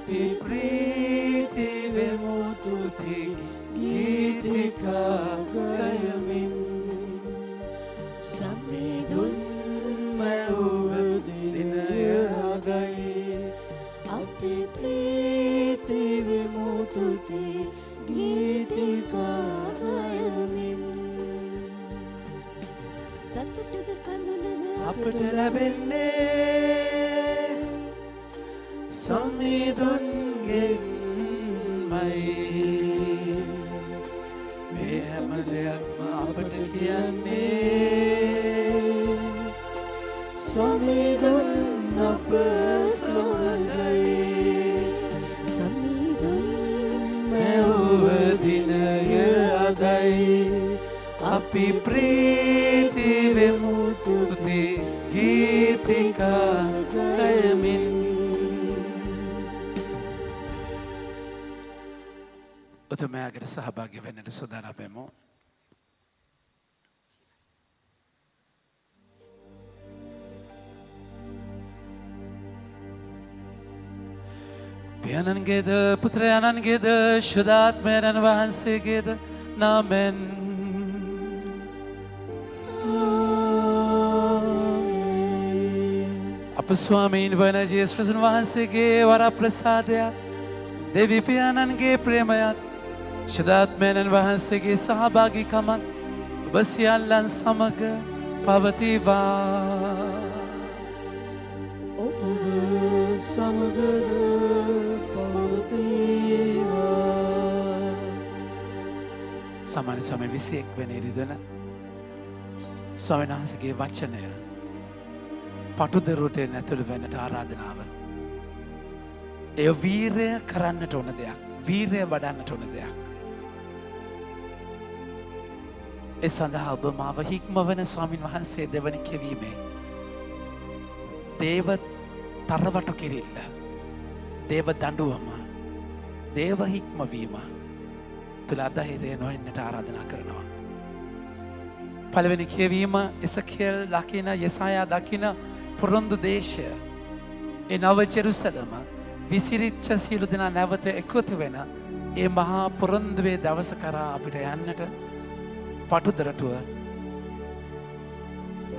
අපි ප්‍රීති වෙමු තුති ගීතිකා ගයමින් සම්මිදුන් මැවුව දිනය අදයි අපි ප්‍රීති වෙමු තුති ගීතිකා ගයමින් සතුටද කඳුලද අපට ලැබෙන්නේ සම්මිදුන්ගෙන්මයි මේ හැම දෙයක්ම අපට කියන්නේ සම්මිදුන් අප සොලයි සම්මිදුන් මැවුව දිනය අදයි අපි ප්‍රීති වෙමු තුති ගීතිකා ගයමින් උතුමයාගේ සහභාගී වෙන්නට සූදානම් වෙමු. පියාණන්ගේද පුත්‍රයාණන්ගේද ශුද්ධාත්මයන් වහන්සේගේද නාමෙන් අප ස්වාමීන් වන ජේසුස් වහන්සේගේ වරප්‍රසාදයක් දෙවි පියාණන්ගේ ප්‍රේමයත් ශුද්ධාත්මයන් වහන්සේගේ සහභාගීකමත් ඔබ සියල්ලන් සමග පවතිවා. ඔබ සමග පවතිවා. සමාන සමය 21 වෙනි ඉරිදන ස්වාමීන් වහන්සේගේ වචනය පටුදරුවට නැතුළු වෙන්නට ආරාධනාව. එය වීරය කරන්නට ඕන දෙයක්. වීරය වඩන්නට ඕන දෙයක්. ඒ සඳහා ඔබ මාව හික්මවන ස්වාමීන් වහන්සේ දෙවනි කෙවීමේ දේව තරවටු කිරිල්ල, දේව දඬුවම, දේව හික්මවීම තුළ අධෛර්යය නොවෙන්නට ආරාධනා කරනවා. පළවෙනි කියවීම එසකියල් දකින, යෙසායා දකින පොරොන්දු දේශය, ඒ නව ජෙරුසලම විසිරිච්ච සියලු දෙනා නැවත එකතු වෙන ඒ මහා පොරොන්දුවේ දවස කරා අපිට යන්නට පටුදරටුව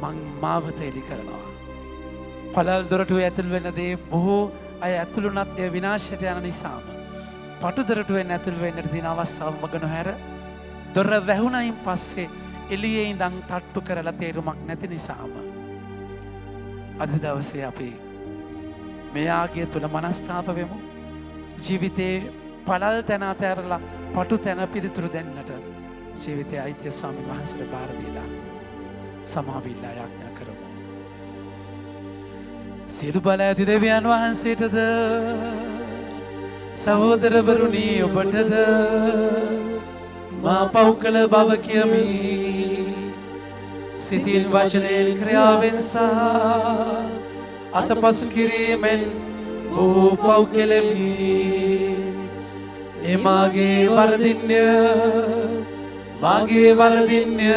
මං මාවත එලි කරනවා. පළල් දොරටුව ඇතුල් වෙන දේ බොහෝ අය ඇතුළුනත් එය විනාශයට යන නිසාම පටුදරටුවෙන් ඇතුල් වෙන්නට තියෙන අවස්ථාව මග නොහැර දොර වැහුණයින් පස්සේ එළියේ ඉඳන් තට්ටු කරලා තේරුමක් නැති නිසාම අද දවසේ අපි මෙයාගේ තුල මනස්ථාප වෙමු. ජීවිතේ පළල් තැන අතහැරලා පටු තැන පිළිතුරු දෙන්නට ජීවිතයේ අයිති ස්වාමීන් වහන්සේට බාර දීලා සමාවිල්ලා යාඥා කරමු. සියලු බල ඇති දෙවියන් වහන්සේටද සහෝදරවරුනි ඔබටද මා පව් කළ බව කියමි. සිතින් වචනයෙන් ක්‍රියාවෙන් සහ අතපසු කිරීමෙන් බොහෝ පව් කෙලෙමි. එමාගේ වරදින්ය, මාගේ වරදින්ය,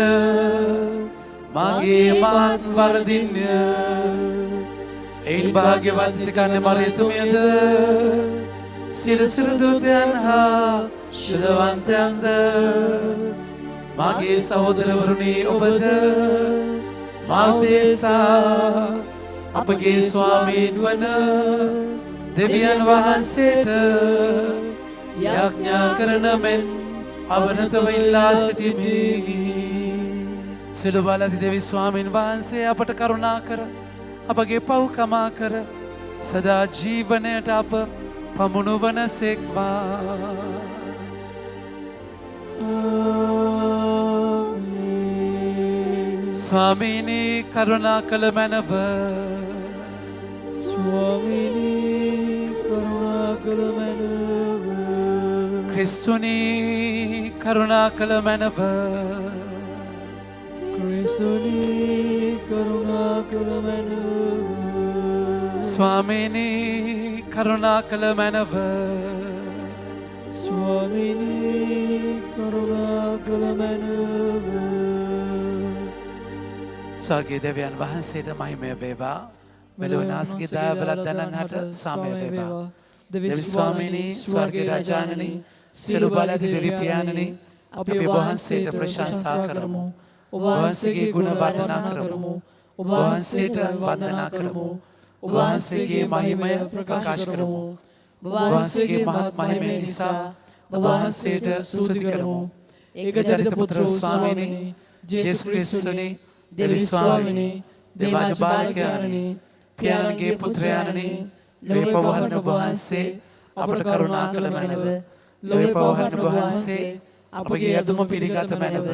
මාගේ මාත් වරදින්ය. එයින් භාග්‍යවත් කන්නේ මරියතුමියද සිරසිර දූතයන් හා ශුද්ධවන්තයන්ද මාගේ සහෝදරවරුනි ඔබද මාතේසා අපගේ ස්වාමීන් වන දෙවියන් වහන්සේට යාඥා කරන මෙන් අවනතව ඉල්ලා සිටිමි. සිළු බලති දෙවි ස්වාමීන් වහන්සේ අපට කරුණා කර අපගේ පව් කමා කර සදා ජීවනයට අප පමුණුවන සේක්වා. ස්වාමීනි කරුණා කළ මැනව. ස්වාමීනි කරුණා කළ මැනව. ක්‍රිස්තුනි කරුණා කළ මැනව. ක්‍රිස්තුනි කරුණා කළ මැනව. ස්වාමීනි කරුණා කළ මැනව. ස්වාමීනි කරුණා කළ මැනව. ස්වර්ගීය දෙවියන් වහන්සේට මහිමය වේවා. මෙලොව නාස්ගේ දයාබලත් දැනන්හට සාමය වේවා. දෙවි ස්වාමීනි ස්වර්ගයේ රාජානනි සියලු බලධි දෙවි පියාණනි අපි ඔබ වහන්සේට ප්‍රශංසා කරමු. ඔබ වහන්සේගේ ගුණ වර්ණනා කරමු. ඔබ වහන්සේට වන්දනා කරමු. ඔබ වහන්සේගේ මහිමය ප්‍රකාශ කරමු. ඔබ වහන්සේගේ මහත් මහිමය නිසා ඔබ වහන්සේට ස්තුති කරමු. ඒකජනිත පුත්‍ර ස්වාමීනි ජේසුස් ක්‍රිස්තුනි දෙවි ස්වාමීනි දේවාජ බාලකයාණනි පියාණන්ගේ පුත්‍රයාණනි ලෝක පවහරණ ඔබ වහන්සේ අපට කරුණා කළ මැනව. ලෝක පවහරණ ඔබ වහන්සේ අපගේ අදුම පිළිගත මැනව.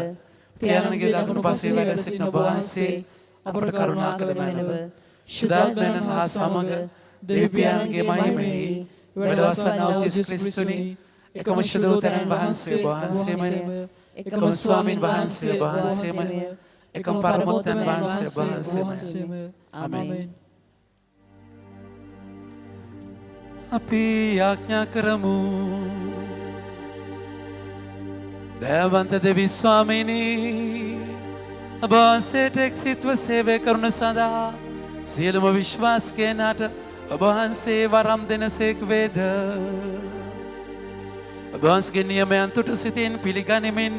පියාණන්ගේ දකුණු පසේ වැඩ සිටින ඔබ වහන්සේ අපට කරුණා කළ මැනව. ශුද්ධාත්මයන් හා සමග දෙවි පියාණන්ගේ මහිමෙහි වැඩවසන්නා වූ ජේසුස් ක්‍රිස්තුනි එකම ශුද්ධෝදරයන් වහන්සේ ඔබ වහන්සේමය. එකම ස්වාමීන් වහන්සේ ඔබ වහන්සේමය. එකම පරමෝත්තම වහන්සේ ඔබ වහන්සේමය. ආමේන්. අපි යාඥා කරමු. දයාවන්ත දෙවි ස්වාමීනි ඔබ වහන්සේට එක්සිත්ව සේවය කරනු සඳහා සියලුම විශ්වාසිකයන්ට ඔබ වහන්සේ වරම් දෙනසේක් වේද. ඔබ වහන්සේගේ නියමයන් තුට සිතින් පිළිගනිමින්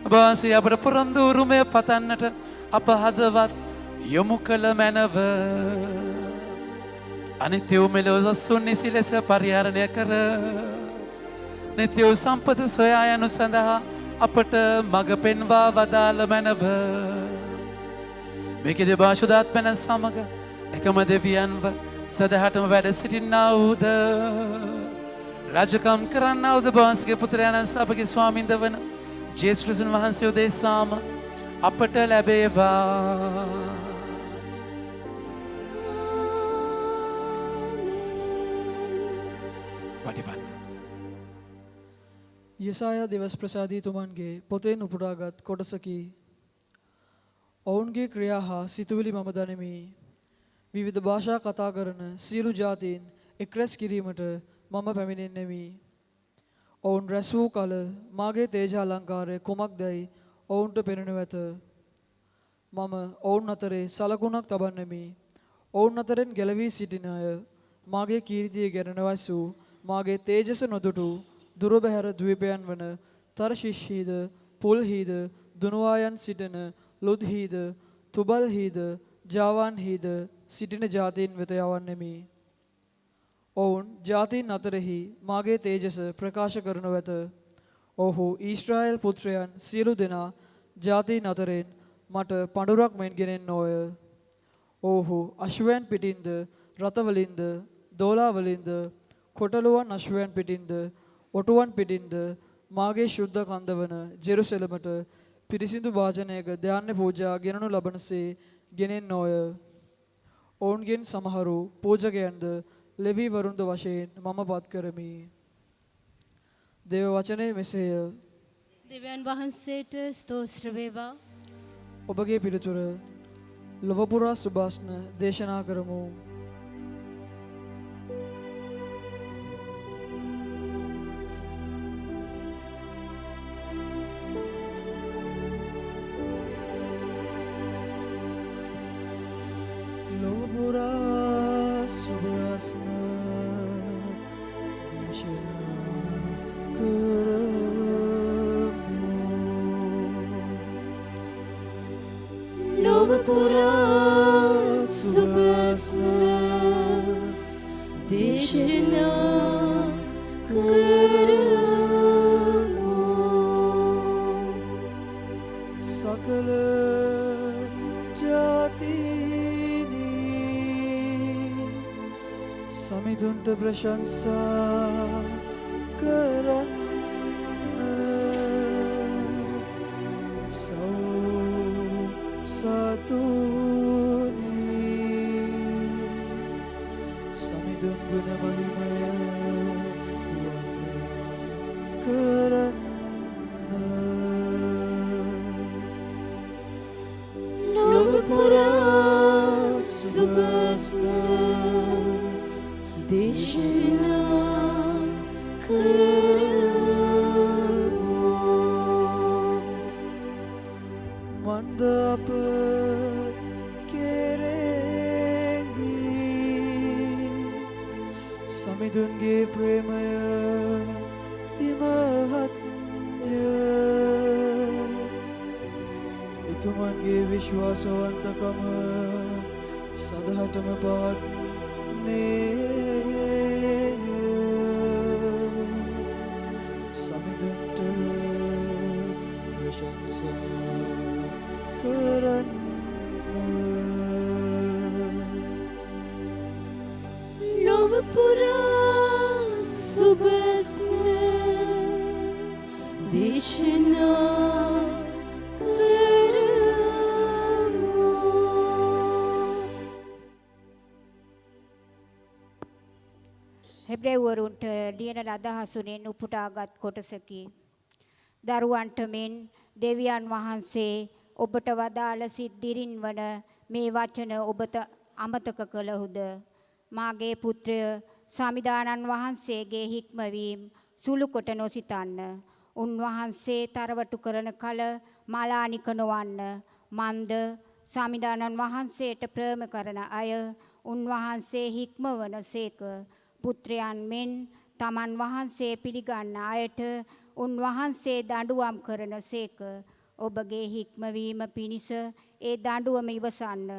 ඔබ වහන්සේ අපට පොරොන්දු උරුමය පතන්නට අප හදවත් යොමු කළ මැනව. අනිත්‍ය වූ මෙලොව සසුන් නිසි ලෙස පරිහරණය කර නිත්‍ය වූ සම්පත සොයා යනු සඳහා අපට මඟ පෙන්වා වදාළ මැනව. මේකෙදී භාෂුදාත්මන සමග එකම දෙවියන්ව සදහටම වැඩ සිටින්නා වූද රාජකම් කරන්නා වූද වහන්සේගේ පුත්‍රයාණන් අපගේ ස්වාමින්ද වන ජේසුස් ක්‍රිස්තුන් වහන්සේ උදෙසාම අපට ලැබේවා. පටිපන්න. යසායා දෙවස් ප්‍රසාදීතුමන්ගේ පොතෙන් උපුටාගත් කොටසකි. ඔවුන්ගේ ක්‍රියා හා සිතුවිලි මම දනිමි. විවිධ භාෂා කතා කරන සියලු ජාතීන් එක්රැස් කිරීමට මම පැමිණෙන්නෙමි. ඔවුන් රැස් වූ කල මාගේ තේජාලංකාරය කුමක්දැයි ඔවුන්ට පෙනෙනු ඇත. මම ඔවුන් අතරේ සලකුණක් තබන්නෙමි. ඔවුන් අතරින් ගැලවී සිටින අය මාගේ කීර්තිය ගැන නොවැසූ මාගේ තේජස නොදුටු දුරබැහැර ද්වීපයන් වන තර්ෂිෂ්හීද පුල්හීද දුනුවායන් සිටින ලුද්හීද තුබල්හීද ජාවාන්හීද සිටින ජාතීන් වෙත යවන්නෙමි. ඔවුන් ජාතීන් අතරෙහි මාගේ තේජස ප්‍රකාශ කරනු ඇත. ඔහු ඊශ්‍රායල් පුත්‍රයන් සියලු දෙනා ජාතීන් අතරින් මට පඬුරක් මෙන් ගෙනෙන්නෝය. ඔහු අශ්වයන් පිටින්ද රථවලින්ද දෝලාවලින්ද කොටලුවන් අශ්වයන් පිටින්ද ඔටුවන් පිටින්ද මාගේ ශුද්ධ කන්ද වන ජෙරුසලමට පිරිසිදු වාජනයක ධාන්‍ය පූජා ගෙනනු ලබනසේ ගෙනෙන්නෝය. ඔවුන්ගෙන් සමහරු පූජකයන්ද ලෙවී වරුන්ද වශයෙන් මම පත් කරමි. දේව වචනය මෙසේය. දෙවියන් වහන්සේට ස්තෝත්‍ර වේවා. ඔබගේ පිළිතුර ලොව පුරා සුභාස්න දේශනා කරමු. ලොව පුරා සුභාස්න දේශනා කරමු. ලොව පුරා සුභාස්න දේශනා කරමු. සකල ජාතිනි සමිඳුන්ට ප්‍රශංසා කරන්න. සතුනි සමිඳුන් ගුණ මහිමය කරන්න. ලොව පුරා සුභාස්න දේශනා කරමු. මන්ද අප කෙරෙහි සමිඳුන්ගේ ප්‍රේමය ඉමහත්ය. එතුමන්ගේ විශ්වාසවන්තකම සදහටම පවත්නේ. සමිඳුන්ට ප්‍රශංසා කරන්න. ලොව පුරා සුබසේ දේශනා කරමු. හෙබ්‍රේවරුන්ට ලියන ලද හසුනෙන් උපුටාගත් කොටසකි. දරුවන්ට මෙන් දෙවියන් වහන්සේ ඔබට වදාළ සිද්ධිරින් වන මේ වචන ඔබට අමතක කළහුද? මාගේ පුත්‍රය සමිදානන් වහන්සේගේ හික්මවීම සුළු කොට නොසිතන්න. උන්වහන්සේ තරවටු කරන කල මලානික නොවන්න. මන්ද සමිදානන් වහන්සේට ප්‍රේම කරන අය උන්වහන්සේ හික්මවන සේක. පුත්‍රයන් මෙන් තමන් වහන්සේ පිළිගන්න අයට උන්වහන්සේ දඬුවම් කරන සේක. ඔබගේ හික්මවීම පිණිස ඒ දඬුවම ඉවසන්න.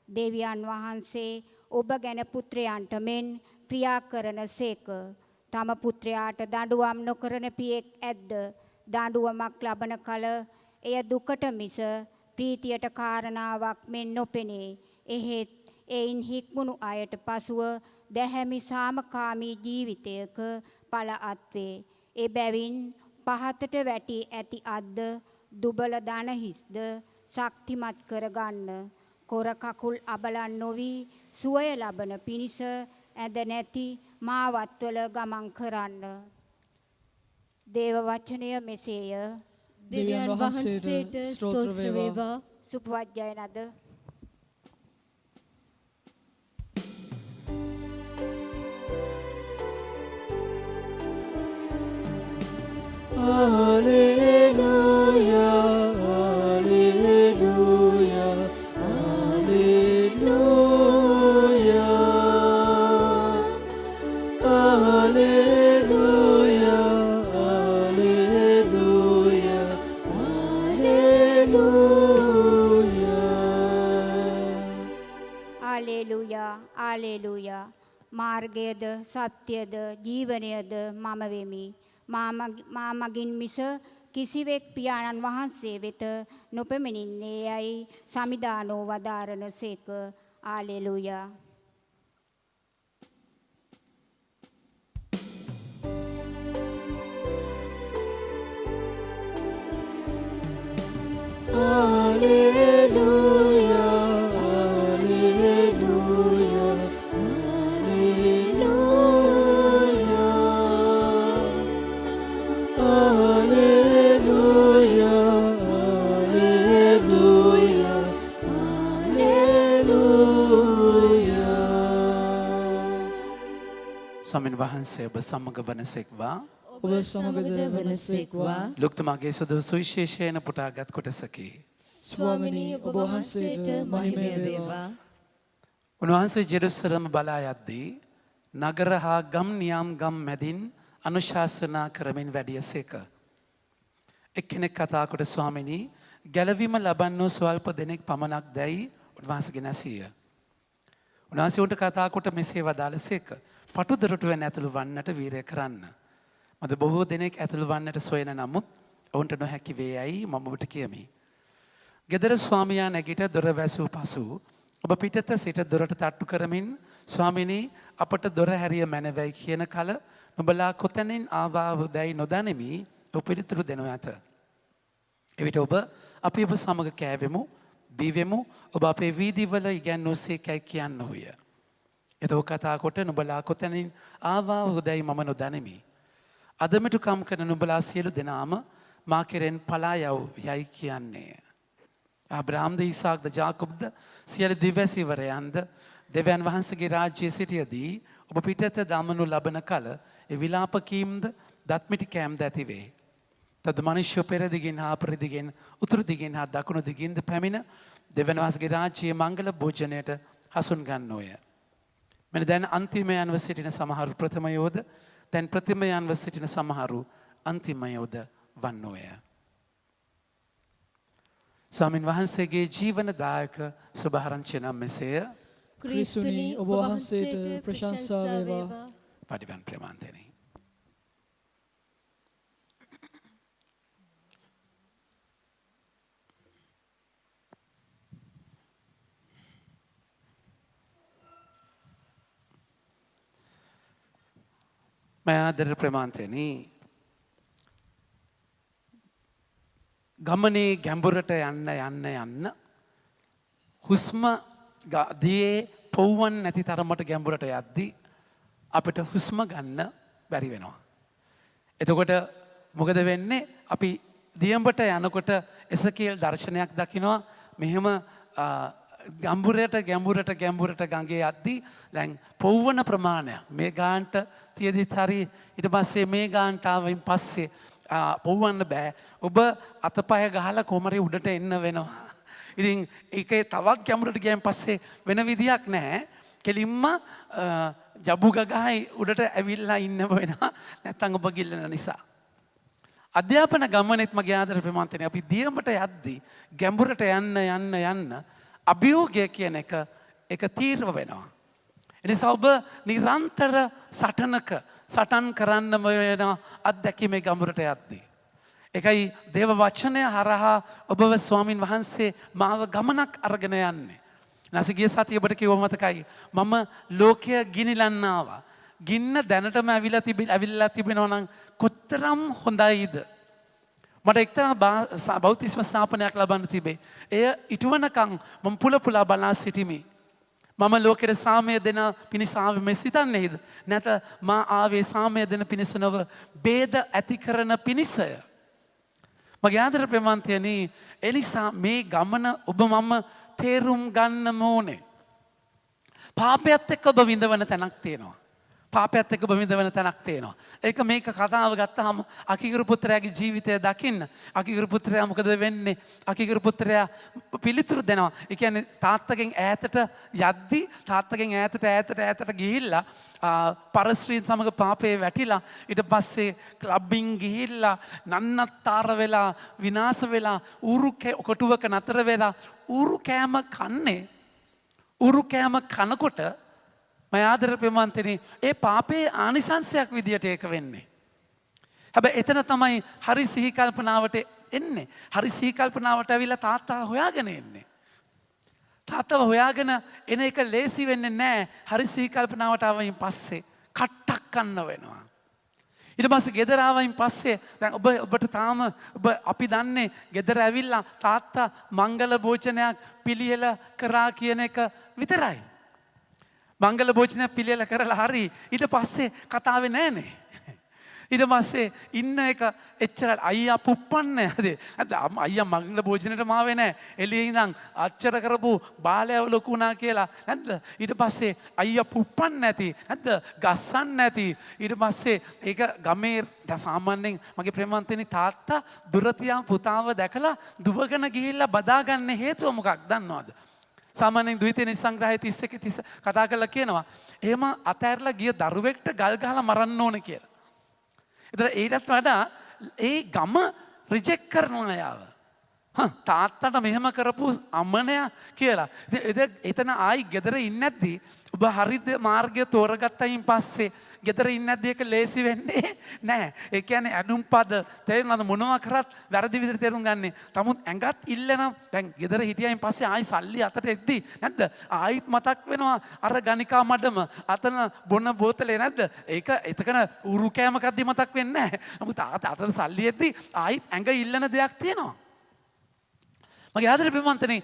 දෙවියන් වහන්සේ ඔබ ගැන පුත්‍රයන්ට මෙන් ක්‍රියා කරන සේක. තම පුත්‍රයාට දඬුවම් නොකරන පියෙක් ඇද්ද? දඬුවමක් ලබන කල එය දුකට මිස ප්‍රීතියට කාරණාවක් මෙන් නොපෙනේ. එහෙත් එයින් හික්මුණු අයට පසුව දැහැමි සාමකාමී ජීවිතයක ඵල අත්වේ. එබැවින් පහතට වැටි ඇති අද්ද දුබල දන හිස්ද ශක්තිමත් කරගන්න. කොර කකුල් අබලන් නොවි සුවය ලබන පිණිස ඇද නැති මාවත්වල ගමන් කරන්න. දේව වචනය මෙසේය. දෙවියන් වහන්සේට ස්තෝත්‍ර වේවා. සුපවත් ජයනද. Hallelujah, hallelujah, hallelujah, hallelujah, hallelujah, hallelujah. ආලේලුයා ආලේලුයා. මාර්ගයද සත්‍යද ජීවනයද මම වෙමි. මා මගින් මිස කිසිවෙක් පියාණන් වහන්සේ වෙත නොපෙමිණින්නේ යයි සමිදානෝ වදාරන සේක. ආලේලුයා. Hallelujah, hallelujah, hallelujah, hallelujah, hallelujah. ස්වාමීන් වහන්සේ ඔබ සමග වනසෙක්වා. ඔබ සමගද වනසේක්වා. ලුක්තුමාගේ සුදු සුවිශේෂයෙන් පුටාගත් කොටසකි. ස්වාමිනී ඔබ වහන්සේට මහිමය වේවා. උන්වහන්සේ ජෙරුසලම බලා යද්දී නගර හා ගම් නියම් ගම් මැදින් අනුශාසනා කරමින් වැඩියසේක. එක්කෙනෙක් කතා කොට ස්වාමිනී ගැලවීම ලබන්නෝ ස්වල්ප දෙනෙක් පමණක් දැයි උන්වහන්සේගෙන් ඇසීය. උන්වහන්සේ උන්ට කතා කොට මෙසේ වදාළසේක. පටු දොරටුවෙන් ඇතුළු වන්නට වීරය කරන්න. මද බොහෝ දෙනෙක් ඇතුළු වන්නට සොයන නමුත් ඔවුන්ට නොහැකි වේ යයි මම ඔබට කියමි. ගෙදර ස්වාමියා නැගිට දොර වැසූ පසු ඔබ පිටත සිට දොරට තට්ටු කරමින් ස්වාමිනී අපට දොර හැරිය මැනවයි කියන කල නුඹලා කොතැනින් ආවාහුදැයි නොදනිමි ඔබ පිළිතුරු දෙනු ඇත. එවිට ඔබ අපි ඔබ සමග කෑවෙමු බීවෙමු ඔබ අපේ වීදිවල ඉගැන්වූ සේකයි කියන්නෝය. එතෝ කතා කොට නුඹලා කොතැනින් ආවාහුදැයි මම නොදනිමි. අදමටුකම් කරන නුඹලා සියලු දෙනාම මා කෙරෙන් පලා යව් යයි කියන්නේ. අබ්‍රාම්ද ඊසාක්ද ජාකොබ්ද සියලු දිවැසිවරයන්ද දෙවියන් වහන්සේගේ රාජ්‍යයේ සිටියදී ඔබ පිටත දමනු ලබන කල ඒ විලාප කීම්ද දත්මිටි කෑම්ද ඇති වේ. තද මනුෂ්‍ය පෙර දිගින් හා අපර දිගින් උතුරු දිගින් හා දකුණු දිගින්ද පැමිණ දෙවියන් වහන්සේගේ රාජ්‍යයේ මංගල භෝජනයට හසුන් ගන්නෝය. මෙන්න දැන් අන්තිමයන්ව සිටින සමහරු ප්‍රථමයෝද දැන් ප්‍රථමයන්ව සිටින සමහරු අන්තිමයෝද වන්නෝය. ස්වාමින් වහන්සේගේ ජීවනදායක සුභාරංචිය නම් මෙසේය. ක්‍රිස්තුනි ඔබ වහන්සේට ප්‍රශංසා වේවා. පඩිවන් ප්‍රේමාන්තෙනි. මයාදර ප්‍රමාන්තයනි ගමනේ ගැඹුරට යන්න හුස්ම දියේ පොව්වන් නැති තරමට ගැඹුරට යද්දි අපිට හුස්ම ගන්න බැරි වෙනවා. එතකොට මොකද වෙන්නේ අපි දියඹට යනකොට එසකේල් දර්ශනයක් දකිනවා මෙහෙම ගැඹුරට ගඟේ යද්දී දැන් පොව්වන ප්‍රමාණයක් මේ ගානට තියදිත් හරි ඊට පස්සේ මේ ගානට ආවයින් පස්සේ පොව්වන්න බෑ. ඔබ අතපය ගහලා කොමරි උඩට එන්න වෙනවා. ඉතින් ඒකේ තවත් ගැඹුරට ගියන් පස්සේ වෙන විදියක් නැහැ. කෙලින්ම ජබු ගගහයි උඩට ඇවිල්ලා ඉන්න වෙනවා. නැත්තම් ඔබ ගිල්ලන නිසා. අධ්‍යාපන ගමනේත් මගේ ආදර ප්‍රමාන්තනේ අපි දියඹට යද්දී ගැඹුරට යන්න අභියෝගය කියන එක තීරව වෙනවා. එනිසා ඔබ නිරන්තර සටන් කරන්න වෙන අත්දැකීමේ ගඹුරට යද්දී. එකයි දේව වචනය හරහා ඔබව ස්වාමින් වහන්සේ මාව ගමනක් අරගෙන යන්නේ. නැසගිය සතිය ඔබට කිව්ව මතකයි මම ලෝකය ගිනිලන්න ආවා. ගින්න දැනටම ඇවිල්ලා තිබෙනවා නම් කොතරම් හොඳයිද? මට එක්තරා බෞතිස්ම ස්ථාපනයක් ලබන්න තිබේ. එය ඉටුවනකම් මම පුලපුලා බලා සිටිමි. මම ලෝකෙට සාමය දෙන පිණිස ආවේ මේ සිතන්නේද? නැත මා ආවේ සාමය දෙන පිණිස නොව ભેද ඇති කරන පිණිසය. මගේ ආදර ප්‍රේමන්තයනි එනිසා මේ ගමන ඔබ මම තේරුම් ගන්න ඕනේ. පාපයත් එක්ක ඔබ විඳවන තැනක් තියෙනවා. පාපයත් එක්ක ඔබ විඳවන තැනක් තියෙනවා. ඒක මේක කතාව ගත්තාම අකිගුරු පුත්‍රයාගේ ජීවිතය දකින්න. අකිගුරු පුත්‍රයා මොකද වෙන්නේ? අකිගුරු පුත්‍රයා පිළිතුරු දෙනවා. ඒ කියන්නේ තාත්තගෙන් ඈතට යද්දි තාත්තගෙන් ඈතට ගිහිල්ලා පරස්ත්‍රීන් සමග පාපේ වැටිලා ඊට පස්සේ ක්ලබ්බින් ගිහිල්ලා නන්නත්තර වෙලා විනාශ වෙලා ඌරු කොටුවක නතර වෙලා ඌරු කෑම කනකොට මම ආදර ප්‍රේමන්තනි ඒ පාපේ ආනිසංශයක් විදියට ඒක වෙන්නේ. හැබැයි එතන තමයි හරි සිහි කල්පනාවට එන්නේ. හරි සිහි කල්පනාවට ඇවිල්ලා තාත්තා හොයාගෙන එන්නේ. තාත්තව හොයාගෙන එන එක ලේසි වෙන්නේ නැහැ. හරි සිහි කල්පනාවට ආවයින් පස්සේ කට්ටක් කන්න වෙනවා. ඊට පස්සේ ගෙදර ආවයින් පස්සේ දැන් ඔබට තාම අපි දන්නේ ගෙදර ඇවිල්ලා තාත්තා මංගල භෝජනයක් පිළියෙල කරා කියන එක විතරයි. මංගල භෝජනය පිළියෙල කරලා හරි ඊට පස්සේ කතාවේ නෑනේ. ඊට පස්සේ ඉන්න එක එච්චර අයියා පුප්පන්නේ නැද්ද? අයියා මංගල භෝජනෙට මාවේ නෑ. එළියේ ඉඳන් අච්චර කරපු බාලයව ලොකු වුණා කියලා නැද්ද? ඊට පස්සේ අයියා පුප්පන්නේ නැති නැද්ද? ගස්සන්නේ නැති. ඊට පස්සේ ඒක ගමේ සාමාන්‍යයෙන් මගේ ප්‍රේමන්තනි තාත්තා දුරතියා පුතාව දැකලා දුවගෙන ගිහිල්ලා බදාගන්න හේතුව මොකක්ද දන්නවද? සාමාන්‍යයෙන් ද්විතීය නිසංග්‍රහය 31 කතා කරලා කියනවා එහෙම අතෑරලා ගිය දරුවෙක්ට ගල් ගහලා මරන්න ඕන කියලා. ඒතර ඊටත් වඩා ඒ ගම රිජෙක්ට් කරනවා යාව. තාත්තට මෙහෙම කරපු අමනයා කියලා. එතන ආයි ගෙදර ඉන්නේ නැද්දි ඔබ හරිද මාර්ගය තෝරගත්තයින් පස්සේ ගෙදර ඉන්නේ නැද්දි ඒක ලේසි වෙන්නේ නැහැ. ඒ කියන්නේ ඇඩුම් පද තේරුණාද මොනවා කරත් වැරදි විදිහට තේරුම් ගන්නේ. තමුන් ඇඟත් ඉල්ලනම් දැන් ගෙදර හිටියයින් පස්සේ ආයි සල්ලි අතට එද්දි නැද්ද? ආයිත් මතක් වෙනවා අර ගණිකා මඩම අතන බොන බෝතලේ නැද්ද? ඒක එතකන උරු කෑමකක්දී මතක් වෙන්නේ නැහැ. නමුත් අතට සල්ලි එද්දි ආයිත් ඇඟ ඉල්ලන දෙයක් තියෙනවා. මගේ ආදර ප්‍රේමන්තනේ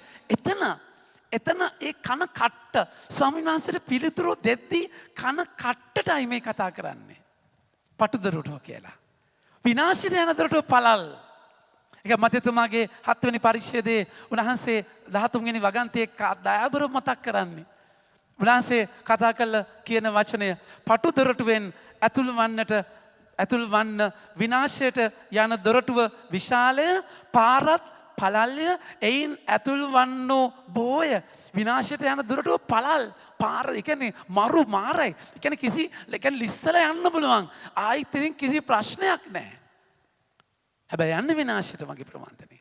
එතන ඒ කන කට්ට ස්වාමීන් වහන්සේට පිළිතුරු දෙද්දී කන කට්ටටයි මේ කතා කරන්නේ. පටුදරුටෝ කියලා. විනාශයට යන දරුටෝ පළල්. ඒක මතෙතුමාගේ 7 වෙනි පරිච්ඡේදයේ උන්වහන්සේ 13 වෙනි වගන්තියේ දයාබරව මතක් කරන්නේ. උන්වහන්සේ කතා කළ කියන වචනය පටුදරුටුවෙන් ඇතුල් වන්න විනාශයට යන දොරටුව විශාලය පාරත් පළල්ය එයින් ඇතුල් වන්නෝ බෝය විනාශයට යන දුරටුව පළල් පාර එකන්නේ මරු මාරයි එකන කිසි ලැකැන් ලිස්සල යන්න පුළුවන් ආයිත් ඉතින් කිසි ප්‍රශ්නයක් නෑ හැබැයි යන්න විනාශයට මගේ ප්‍රමාන්තනය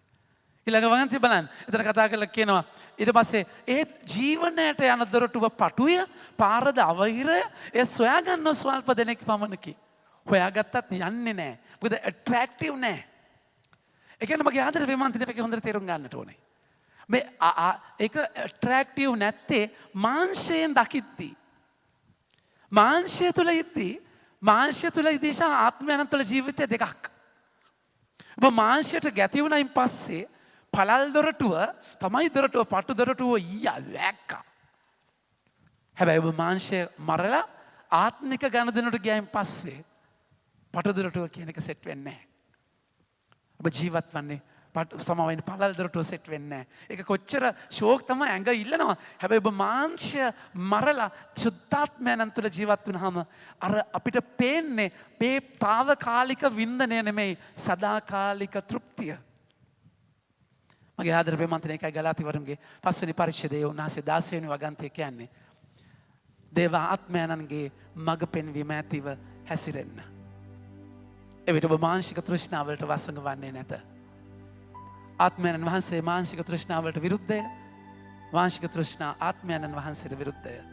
ඊළඟ වගන්ති බලන්න එතන කතා කරලා කියනවා ඊට පස්සේ ඒ ජීවනයට යන දොරටුව පටුය පාරද අවහිරය ඒ සොයාගන්න ස්වල්ප දෙනෙක් පමණකි හොයාගත්තත් යන්නේ නෑ මොකද ඇට්‍රැක්ටිව් නෑ ඒ කියන්නේ මගේ ආදර ප්‍රමාන්තනය මේක හොඳට තේරුම් ගන්නට ඕනේ මේ ඒක ඇට්‍රැක්ටිව් නැත්තේ මාංශයෙන් දකිද්දී මාංශය තුල ඉදී සහ ආත්මයන් තුළ ජීවිතය දෙකක් ඔබ මාංශයට ගැති වුණයින් පස්සේ පළල් දොරටුව තමයි දොරටුව පටු දොරටුව ඊයා වැක්කා. හැබැයි ඔබ මාංශය මරලා ආත්මික ගනුදෙනුට ගියයින් පස්සේ පටු දොරටුව කියන එක සෙට් වෙන්නේ නැහැ. ඔබ ජීවත් වන්නේ සමවෙන් පළල් දොරටුව සෙට් වෙන්නේ නැහැ. ඒක කොච්චර ෂෝක් තමයි ඇඟ ඉල්ලනවා. හැබැයි ඔබ මාංශය මරලා සුද්ධාත්මයන් තුළ ජීවත් වුණාම අර අපිට පේන්නේ මේ తాවකාලික වින්දනය නෙමෙයි සදාකාලික තෘප්තිය. මගේ ආදර ප්‍රේමන්තන එකයි ගලාතිවරුන්ගේ 5 වෙනි පරිච්ඡේදයේ උන්වහන්සේ 16 වෙනි වගන්තිය කියන්නේ දේව ආත්මයන්ගේ මඟ පෙන්වීම ඇතිව හැසිරෙන්න. එවිට ඔබ මානසික තෘෂ්ණාවලට වසඟ වන්නේ නැත. ආත්මයන් වහන්සේ මානසික තෘෂ්ණාවලට විරුද්ධය. මානසික තෘෂ්ණා ආත්මයන් වහන්සේට විරුද්ධය.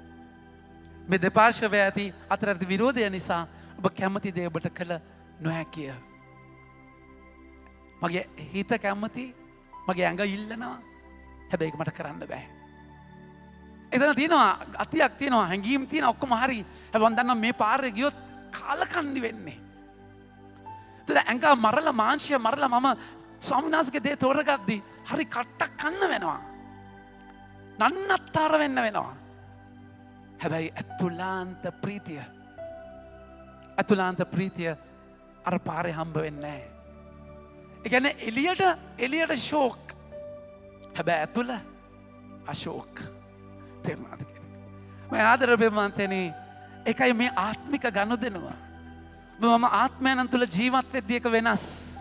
මේ දෙපාර්ශ්වය ඇති අතර ඇති විරෝධය නිසා ඔබ කැමති දේ ඔබට කළ නොහැකිය. මගේ හිත කැමති මගේ ඇඟ ඉල්ලනවා හැබැයි ඒක මට කරන්න බෑ. එතන තියෙනවා අතියක් තියෙනවා හැංගීම් තියෙනවා ඔක්කොම හරි. හැබැයි මම දන්නවා මේ පාරේ ගියොත් කාලකන්ණි වෙන්නේ. එතන ඇඟ මරලා මාංශය මරලා මම ස්වාමීන් වහන්සේගේ දේ තෝරගද්දි හරි කට්ටක් කන්න වෙනවා. නන්නත්තර වෙන්න වෙනවා. හැබැයි අතුලාන්ත ප්‍රීතිය අර පාරේ හම්බ වෙන්නේ නැහැ. ඒ කියන්නේ එළියට ෂෝක්. හැබැයි ඇතුළ අශෝක්. තේරුණාද කියන්නේ? මම ආදර ප්‍රේමන්තනේ ඒකයි මේ ආත්මික ගනුදෙනුව. මම ආත්මයන් තුළ ජීවත් වෙද්දී එක වෙනස්.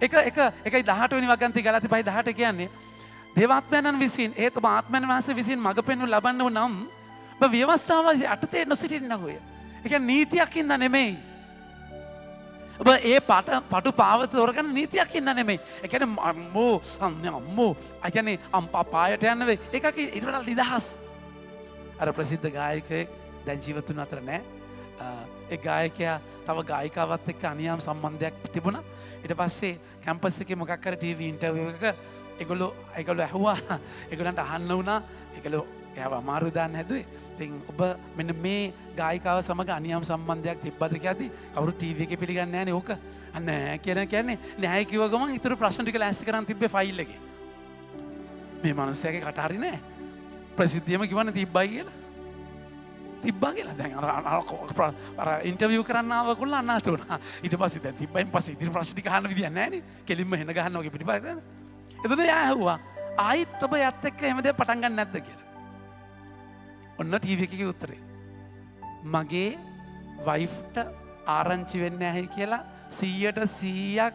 එකයි 18 වෙනි වගන්ති ගලාති 5:18 කියන්නේ දේවාත්මයන් විසින් ඒත් ඔබ ආත්මයන් වහන්සේ විසින් මඟ පෙන්වු ලබන්නව නම් ඔබ ව්‍යවස්ථාව යටතේ නොසිටින්නකෝය. ඒ කියන්නේ නීතියක් ඉන්න නෙමෙයි. ඔබ ඒ පටු පාවත තෝරගන්න නීතියක් ඉන්න නෙමෙයි. ඒ කියන්නේ අම්මෝ ඒ කියන්නේ පායට යන්න වෙයි. ඒකක ඊට වඩා නිදහස්. අර ප්‍රසිද්ධ ගායකයෙක් දැන් ජීවත් වුණ අතර නෑ. ඒ ගායකයා තව ගායිකාවත් එක්ක අනියම් සම්බන්ධයක් තිබුණා. ඊට පස්සේ කැම්පස් එකේ මොකක් කර ටීවී ඉන්ටර්විව් එකක ඒගොල්ලෝ ඇහුවා. ඒගොල්ලන්ට අහන්න වුණා. ඒගොල්ලෝ එයාව අමාරු දාන්න හැදුවේ. ඉතින් ඔබ මෙන්න මේ ගායිකාව සමග අනියම් සම්බන්ධයක් තිබ්බද කියද්දි කවුරු ටීවී එකේ පිළිගන්නේ නැහනේ ඕක. නෑ කියන්නේ නෑ කිව්ව ගමන් ඊටු ප්‍රශ්න ටික ලෑස්ති කරන් තිබ්බේ ෆයිල් එකේ. මේ මිනිස්සයාගේ කට හරි නෑ. ප්‍රසිද්ධියම කිව්වනේ තිබ්බයි කියලා. තිබ්බා කියලා දැන් අර ඉන්ටර්විව් කරන්න ආවකොල්ල අන්නාත උනා. ඊට පස්සේ දැන් තිබ්බයින් පස්සේ ඉතින් ප්‍රශ්න ටික අහන්න විදියක් නැහැ නේ. කෙලින්ම හෙන ගහනවා වගේ පිටිපස්සේ දැන්. එතකොට යා ඇහුවා ආයිත් ඔබ යත් එක්ක එහෙම දෙයක් පටන් ගන්න නැද්ද කියලා. ඔන්න ටීවී එකේ උත්තරේ. මගේ වයිෆ්ට ආරංචි වෙන්නේ නැහැ කියලා 100%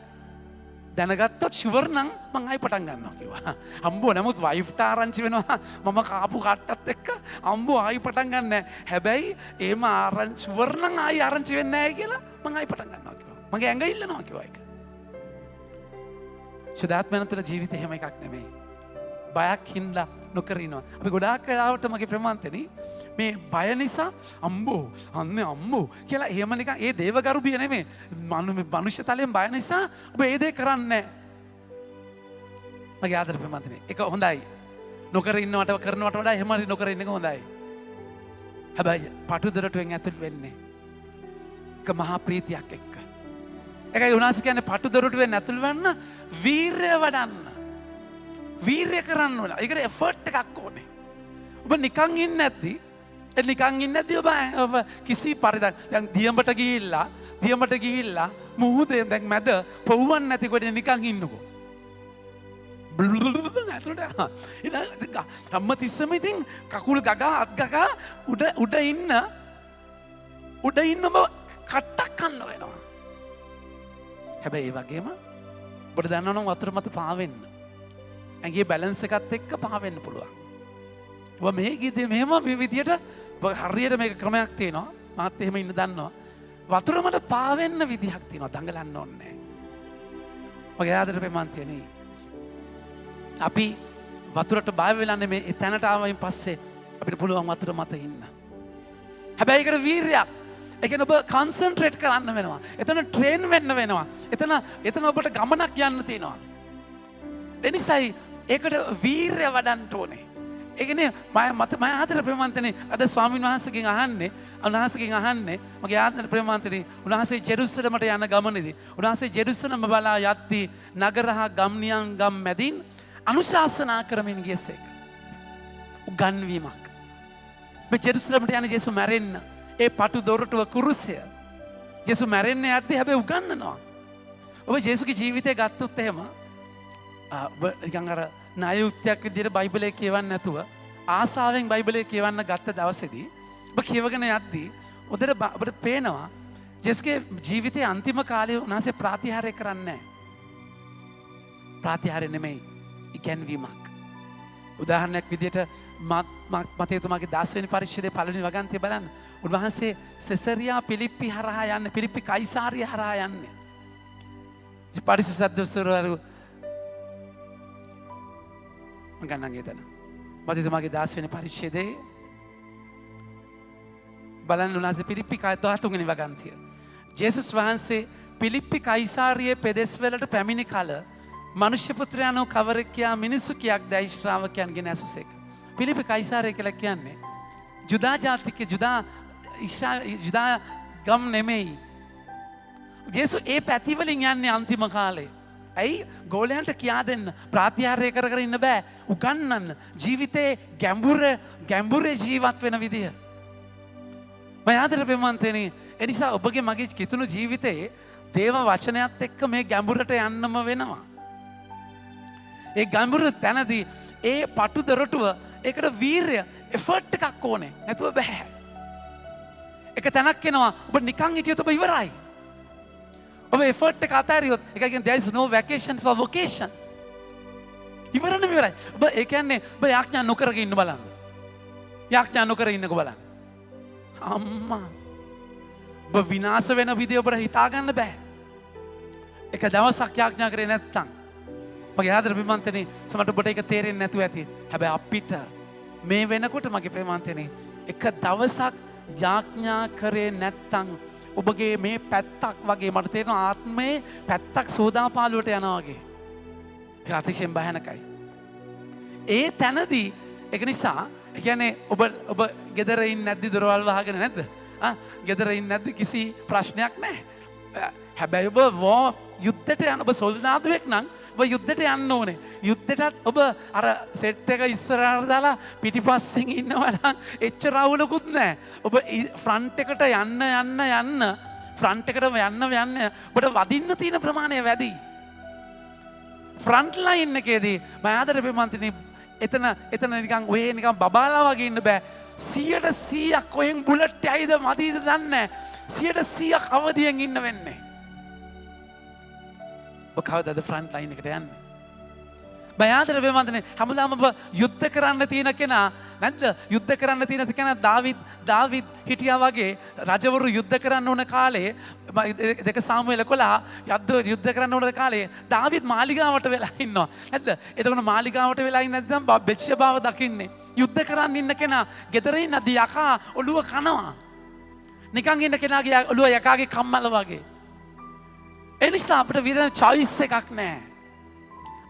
දැනගත්තොත් ෂුවර් නම් මං ආයි පටන් ගන්නවා කිව්වා. අම්බෝ නමුත් වයිෆ්ට ආරංචි වෙනවා මම කාපු කට්ටත් එක්ක අම්බෝ ආයි පටන් ගන්න නැහැ. හැබැයි එහෙම ආරංචි ෂුවර් නම් ආයි ආරංචි වෙන්නේ නැහැ කියලා මං ආයි පටන් ගන්නවා කිව්වා. මගේ ඇඟ ඉල්ලනවා කිව්වා ඒක. සදාත්මයන් තුළ ජීවිතේ එහෙම එකක් නෙමෙයි. බයක් හින්දා නොකර ඉනවා. අපි ගොඩාක් වෙලාවට මගේ ප්‍රමාන්තනේ මේ බය නිසා අම්බෝ කියලා එහෙම නිකන් ඒ දේවගරුබිය නෙමෙයි. මනුෂ්‍ය තලයෙන් බය නිසා ඔබ ඒ දේ කරන්නේ නැහැ. මගේ ආදර ප්‍රමාන්තනේ ඒක හොඳයි. නොකර ඉන්නවට කරනවට වඩා එහෙම හරි නොකර ඉන්න එක හොඳයි. හැබැයි පටුදරටුවෙන් ඇතුල් වෙන්නේ එක මහා ප්‍රීතියක් එක්ක. ඒකයි උනාස කියන්නේ පටුදරටුවෙන් ඇතුල් වෙන්න වීරය වඩන්න. වීරය කරන්න ඕන. ඒකට එෆර්ට් එකක් ඕනේ. ඔබ නිකන් ඉන්නේ නැද්දි ඔබ කිසි පරිදක් දැන් දියඹට ගිහිල්ලා මුහුදේ දැන් මැද පොවුවන් නැති කොට නිකන් ඉන්නකෝ. හැම තිස්සම ඉතින් කකුල් ගගා අත් ගගා උඩ ඉන්න ඔබ කට්ටක් කන්න වෙනවා. හැබැයි ඒ වගේම ඔබ ඔබට දන්නවනම් වතුර මත පාවෙන්න. ඇඟේ බැලන්ස් එකත් එක්ක පාවෙන්න පුළුවන්. ඔබ මේ ගීතේ මෙහෙම මේ විදියට හරියට මේක ක්‍රමයක් තියෙනවා. මාත් එහෙම ඉන්න දන්නවා. වතුර මත පාවෙන්න විදිහක් තියෙනවා. දඟලන්න ඕනේ. මගේ ආදර ප්‍රේමන්තියනේ. අපි වතුරට බය වෙලා නෙමේ ඒ තැනට ආවයින් පස්සේ අපිට පුළුවන් වතුර මත ඉන්න. හැබැයි ඒකට වීරියක්. ඒ කියන්නේ ඔබ කන්සන්ට්‍රේට් කරන්න වෙනවා. එතන ට්‍රේන් වෙන්න වෙනවා. එතන ඔබට ගමනක් යන්න තියෙනවා. එනිසායි ඒකට වීරිය වඩන්න ඕනේ. ඒ කියන්නේ මම ආදර ප්‍රේමන්තනේ අද ස්වාමීන් වහන්සේගෙන් අහන්නේ මගේ ආදර ප්‍රේමන්තනේ උන්වහන්සේ ජෙරුසලමට යන ගමනේදී උන්වහන්සේ ජෙරුසලම බලා යද්දී නගරහා ගම්නියන් ගම් මැදින් අනුශාසනා කරමින් ගියසේක. උගන්වීමක්. මේ ජෙරුසලමට යන ජේසුස් මැරෙන්න ඒ පටු දොරටුව කුරුසය ජේසුස් මැරෙන්න යද්දී හැබැයි උගන්වනවා. ඔබ ජේසුගේ ජීවිතය ගත්තොත් එහෙම ඔබ නිකන් අර ණය උත්‍යක් විදිහට බයිබලයේ කියවන්න නැතුව ආසාවෙන් බයිබලයේ කියවන්න ගත්ත දවසේදී ඔබ කියවගෙන යද්දී ඔබට පේනවා ජේසුගේ ජීවිතයේ අන්තිම කාලේ උන්වහන්සේ ප්‍රාතිහාර්ය කරන්නේ නැහැ. ප්‍රාතිහාර්ය නෙමෙයි ඉගැන්වීමක්. උදාහරණයක් විදිහට මතේතුමාගේ 10 වෙනි පරිච්ඡේදයේ පළවෙනි වගන්තිය බලන්න. උන්වහන්සේ සෙසරියා පිලිප්පි හරහා යන්නේ පිලිප්පි කයිසාරිය හරහා යන්නේ. පරිසුසද්දවරු ගන්නන්ගේ තන. මතේතුමාගේ 10 වෙනි පරිච්ඡේදයේ බලන්න උන්වහන්සේ පිලිප්පි 13 වෙනි වගන්තිය. ජේසුස් වහන්සේ පිලිප්පි කයිසාරියේ පෙදෙස් වලට පැමිණි කල මනුෂ්‍ය පුත්‍රයාණෝ කවරෙක් කියා මිනිසු කියක් දැයි ශ්‍රාවකයන්ගෙන් ඇසුසේක. පිලිප්පි කයිසාරිය කියලා කියන්නේ ජුදා ජාතික ජුදා ගම් නෙමෙයි. ජේසුස් ඒ පැතිවලින් යන්නේ අන්තිම කාලේ. ඇයි ගෝලයන්ට කියා දෙන්න ප්‍රාතිහාර්ය කර ඉන්න බෑ. උගන්නන්න ජීවිතේ ගැඹුරේ ජීවත් වෙන විදිය. මයාදර ප්‍රේමන්තනේ එනිසා ඔබගේ මගේ කිතුණු ජීවිතයේ දේව වචනයත් එක්ක මේ ගැඹුරට යන්නම වෙනවා. ඒ ගැඹුර තැනදී ඒ පටු දොරටුව ඒකට වීරිය එෆර්ට් එකක් ඕනේ. නැතුව බෑ. එක තැනක් එනවා ඔබ නිකන් හිටියොත් ඔබ ඉවරයි. ඔබ එෆර්ට් එක අතාරියොත් ඒක කියන්නේ there is no vacation for vocation. ඉවරනේ ඉවරයි. ඔබ ඒ කියන්නේ ඔබ යාඥා නොකරගෙන ඉන්න බලන්න. යාඥා නොකර ඉන්නකො බලන්න. අම්මා ඔබ විනාශ වෙන විදිය ඔබට හිතා ගන්න බෑ. එක දවසක් යාඥා කරේ නැත්තම් මගේ ආදර ප්‍රේමන්තනේ සමහරට ඔබට ඒක තේරෙන්නේ නැතුව ඇති. හැබැයි අපිට මේ වෙනකොට මගේ ප්‍රේමන්තනේ එක දවසක් යාඥා කරේ නැත්තම් ඔබගේ මේ පැත්තක් වගේ මට තේරෙනවා ආත්මයේ පැත්තක් සෝදාපාලුවට යනවා වගේ. ඒක අතිශයින් භයානකයි. ඒ තැනදී ඒක නිසා ඒ කියන්නේ ඔබ ගෙදර ඉන්නේ නැද්ද දොරවල් වහගෙන නැද්ද? ගෙදර ඉන්නේ නැද්ද කිසි ප්‍රශ්නයක් නැහැ. හැබැයි ඔබ යුද්ධයට යන ඔබ සොල්දාදුවෙක් නම් ඔබ යුද්ධයට යන්න ඕනේ. යුද්ධයටත් ඔබ අර සෙට් එක ඉස්සරහට දාලා පිටිපස්සෙන් ඉන්නවා නම් එච්චර අවුලකුත් නැහැ. ඔබ ෆ්‍රන්ට් එකට යන්න ෆ්‍රන්ට් එකට යන්න ඔබට වදින්න තියෙන ප්‍රමාණය වැඩි. ෆ්‍රන්ට් ලයින් එකේදී මම ආදර ප්‍රේමන්තනේ එතන නිකන් ඔය නිකන් බබාලා වගේ ඉන්න බෑ. 100% කොහෙන් බුලට් යයිද මදීද දන්නේ නැහැ. 100% අවදියෙන් ඉන්න වෙන්නේ. ඔබ කවදාද ෆ්‍රන්ට් ලයින් එකට යන්නේ? බයාදර ප්‍රේමන්තනේ හැමදාම ඔබ යුද්ධ කරන්න තියෙන කෙනා නැද්ද? යුද්ධ කරන්න තියෙන කෙනා දාවිද් හිටියා වගේ රජවරු යුද්ධ කරන්න ඕන කාලේ 2 සාමුවෙල් 11 යුද්ධ කරන්න ඕන කාලේ දාවිද් මාලිගාවට වෙලා ඉන්නවා. නැද්ද? එතකොට මාලිගාවට වෙලා ඉන්නේ නැත්නම් බෙත්ෂෙබාව දකින්නේ. යුද්ධ කරන්න ඉන්න කෙනා ගෙදර ඉන්නදී යකා ඔළුව කනවා. නිකන් ඉන්න කෙනාගේ ඔළුව යකාගේ කම්මල වගේ. ඒ නිසා අපිට විතර choice එකක් නැහැ.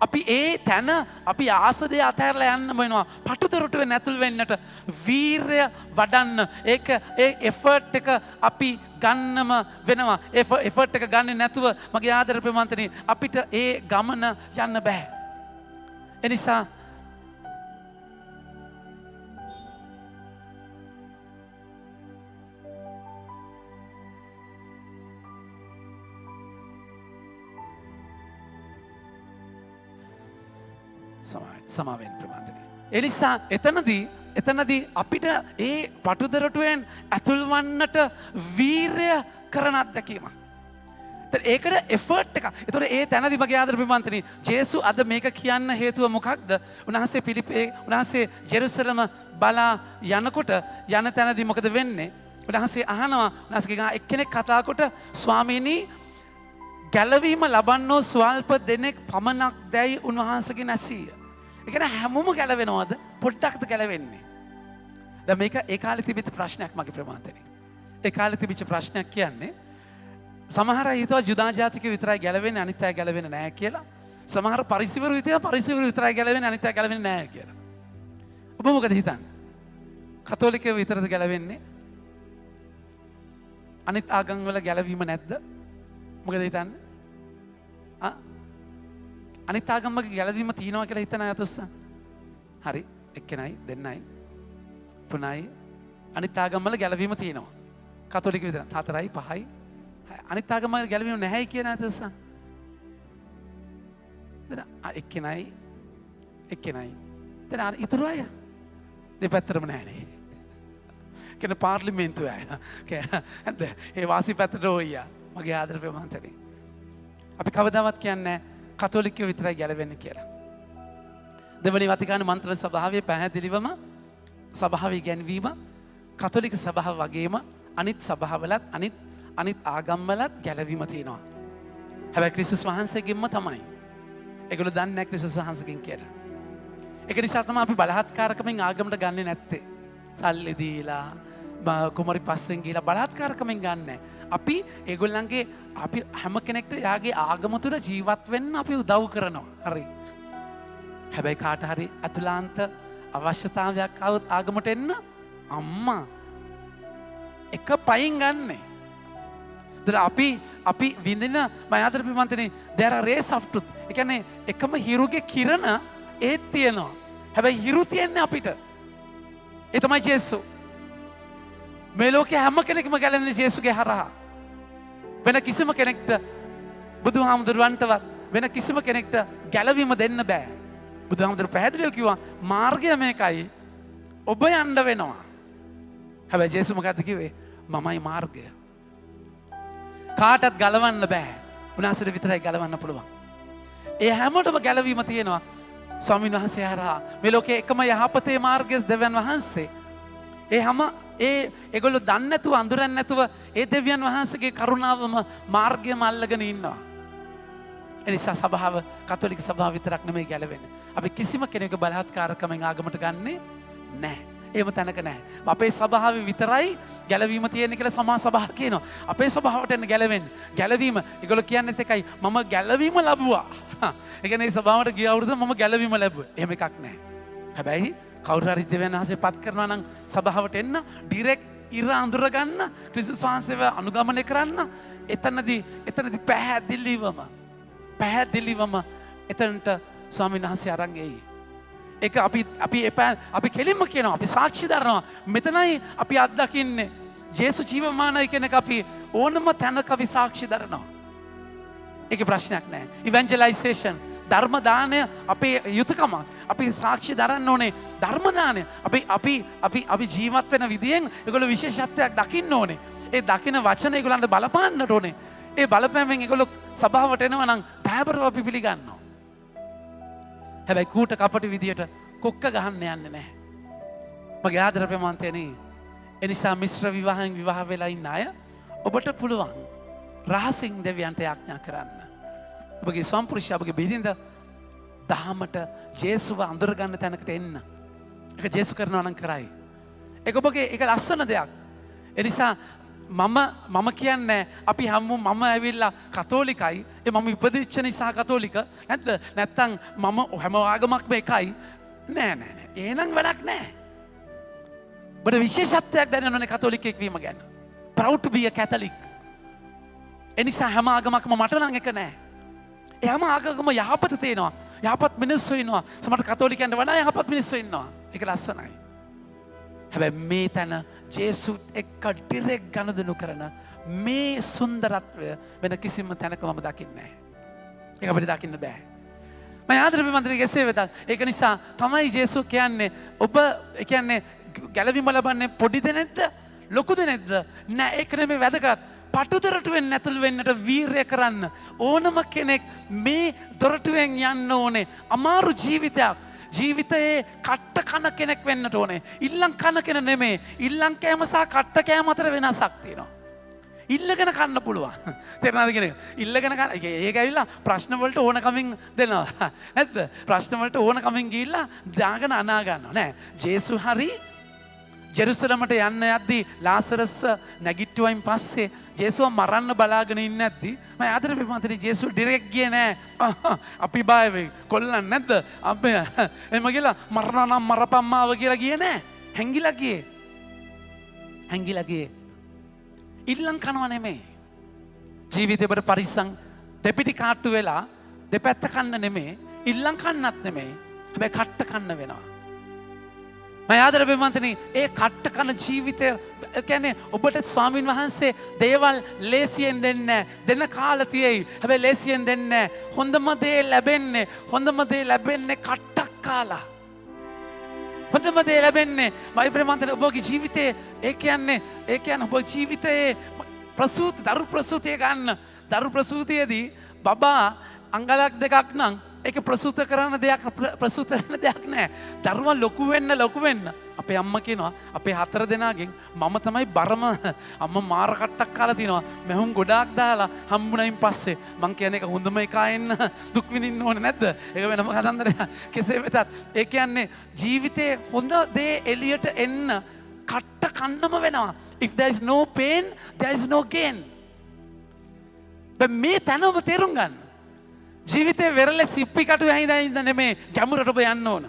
අපි ඒ තැන අපි ආස දේ අතහැරලා යන්න වෙනවා. පටුදොරටුවේ නැතුල් වෙන්නට වීරය වඩන්න. ඒ එෆර්ට් එක අපි ගන්නම වෙනවා. එෆර්ට් එක ගන්නේ නැතුව මගේ ආදර ප්‍රේමන්තනේ අපිට ඒ ගමන යන්න බෑ. ඒ නිසා සමාවෙන් ප්‍රමාණය. එනිසා එතනදී අපිට ඒ පටුදරටුවෙන් ඇතුල් වන්නට වීරය කරන අත්දැකීම. ඒකට එෆර්ට් එක. ඒතකොට ඒ තැනදී මගේ ආදර පින්වත්නි ජේසු අද මේක කියන්න හේතුව මොකක්ද? උන්වහන්සේ උන්වහන්සේ ජෙරුසලම බලා යනකොට යන තැනදී මොකද වෙන්නේ? උන්වහන්සේ අහනවා උන්වහන්සේගෙන් එක්කෙනෙක් කතා කොට ස්වාමීනි ගැලවීම ලබන්නෝ ස්වල්ප දෙනෙක් පමණක් දැයි උන්වහන්සේගෙන් ඇසීය. ඒ කියන්නේ හැමෝම ගැලවෙනවද? පොඩ්ඩක්ද ගැලවෙන්නේ? දැන් මේක ඒ කාලේ තිබිච්ච ප්‍රශ්නයක් මගේ ප්‍රමාන්තනේ. ඒ කාලේ තිබිච්ච ප්‍රශ්නයක් කියන්නේ සමහර අය හිතුවා ජුදා ජාතිකයෝ විතරයි ගැලවෙන්නේ අනිත් අය ගැලවෙන්නේ නැහැ කියලා. සමහර පරිසිවරු හිතුවා පරිසිවරු විතරයි ගැලවෙන්නේ අනිත් අය ගැලවෙන්නේ නැහැ කියලා. ඔබ මොකද හිතන්නේ? කතෝලිකයෝ විතරද ගැලවෙන්නේ? අනිත් ආගම් වල ගැලවීම නැද්ද? මොකද හිතන්නේ? අනිත් ආගම් වල ගැලවීම තියෙනවා කියලා හිතන අය අතොස්ස. හරි. එක්කෙනයි, දෙන්නයි, තුනයි අනිත් ආගම් වල ගැලවීම තියෙනවා. කතෝලික විතර 4යි 5යි අනිත් ආගම ගැලවීම නැහැයි කියන අතොස්ස. එක්කෙනයි. දැන් ඉතුරු අය දෙපැත්තටම නැහැනේ. කියන පාර්ලිමේන්තුව අය. ඒ වාසි පැත්තට ඔයියා. මගේ ආදර ප්‍රමාන්තනේ. අපි කවදාවත් කියන්නේ කතෝලිකයෝ විතරයි ගැලවෙන්නේ කියලා. දෙවනි වතිකාන මන්ත්‍රණ සභාවේ පැහැදිලිවම සභාවේ ගැන්වීම කතෝලික සභාව වගේම අනිත් සභාවලත් අනිත් ආගම්වලත් ගැලවීම තියෙනවා. හැබැයි ක්‍රිස්තුස් වහන්සේගෙන්ම තමයි. ඒගොල්ලෝ දන්නේ නැහැ ක්‍රිස්තුස් වහන්සේගෙන් කියලා. ඒක නිසා තමයි අපි බලහත්කාරකමින් ආගමට ගන්නෙ නැත්තේ. සල්ලි දීලා කුමරි පස්සෙන් ගිහලා බලහත්කාරකමින් ගන්නෑ. අපි ඒගොල්ලන්ගේ අපි හැම කෙනෙක්ට යාගේ ආගම තුළ ජීවත් වෙන්න අපි උදව් කරනවා. හරි. හැබැයි කාට හරි අතුලාන්ත අවශ්‍යතාවයක් આવුත් ආගමට එන්න අම්මා එක පයින් ගන්නෑ. අපි විඳින මයාදර පිමන්තනේ there are rays of truth. ඒ කියන්නේ එකම හිරුගේ කිරණ ඒත් තියෙනවා. හැබැයි හිරු තියන්නේ අපිට. ඒ තමයි ජේසු. මේ ලෝකේ හැම කෙනෙක්ම ගැලවෙන්නේ ජේසුගේ හරහා. වෙන කිසිම කෙනෙක්ට බුදුහාමුදුරුවන්ටවත් වෙන කිසිම කෙනෙක්ට ගැලවීම දෙන්න බෑ. බුදුහාමුදුරුවෝ පැහැදිලිව කිව්වා මාර්ගය මේකයි. ඔබ යන්න වෙනවා. හැබැයි ජේසු මොකද්ද කිව්වේ? මමයි මාර්ගය. කාටත් ගලවන්න බෑ. උන්වහන්සේට විතරයි ගලවන්න පුළුවන්. ඒ හැමෝටම ගැලවීම තියෙනවා ස්වාමීන් වහන්සේ හරහා. මේ ලෝකයේ එකම යහපතේ මාර්ගය දෙවියන් වහන්සේ. ඒගොල්ලෝ දන්නේ නැතුව අඳුරන්නේ නැතුව ඒ දෙවියන් වහන්සේගේ කරුණාවම මාර්ගයම අල්ලගෙන ඉන්නවා. ඒ නිසා සභාව කතෝලික සභාව විතරක් නෙමෙයි ගැලවෙන්නේ. අපි කිසිම කෙනෙකුගේ බලහත්කාරකමෙන් ආගමට ගන්නෙ නැහැ. එහෙම තැනක නැහැ. අපේ සභාවේ විතරයි ගැලවීම තියෙන්නේ කියලා සමා සභාව කියනවා. අපේ සභාවට එන්න ගැලවෙන්න. ගැලවීම ඒගොල්ලෝ කියන්නේත් එකයි මම ගැලවීම ලැබුවා. ඒ කියන්නේ සභාවට ගිය අවුරුද්ද මම ගැලවීම ලැබුවා. එහෙම එකක් නැහැ. හැබැයි කවුරු හරි දෙවියන් වහන්සේ පත් කරනවා නම් සභාවට එන්න ඩිරෙක්ට් ඉර අඳුර ගන්න ක්‍රිස්තුස් වහන්සේව අනුගමනය කරන්න එතනදී පැහැදිලිවම එතනට ස්වාමීන් වහන්සේ අරන් එයි. ඒක අපි කෙලින්ම කියනවා අපි සාක්ෂි දරනවා මෙතනයි අපි අත්දකින්නේ ජේසු ජීවමානයි කියන එක අපි ඕනම තැනක අපි සාක්ෂි දරනවා. ඒකේ ප්‍රශ්නයක් නැහැ. ඉවැන්ජලයිසේෂන් ධර්ම දානය අපේ යුතුයකම. අපි සාක්ෂි දරන්න ඕනේ ධර්ම දානය. අපි ජීවත් වෙන විදියෙන් ඒගොල්ලෝ විශේෂත්වයක් දකින්න ඕනේ. ඒ දකින වචන ඒගොල්ලන්ට බලපාන්නට ඕනේ. ඒ බලපෑමෙන් ඒගොල්ලෝ සභාවට එනවා නම් දහබරව අපි පිළිගන්නවා. හැබැයි කූට කපටි විදියට කොක්ක ගහන්න යන්නේ නැහැ. මගේ ආදර ප්‍රමාන්තයනේ. ඒ නිසා මිශ්‍ර විවාහයෙන් විවාහ වෙලා ඉන්න අය ඔබට පුළුවන් රහසින් දෙවියන්ට යාඥා කරන්න. ඔබගේ සම්පුරුෂය ඔබගේ බිරිඳ දහමට ජේසුව අඳුර ගන්න තැනකට එන්න. ඒක ජේසු කරනවා නම් කරයි. ඒක ඔබගේ ඒක ලස්සන දෙයක්. ඒ නිසා මම කියන්නේ අපි හැමෝම මම ඇවිල්ලා කතෝලිකයි. ඒ මම ඉපදිච්ච නිසා කතෝලික. නැත්තම් මම හැම ආගමක්ම එකයි. නෑ. එහෙනම් වැඩක් නෑ. ඔබට විශේෂත්වයක් දැනෙන්න ඕනේ කතෝලිකෙක් වීම ගැන. proud to be a Catholic. ඒ නිසා හැම ආගමක්ම මට නම් එක නෑ. ඒ හැම ආගමකම යහපත තියෙනවා. යහපත් මිනිස්සු ඉන්නවා. සමහර කතෝලිකයන්ට වඩා යහපත් මිනිස්සු ඉන්නවා. ඒක ලස්සනයි. හැබැයි මේ තැන ජේසුත් එක්ක ඩිරෙක්ට් ගනුදෙනු කරන මේ සුන්දරත්වය වෙන කිසිම තැනක මම දකින්නේ නැහැ. ඒක අපිට දකින්න බෑ. මම ආදරේ මන්ත්‍රී කෙසේ වෙතත් ඒක නිසා තමයි ජේසු කියන්නේ ඔබ කියන්නේ ගැලවීම ලබන්නේ පොඩි දෙනෙක්ද ලොකු දෙනෙක්ද නෑ ඒක නෙමෙයි වැදගත් පටු දොරටුවෙන් ඇතුල් වෙන්නට වීරය කරන්න ඕනම කෙනෙක් මේ දොරටුවෙන් යන්න ඕනේ. අමාරු ජීවිතයක්. ජීවිතයේ කට්ට කන කෙනෙක් වෙන්නට ඕනේ. ඉල්ලම් කන කෙන නෙමේ. ඉල්ලම් කෑම සහ කට්ට කෑම අතර වෙනසක් තියෙනවා. ඉල්ලගෙන කන්න පුළුවන්. තේරෙනවද කියන එක? ඉල්ලගෙන කන්න. ඒක ඇවිල්ලා ප්‍රශ්න වලට ඕන කමින් දෙනවා. නැද්ද? ප්‍රශ්න වලට ඕන කමින් ගිහිල්ලා දාගෙන අනා ගන්නවා. නෑ. ජේසු හරි ජෙරුසලමට යන්න යද්දී ලාසරස් නැගිට්ටුවයින් පස්සේ ජේසුව මරන්න බලාගෙන ඉන්නේ නැද්දි මම ආදර පිටමතේ ජේසු ඩිරෙක්ට් ගියේ නෑ. අපි බය වෙයි. කොල්ලන් නැද්ද? අපි එම කියලා මරනවා නම් මරපම්මාව කියලා ගියේ නෑ. හැංගිලා ගියේ. හැංගිලා ගියේ. ඉල්ලම් කනවා නෙමෙයි. ජීවිතේට පරිස්සම් දෙපිටි කාට්ටු වෙලා දෙපැත්ත කන්න නෙමෙයි. ඉල්ලම් කන්නත් නෙමෙයි. හැබැයි කට්ට කන්න වෙනවා. මම ආදර බෙමන්තනි ඒ කට්ට කන ජීවිතය කියන්නේ ඔබට ස්වාමින් වහන්සේ දේවල් ලේසියෙන් දෙන්නේ දෙන කාල තියෙයි. හැබැයි ලේසියෙන් දෙන්නේ හොඳම දේ ලැබෙන්නේ කට්ටක් කාලා. හොඳම දේ ලැබෙන්නේ මයි ප්‍රේමන්තන ඔබගේ ජීවිතේ ඒ කියන්නේ ඔබ ජීවිතයේ දරු ප්‍රසූතිය ගන්න. දරු ප්‍රසූතියේදී බබා අංගලක් දෙකක් නම් ඒක ප්‍රසූත කරන දෙයක් ප්‍රසූත වෙන දෙයක් නෑ. දරුවා ලොකු වෙන්න අපේ අම්මා කියනවා අපේ 4 දෙනාගෙන් මම තමයි බරම අම්මා මාර කට්ටක් කාලා තිනවා. මැහුම් ගොඩාක් දාලා හම්බුනයින් පස්සේ මං කියන්නේ ඒක හොඳම එකා එන්න දුක් විඳින්න ඕනේ නැද්ද? ඒක වෙනම කතන්දරයක්. කෙසේ වෙතත් ඒ කියන්නේ ජීවිතේ හොඳ දේ එළියට එන්න කට්ට කන්නම වෙනවා. If there is no pain, there is no gain. මේ තැන ඔබ තේරුම් ගන්න. ජීවිතේ වෙරළ සිප්පි කටු ඇහිඳ නෙමේ ගැඹුරට ඔබ යන්න ඕන.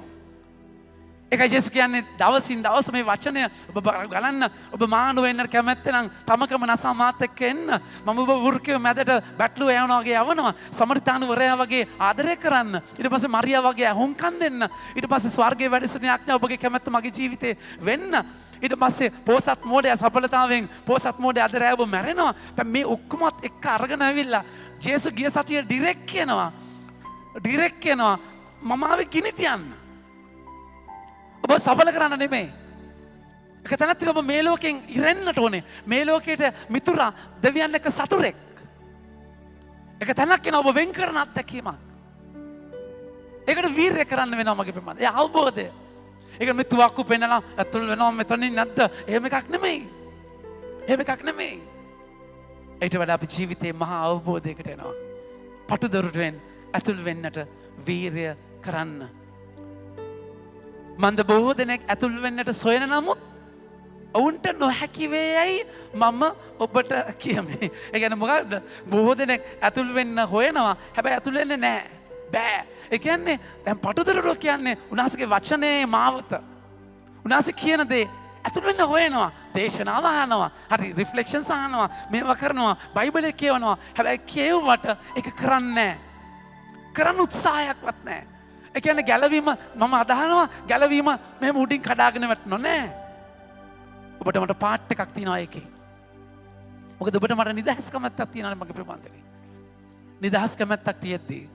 ඒකයි ජේසුස් කියන්නේ දවසින් දවස මේ වචනය ඔබ ගලන්න ඔබ මානව වෙන්න කැමැත්තේ නම් තමකම නසා මාත් එක්ක එන්න. මම ඔබ වෘකේ මැදට බැටළුව යවනවා වගේ යවනවා. සමරිතානුවරයා වගේ ආදරය කරන්න. ඊට පස්සේ මරියා වගේ අහුම්කම් දෙන්න. ඊට පස්සේ ස්වර්ගයේ වැඩසෙන ඥා ඔබගේ කැමැත්ත මගේ ජීවිතේ වෙන්න. ඊට පස්සේ පෝසත් මෝඩයා සඵලතාවෙන් පෝසත් මෝඩයා අද රැව මැරෙනවා. මේ ඔක්කොමත් එක්ක අරගෙන ඇවිල්ලා ජේසුස් ගිය සතියේ ඩිරෙක්ට් කියනවා මම ආවේ ගිනි තියන්න. ඔබ සඵල කරන්න නෙමෙයි. ඒක තැනත් ඔබ මේ ලෝකෙන් ඉරෙන්නට ඕනේ. මේ ලෝකයට මිතුරා දෙවියන් එක්ක සතුරෙක්. ඒක තැනක් කියන ඔබ වෙන් කරන අත්දැකීමක්. ඒකට වීරය කරන්න වෙනවා මගේ ප්‍රමාද. ඒ අවබෝධය. ඒක මේ තුවක්කු පෙන්නලා ඇතුල් වෙනවා මෙතනින් නැද්ද? එහෙම එකක් නෙමෙයි. ඊට වඩා අපි ජීවිතේ මහා අවබෝධයකට එනවා. පටු දොරටුවෙන් ඇතුල් වෙන්නට වීරය කරන්න. මන්ද බොහෝ දෙනෙක් ඇතුල් වෙන්නට සොයන නමුත් ඔවුන්ට නොහැකි වේයයි මම ඔබට කියමි. ඒ කියන්නේ මොකද්ද? බොහෝ දෙනෙක් ඇතුල් වෙන්න හොයනවා. හැබැයි ඇතුල් වෙන්නේ නැහැ. බෑ. ඒ කියන්නේ දැන් පටු දොරටුව කියන්නේ උන්වහන්සේගේ වචනේ මාවත. උන්වහන්සේ කියන දේ ඇතුල් වෙන්න හොයනවා. දේශනාව අහනවා. හරි රිෆ්ලෙක්ෂන්ස් අහනවා. මේවා කරනවා. බයිබලයේ කියවනවා. හැබැයි කියවුවට ඒක කරන්නේ නැහැ. කරන්න උත්සාහයක්වත් නැහැ. ඒ කියන්නේ ගැලවීම මම අදහනවා ගැලවීම මෙහෙම උඩින් කඩාගෙන වැටෙනවා නෑ. ඔබට මට පාට් එකක් තියෙනවා ඒකේ. මොකද ඔබට මට නිදහස් කැමැත්තක් තියෙනවා මගේ ප්‍රමාන්තේ. නිදහස් කැමැත්තක් තියෙද්දී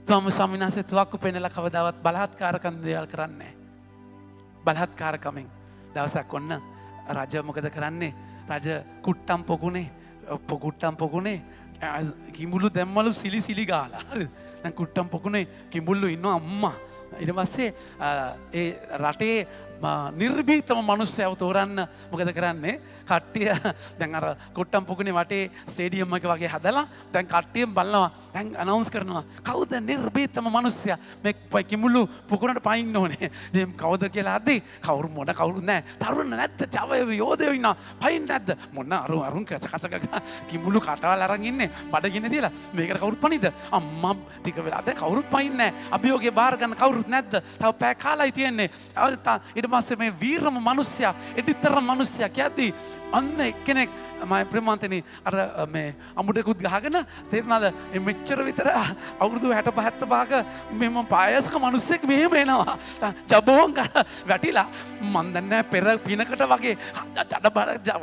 තම ස්වාමිනාසේ තුවක්කු පෙන්නලා කවදාවත් බලහත්කාරකම් දේවල් කරන්නේ නැහැ. බලහත්කාරකමෙන් දවසක් ඔන්න රජ මොකද කරන්නේ? රජ කුට්ටම් පොකුනේ කිඹුලු දැම්මලු සිලි ගාලා. හරිද? දැන් කුට්ටම් පොකුනේ කිඹුල්ලු ඉන්නවා අම්මා. ඊට පස්සේ ඒ රටේ නිර්භීතම මිනිස්සයව තෝරන්න මොකද කරන්නේ? කට්ටිය දැන් අර කුට්ටම් පොකුනේ වටේ ස්ටේඩියම් එක වගේ හදලා දැන් කට්ටියම බලනවා. දැන් අනවුන්ස් කරනවා. කවුද නිර්භීතම මිනිස්සයා මේ කිඹුල්ලු පොකුනට පයින්න ඕනේ. මේ කවුද කියලා හද්දි කවුරු නැහැ. තරුණ නැද්ද? ජවය යෝධයෝ ඉන්නවා. පයින් නැද්ද? මොන අරුන් කච කිඹුල්ලු කටවල් අරන් ඉන්නේ. බඩගින්න තියලා මේකට කවුරුත් පණිද? අම්මා ටික වෙලාද කවුරුත් පයින් නැහැ. අභියෝගේ බාර ගන්න කවුරුත් නැද්ද? තව පැය කාලයි තියෙන්නේ. ඊට පස්සේ මේ වීරම මිනිස්සයා එඩිතරම මිනිස්සයා කියද්දි අන්න එක්කෙනෙක් මම ප්‍රේමන්තනි අර මේ අමුඩකුත් ගහගෙන තේරුණාද මෙච්චර විතර අවුරුදු 65 75ක මෙම පායස්ක මිනිස්සෙක් මෙහෙම එනවා ජබෝන් වැටිලා මන් දන්නේ පෙර පිනකට වගේ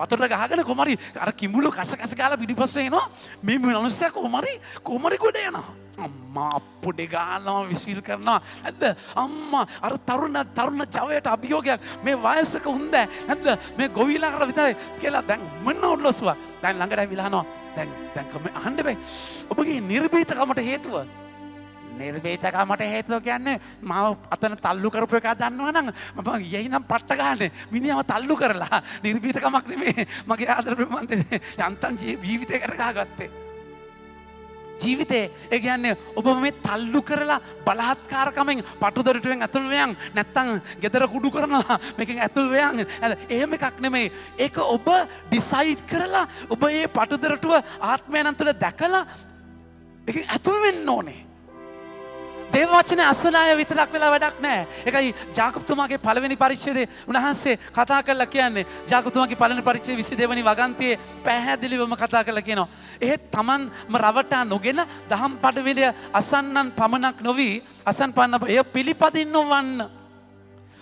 වතුර ගහගෙන කොහමරි අර කිඹුලු කස ගාලා පිටිපස්සේ එනවා මේ මිනිස්සයා කොහමරි ගොඩ යනවා අම්මා අප්පුඩි ගන්නවා විසිල් කරනවා නැද්ද අම්මා අර තරුණ ජවයට අභියෝගයක් මේ වයසක හොඳ නැද්ද මේ ගොවිලාකට විතරයි කියලා දැන් මොන ඔඩලොස්සුවා දැන් ළඟට ඇවිල්ලා අහනවා දැන් කොහොම අහන්න බෑ ඔබගේ නිර්භීතකමට හේතුව නිර්භීතකමට හේතුව කියන්නේ මාව අතන තල්ලු කරපු එක දන්නවනම් මම යයි නම් පට්ට ගන්නනේ මිනිහව තල්ලු කරලා නිර්භීතකමක් නෙමෙයි මගේ ආදර ප්‍රමන්තනේ යන්තම් ජීවිතයකට ගහගත්තේ ජීවිතේ ඒ කියන්නේ ඔබ මේ තල්ලු කරලා බලහත්කාරකමෙන් පටුදොරටුවෙන් ඇතුල් වෙයන් නැත්තම් ගෙදර කුඩු කරනවා මේකෙන් ඇතුල් වෙයන් එහෙම එකක් නෙමෙයි ඒක ඔබ ඩිසයිඩ් කරලා ඔබ මේ පටුදොරටුව ආත්මයන් තුළ දැකලා ඒකෙන් ඇතුල් වෙන්න ඕනේ දේව වචනේ අසන අය විතරක් වෙලා වැඩක් නැහැ. ඒකයි ජාකබ්තුමාගේ පළවෙනි පරිච්ඡේදයේ උන්වහන්සේ කතා කරලා කියන්නේ ජාකබ්තුමාගේ පළවෙනි පරිච්ඡේදයේ 22 වෙනි වගන්තියේ පැහැදිලිවම කතා කරලා කියනවා. එහෙත් Tamanම රවටා නොගෙන දහම් පඬිවිඩය අසන්නන් පමණක් නොවි අසන් පන්න එය පිළිපදින්න වන්න.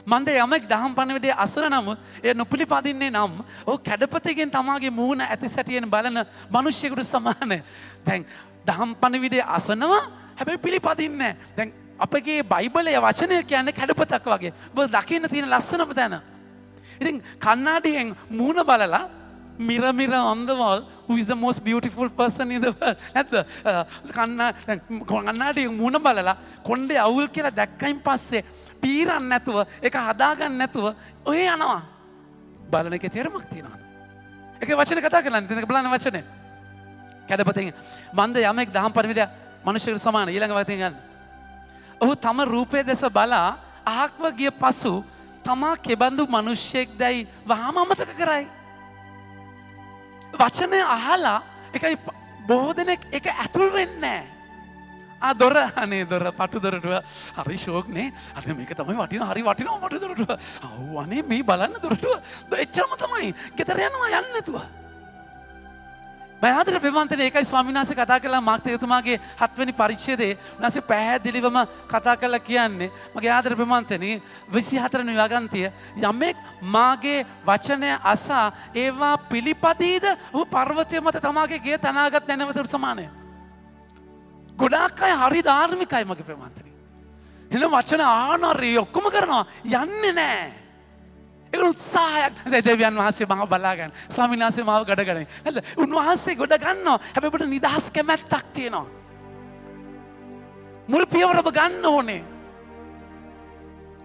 මන්ද යමෙක් දහම් පඬිවිඩය අසන නම් එය නොපිළිපදින්නේ නම් ඔහු කැඩපතකින් තමාගේ මූණ ඇති සැටියෙන් බලන මිනිසෙකුට සමානයි. දැන් දහම් පඬිවිඩය අසනවා හැබැයි පිළිපදින්නේ දැන් අපගේ බයිබලයේ වචනය කියන්නේ කැඩපතක් වගේ. ඔබ දකින්න තියෙන ලස්සනම තැන. ඉතින් කන්නාඩියෙන් මූණ බලලා mirror on the wall who is the most beautiful person in the world. නැද්ද? කන්නාඩියෙන් මූණ බලලා කොණ්ඩේ අවුල් කියලා දැක්කයින් පස්සේ පීරන්න නැතුව ඒක හදාගන්න නැතුව ඔය යනවා. බලන එකේ තේරුමක් තියෙනවා. ඒකේ වචනේ කතා කරන්නේ. ඒක බලන්න වචනේ. කැඩපතෙන් මන්ද යමෙක් දහම් පරිවිදය මනුෂ්‍යකට සමාන ඊළඟ වචනේ ගන්න. ඔහු තම රූපයේ දෙස බලා අහක්ව ගිය පසු තමා කෙබඳු මිනිසෙක් දැයි වහාම අමතක කරයි. වචනේ අහලා ඒකයි බොහෝ දෙනෙක් ඒක ඇතුල් වෙන්නේ නැහැ. දොර අනේ දොර පටු දොරටුව හරි ෂෝක් නේ. අනේ මේක තමයි හරි වටිනවා පටු දොරටුව. ඔව් අනේ මේ බලන්න දොරටුව. එච්චරම තමයි. ගෙදර යනවා යන්නේ නැතුව. මම ආදර ප්‍රේමන්තනේ ඒකයි ස්වාමීන් වහන්සේ කතා කළා මාක් තේතුමාගේ 7 වෙනි පරිච්ඡේදයේ උන්වහන්සේ පැහැදිලිවම කතා කළා කියන්නේ මගේ ආදර ප්‍රේමන්තනේ 24 වෙනි වගන්තිය යමෙක් මාගේ වචනය අසා ඒවා පිළිපදීද ඔහු පර්වතය මත තමාගේ ගේ තනාගත් නැනවතට සමානයි. ගොඩාක් අය හරි ධාර්මිකයි මගේ ප්‍රේමන්තනේ. එන වචන ආනරි ඔක්කොම කරනවා යන්නේ නැහැ. ඒක උත්සාහයක්. දෙවියන් වහන්සේ මම බලාගන්න. ස්වාමීන් වහන්සේ මාව ගඩ ගන්න. නේද? උන්වහන්සේ ගොඩ ගන්නවා. හැබැයි ඔබට නිදහස් කැමැත්තක් තියෙනවා. මුල් පියවර ඔබ ගන්න ඕනේ.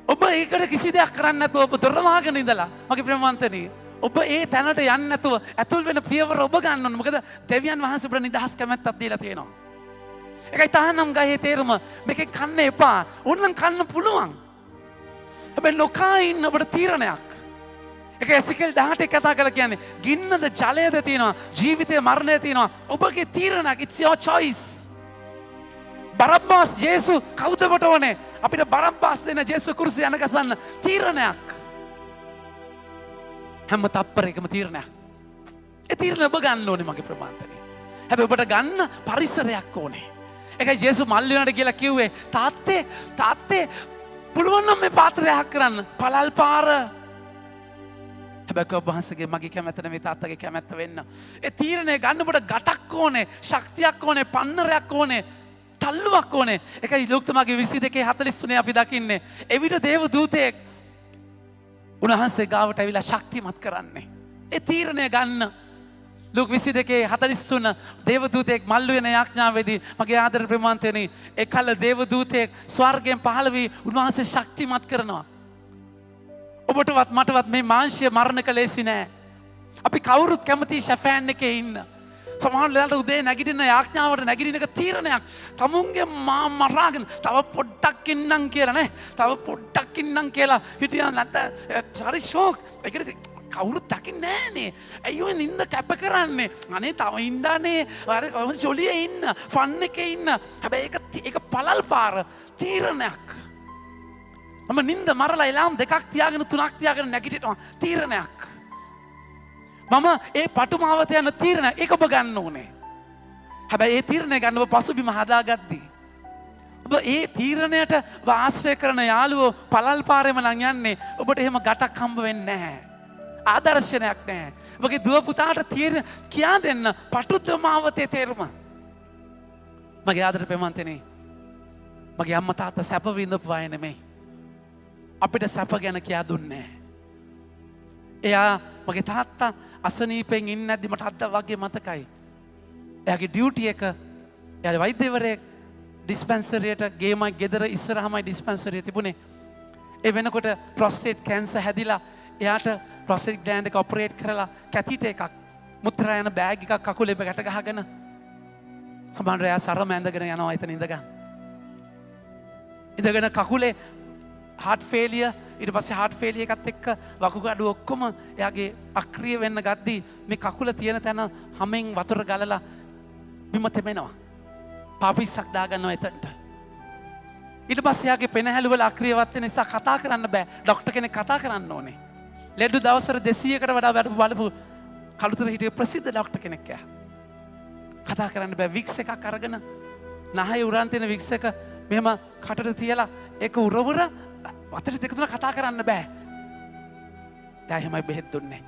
ඔබ ඒකට කිසි දෙයක් කරන්නේ නැතුව ඔබ දොර වහගෙන ඉඳලා මගේ ප්‍රේමවන්තනි ඔබ ඒ තැනට යන්නේ නැතුව ඇතුල් වෙන පියවර ඔබ ගන්න ඕනේ. මොකද දෙවියන් වහන්සේ ඔබට නිදහස් කැමැත්තක් දීලා තියෙනවා. ඒකයි තහනම් ගහේ තේරුම මේකෙන් කන්න එපා. ඕනනම් කන්න පුළුවන්. හැබැයි නොකා ඉන්න ඔබට තීරණයක්. ඒක එසිකල් 18 කතා කරලා කියන්නේ ගින්නද ජලයද තියෙනවා ජීවිතය මරණය තියෙනවා ඔබගේ තීරණයක් it's your choice. බරබ්බාස් ජේසු කවුද ඔබට ඕනේ අපිට බරබ්බාස් දෙන ජේසු කුරුසිය යනකසන්න තීරණයක්. හැම තප්පරයකම තීරණයක්. ඒ තීරණ ඔබ ගන්න ඕනේ මගේ ප්‍රමාන්තනේ. හැබැයි ඔබට ගන්න පරිසරයක් ඕනේ. ඒකයි ජේසු මල් වෙනට කියලා කිව්වේ තාත්තේ පුළුවන් නම් මේ පාත්‍රය හක් කරන්න පළල් පාර. හැබැයි ඔබ වහන්සේගේ මගේ කැමැත්ත නෙමෙයි තාත්තගේ කැමැත්ත වෙන්න. ඒ තීරණය ගන්නකොට ගටක් ඕනේ, ශක්තියක් ඕනේ, පන්නරයක් ඕනේ, තල්ලුවක් ඕනේ. ඒකයි ලෝකතමාගේ 22:43 අපි දකින්නේ. එවිට දේව දූතයෙක් උන්වහන්සේ ගාවට ඇවිල්ලා ශක්තිමත් කරන්නේ. ඒ තීරණය ගන්න. ලූක් 22:43 දේවදූතයෙක් මල්ලු වෙන යාඥාවේදී මගේ ආදර ප්‍රේමවන්තයනි එකල දේවදූතයෙක් ස්වර්ගයෙන් පහළ වී උන්වහන්සේ ශක්තිමත් කරනවා. ඔබටවත් මටවත් මේ මාංශය මරණ කලේසි නෑ. අපි කවුරුත් කැමති ෂැෆෑන් එකේ ඉන්න. සමහර වෙලාවට උදේ නැගිටින යාඥාවට නැගිටින එක තීරණයක්. තමුන්ගේ මරාගෙන තව පොඩ්ඩක් ඉන්නම් කියලා නේ. තව පොඩ්ඩක් ඉන්නම් කියලා හිටියා නැත්නම් හරි ෂෝක්. ඒකද කවුරුත් දකින්නේ නෑනේ. ඇයි ඔය නින්ද කැප කරන්නේ? අනේ තව ඉන්නනේ. අර ජොලියේ ඉන්න, ෆන් එකේ ඉන්න. හැබැයි ඒක පළල් පාර තීරණයක්. මම නින්ද මරලා එලාම් 2ක් තියාගෙන 3ක් තියාගෙන නැගිටිනවා තීරණයක්. මම ඒ පටුමාවත යන තීරණ ඒක ඔබ ගන්න ඕනේ. හැබැයි ඒ තීරණය ගන්න ඔබ පසුබිම හදාගද්දී ඔබ ඒ තීරණයට ආශ්‍රය කරන යාළුවෝ පළල් පාරේම නම් යන්නේ ඔබට එහෙම ගැටක් හම්බ වෙන්නේ නැහැ. ආදර්ශනයක් නැහැ. ඔබගේ දුව පුතාට තීරණ කියා දෙන්න පටුමාවතේ තේරුම. මගේ ආදර ප්‍රේමන්තනේ මගේ අම්මා තාත්තා සැප විඳපු අය නෙමෙයි. අපිට සැප ගැන කියා දුන්නේ. එයා මගේ තාත්තා අසනීපෙන් ඉන්නේ නැද්දි මට අද්දා වගේ මතකයි. එයාගේ ඩියුටි එක එයාගේ වෛද්‍යවරයෙක් ඩිස්පැන්සරියට ගේමයි ගෙදර ඉස්සරහමයි ඩිස්පැන්සරිය තිබුණේ. ඒ වෙනකොට ප්‍රොස්ටේට් කැන්සර් හැදිලා එයාට ප්‍රොස්ටේට් ග්ලෑන්ඩ් එක ඔපරේට් කරලා කැතිට එකක් මුත්‍රා යන බෑග් එකක් කකුලේ ගැට ගහගෙන සමහරවිට එයා සරම ඇඳගෙන යනවා එතන ඉඳගෙන කකුලේ හાર્ට් ෆේලියර් ඊට පස්සේ හાર્ට් ෆේලියර් එකත් එක්ක වකුගඩු ඔක්කොම එයාගේ අක්‍රිය වෙන්න ගද්දී මේ කකුල තියෙන තැන හැමෙන් වතුර ගලලා බිම තෙමෙනවා. පාපිස්සක් දාගන්නවා එතනට. ඊට පස්සේ යාගේ පෙනහැලු වල අක්‍රියවත් වෙන නිසා කතා කරන්න බෑ. ડોක්ටර් කෙනෙක් කතා කරන්න ඕනේ. ලෙඩ දවසට 200කට වඩා බලපු කළුතර හිටිය ප්‍රසිද්ධ ડોක්ටර් කෙනෙක් යා. කතා කරන්න බෑ. වික්ස් එකක් අරගෙන නහය උරන් තියෙන වික්ස් එක මෙහෙම කටට තියලා ඒක උරවුර වතට දෙක තුන කතා කරන්න බෑ. එයා එහෙමයි බෙහෙත් දුන්නේ.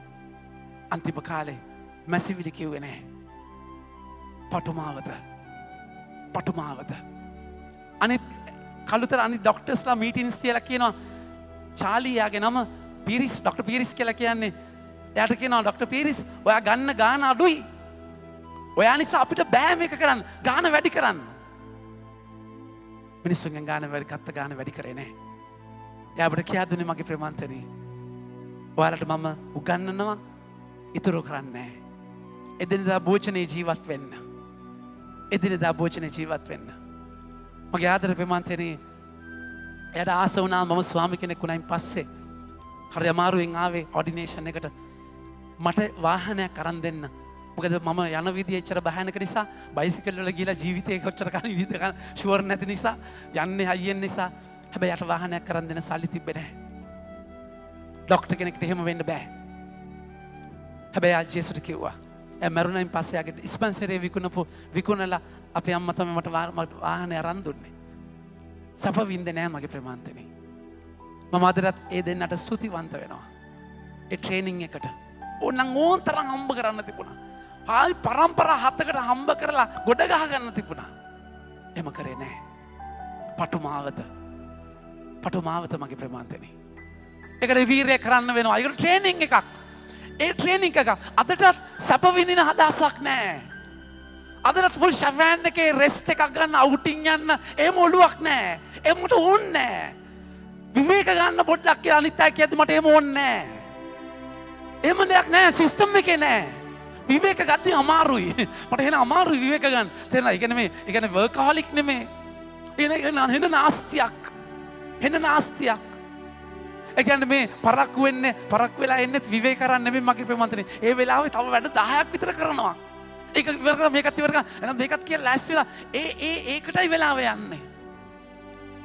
අන්තිම කාලේ මැසිවිලි කිව්වේ නෑ. පටුමාවත. අනිත් කළුතර අනිත් ඩොක්ටර්ස්ලා මීටින්ස් තියලා කියනවා චාලි යාගේ නම පීරිස් ඩොක්ටර් පීරිස් කියලා කියන්නේ. එයාට කියනවා ඩොක්ටර් පීරිස් ඔයා ගන්න ගාන අඩුයි. ඔයා නිසා අපිට බෑ මේක කරන්න. ගාන වැඩි කරන්න. මිනිස්සුන්ගෙන් ගාන වැඩි කරේ නෑ. එයා අපිට කියා දුන්නේ මගේ ප්‍රේමන්තනි. ඔයාලට මම උගන්වනවා ඉතුරු කරන්නේ නෑ. එදිනෙදා භෝජනේ ජීවත් වෙන්න. මගේ ආදර ප්‍රේමන්තනි එයාට ආස වුණා මම ස්වාමි කෙනෙක් වුණායින් පස්සේ හරි අමාරුවෙන් ආවේ ඔඩිනේෂන් එකට මට වාහනයක් අරන් දෙන්න. මොකද මම යන විදිය එච්චර භයානක නිසා බයිසිකල් වල ගිහලා ජීවිතේ කොච්චර කන විදිහද ෂුවර් නැති නිසා යන්නේ හයියෙන් නිසා හැබැයි යට වාහනයක් අරන් දෙන්න සල්ලි තිබ්බේ නැහැ. ડોක්ටර් කෙනෙක්ට එහෙම වෙන්න බෑ. හැබැයි ආ ජේසුට කිව්වා. එයා මරුණයින් පස්සේ ආගේ ඩිස්පැන්සරියේ විකුණලා අපේ අම්මා තමයි මට වාහනේ අරන් දුන්නේ. සප වින්දේ නෑ මගේ ප්‍රේමාන්තනේ. මම අදටත් ඒ දෙන්නට ස්තුතිවන්ත වෙනවා. ඒ ට්‍රේනින් එකට ඕනනම් ඕන් තරම් හම්බ කරන්න තිබුණා. ආයි පරම්පරා 7කට හම්බ කරලා ගොඩ ගහ ගන්න තිබුණා. එහෙම කරේ නෑ. පටුමාවත මගේ ප්‍රේමාන්තනේ. ඒකට වීරය කරන්න වෙනවා. ඒකට ට්‍රේනින් එකක්. ඒ ට්‍රේනින් එක අදටත් සැප විඳින හදහසක් නෑ. අදටත් ෆුල් ෂැෆෑන් එකේ රෙස්ට් එකක් ගන්න අවුටින් යන්න එහෙම ඔළුවක් නෑ. එහෙමට ඕනේ නෑ. විවේක ගන්න පොඩ්ඩක් කියලා අනිත් අය කියද්දි මට එහෙම ඕනේ නෑ. එහෙම දෙයක් නෑ සිස්ටම් එකේ නෑ. විවේක ගන්න අමාරුයි. මට එහෙන අමාරුයි විවේක ගන්න. තේරෙනවද? ඒ කියන්නේ වර්කහොලික් නෙමෙයි. එහෙන නාස්තියක්. ඒ කියන්නේ මේ පරක්කු වෙලා එන්නේ විවේක කරන්න නෙමෙයි මගේ ප්‍රේමන්තනේ. ඒ වෙලාවේ තව වැඩ 10ක් විතර කරනවා. ඒක ඉවර කරලා මේකත් ඉවර කරලා එහෙනම් මේකත් කියලා ලෑස්ති වෙලා ඒකටයි වෙලාව යන්නේ.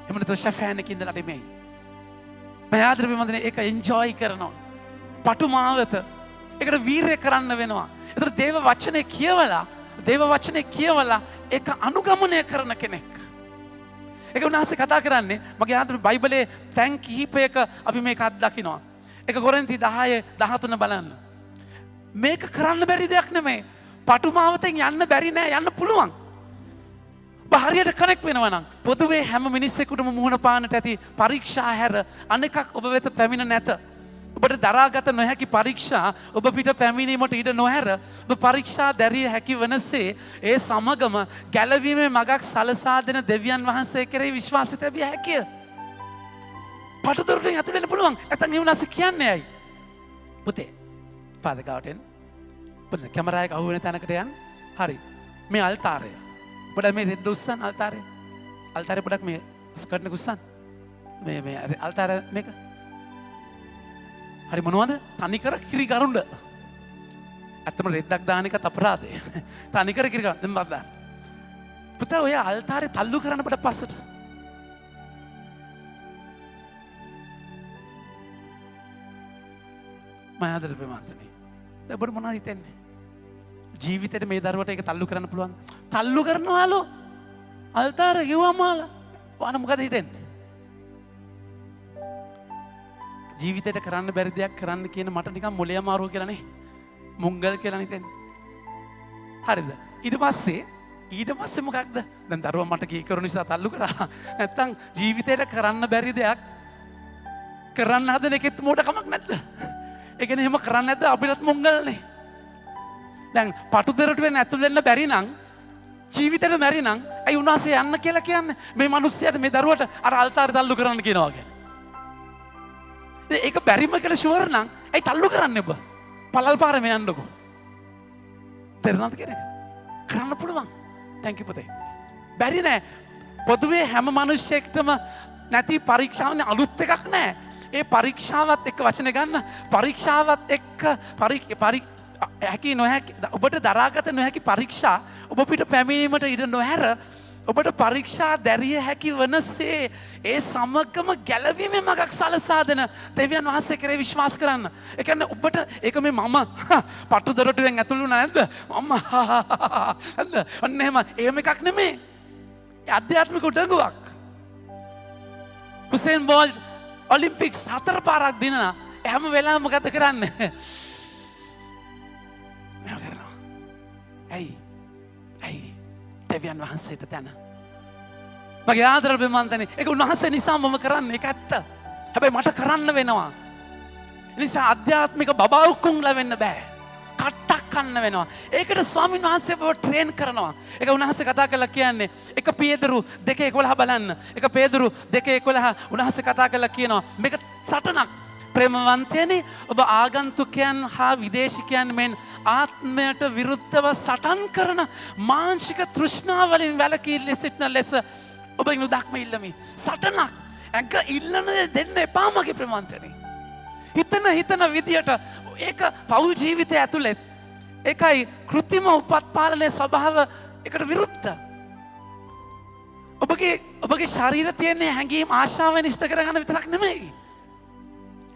එහෙම නැත්නම් ෂැෆෑන් එකේ ඉඳලා නෙමෙයි. මම ආදර ප්‍රේමන්තනේ ඒක එන්ජොයි කරනවා. පටුමාවත. ඒකට වීරය කරන්න වෙනවා. ඒතර දේව වචනේ කියවලා ඒක අනුගමනය කරන කෙනෙක්. ඒක උන්වහන්සේ කතා කරන්නේ මගේ ආදර බයිබලයේ තැන් කිහිපයක අපි මේක අත්දකිනවා. ඒක කොරින්ති 10:13 බලන්න. මේක කරන්න බැරි දෙයක් නෙමෙයි. පටුමාවතෙන් යන්න බැරි නෑ යන්න පුළුවන්. ඔබ හරියට කනෙක්ට් වෙනවා නම් පොදුවේ හැම මිනිස්සෙකුටම මුහුණ පාන්නට ඇති පරීක්ෂා හැර අනෙකක් ඔබ වෙත පැමිණ නැත. ඔබට දරාගත නොහැකි පරීක්ෂා ඔබ පිට පැමිණීමට ඉඩ නොහැර ඔබ පරීක්ෂා දැරිය හැකි වනසේ ඒ සමගම ගැලවීමේ මගක් සලසා දෙන දෙවියන් වහන්සේ කෙරෙහි විශ්වාසය තැබිය හැකිය. පටුදොරටුවෙන් ඇතුළට එන්න පුළුවන්. නැත්නම් ඒ උනාස කියන්නේ ඇයි? පුතේ ෆාදර් ගාවට එන්න. පුතේ කැමරා එක අහුවෙන තැනකට යන්න. හරි. මේ අල්තාරය. පොඩක් මේ රෙද්ද උස්සන් අල්තාරය. අල්තාරය පොඩක් මේ ස්කර්ට් එක උස්සන්. මේ අල්තාරය මේක හරි මොනවද? තනිකර කිරි කරුණ්ඩ. ඇත්තම රෙද්දක් දාන එකත් අපරාධය. තනිකර කිරි කරුණ්ඩ දෙන්න බද්දා. පුතා ඔය අල්තාරේ තල්ලු කරන්න බඩ පස්සට. මම ආදර ප්‍රේමන්තනේ. දැන් ඔබට මොනවද හිතෙන්නේ? ජීවිතේට මේ දරුවට ඒක තල්ලු කරන්න පුළුවන්. තල්ලු කරනවාලෝ. අල්තාරේ ගෙවමාලා. ඔයාලා මොකද හිතෙන්නේ? ජීවිතයට කරන්න බැරි දෙයක් කරන්න කියන මට නිකන් මොලේ අමාරුව කියලා නේ. මුංගල් කියලා හිතෙන්නේ. හරිද? ඊට පස්සේ ඊට පස්සේ මොකක්ද? දැන් දරුවා මට කීකරු නිසා තල්ලු කරා. නැත්තම් ජීවිතේට කරන්න බැරි දෙයක් කරන්න හදන එකෙත් මෝඩකමක් නැද්ද? ඒ කියන්නේ එහෙම කරන්නේ නැද්ද අපිටත් මොංගල්නේ. දැන් පටු දොරටුවෙන් ඇතුල් වෙන්න බැරි නම් ජීවිතේට බැරි නම් අයි උන්වහන්සේ යන්න කියලා කියන්නේ මේ මිනිස්සයාට මේ දරුවට අර අල්තාරේ තල්ලු කරන්න කියනවා වගේ. ඒක බැරිම කියලා ෂුවර් නම් ඇයි තල්ලු කරන්නේ ඔබ? පළල් පාරේ මේ යන්නකෝ. තේරුණාද කියන්නේ? කරන්න පුළුවන්. thank you පුතේ. බැරි නෑ. පොදුවේ හැම මිනිහෙක්ටම නැති පරීක්ෂාවනේ අලුත් එකක් නෑ. ඒ පරීක්ෂාවත් එක්ක වචනේ ගන්න පරීක්ෂාවත් එක්ක හැකි නොහැකි ඔබට දරාගත නොහැකි පරීක්ෂා ඔබ පිට පැමිණීමට ඉඩ නොහැර ඔබට පරීක්ෂා දැරිය හැකි වනසේ ඒ සමගම ගැලවීමේ මගක් සලසා දෙන දෙවියන් වහන්සේ කෙරේ විශ්වාස කරන්න. ඒ කියන්නේ ඔබට ඒක මේ මම පටු දොරටුවෙන් ඇතුළු වුණා නැද්ද? මම නැද්ද? අන්න එහෙම එකක් නෙමෙයි. ආධ්‍යාත්මික උඩඟුවක්. හුසේන් බෝල්ට් ඔලිම්පික්ස් 4 පාරක් දිනන හැම වෙලාවෙම මොකද කරන්නේ? මම කරනවා. ඇයි දෙවියන් වහන්සේට තැන. මගේ ආදර බෙමන්තනේ ඒක උන්වහන්සේ නිසා මම කරන්නේ ඒක ඇත්ත. හැබැයි මට කරන්න වෙනවා. ඒ නිසා ආධ්‍යාත්මික බබාවුකුන් ලැබෙන්න බෑ. කට්ටක් කන්න වෙනවා. ඒකට ස්වාමීන් වහන්සේ ඔබව ට්‍රේන් කරනවා. ඒක උන්වහන්සේ කතා කරලා කියන්නේ 1 පේදුරු 2:11 බලන්න. 1 පේදුරු 2:11 උන්වහන්සේ කතා කරලා කියනවා මේක සටනක්. ප්‍රේමවන්තයනි ඔබ ආගන්තුකයන් හා විදේශිකයන් මෙන් ආත්මයට විරුද්ධව සටන් කරන මාංශික තෘෂ්ණාවලින් වැළකී සිටින ලෙස ඔබ ඉනුදක්ම ඉල්ලමි. සටනක් ඇඟ ඉල්ලන දෙන්න එපා මගේ ප්‍රේමවන්තයනි. හිතන විදියට ඒක පෞල් ජීවිතය ඇතුළෙත් ඒකයි කෘත්‍රිම උපත්පාලනයේ ස්වභාව එකට විරුද්ධ. ඔබගේ ශරීර තියෙන්නේ හැඟීම් ආශාවෙන් ඉෂ්ට කරගන්න විතරක් නෙමෙයි.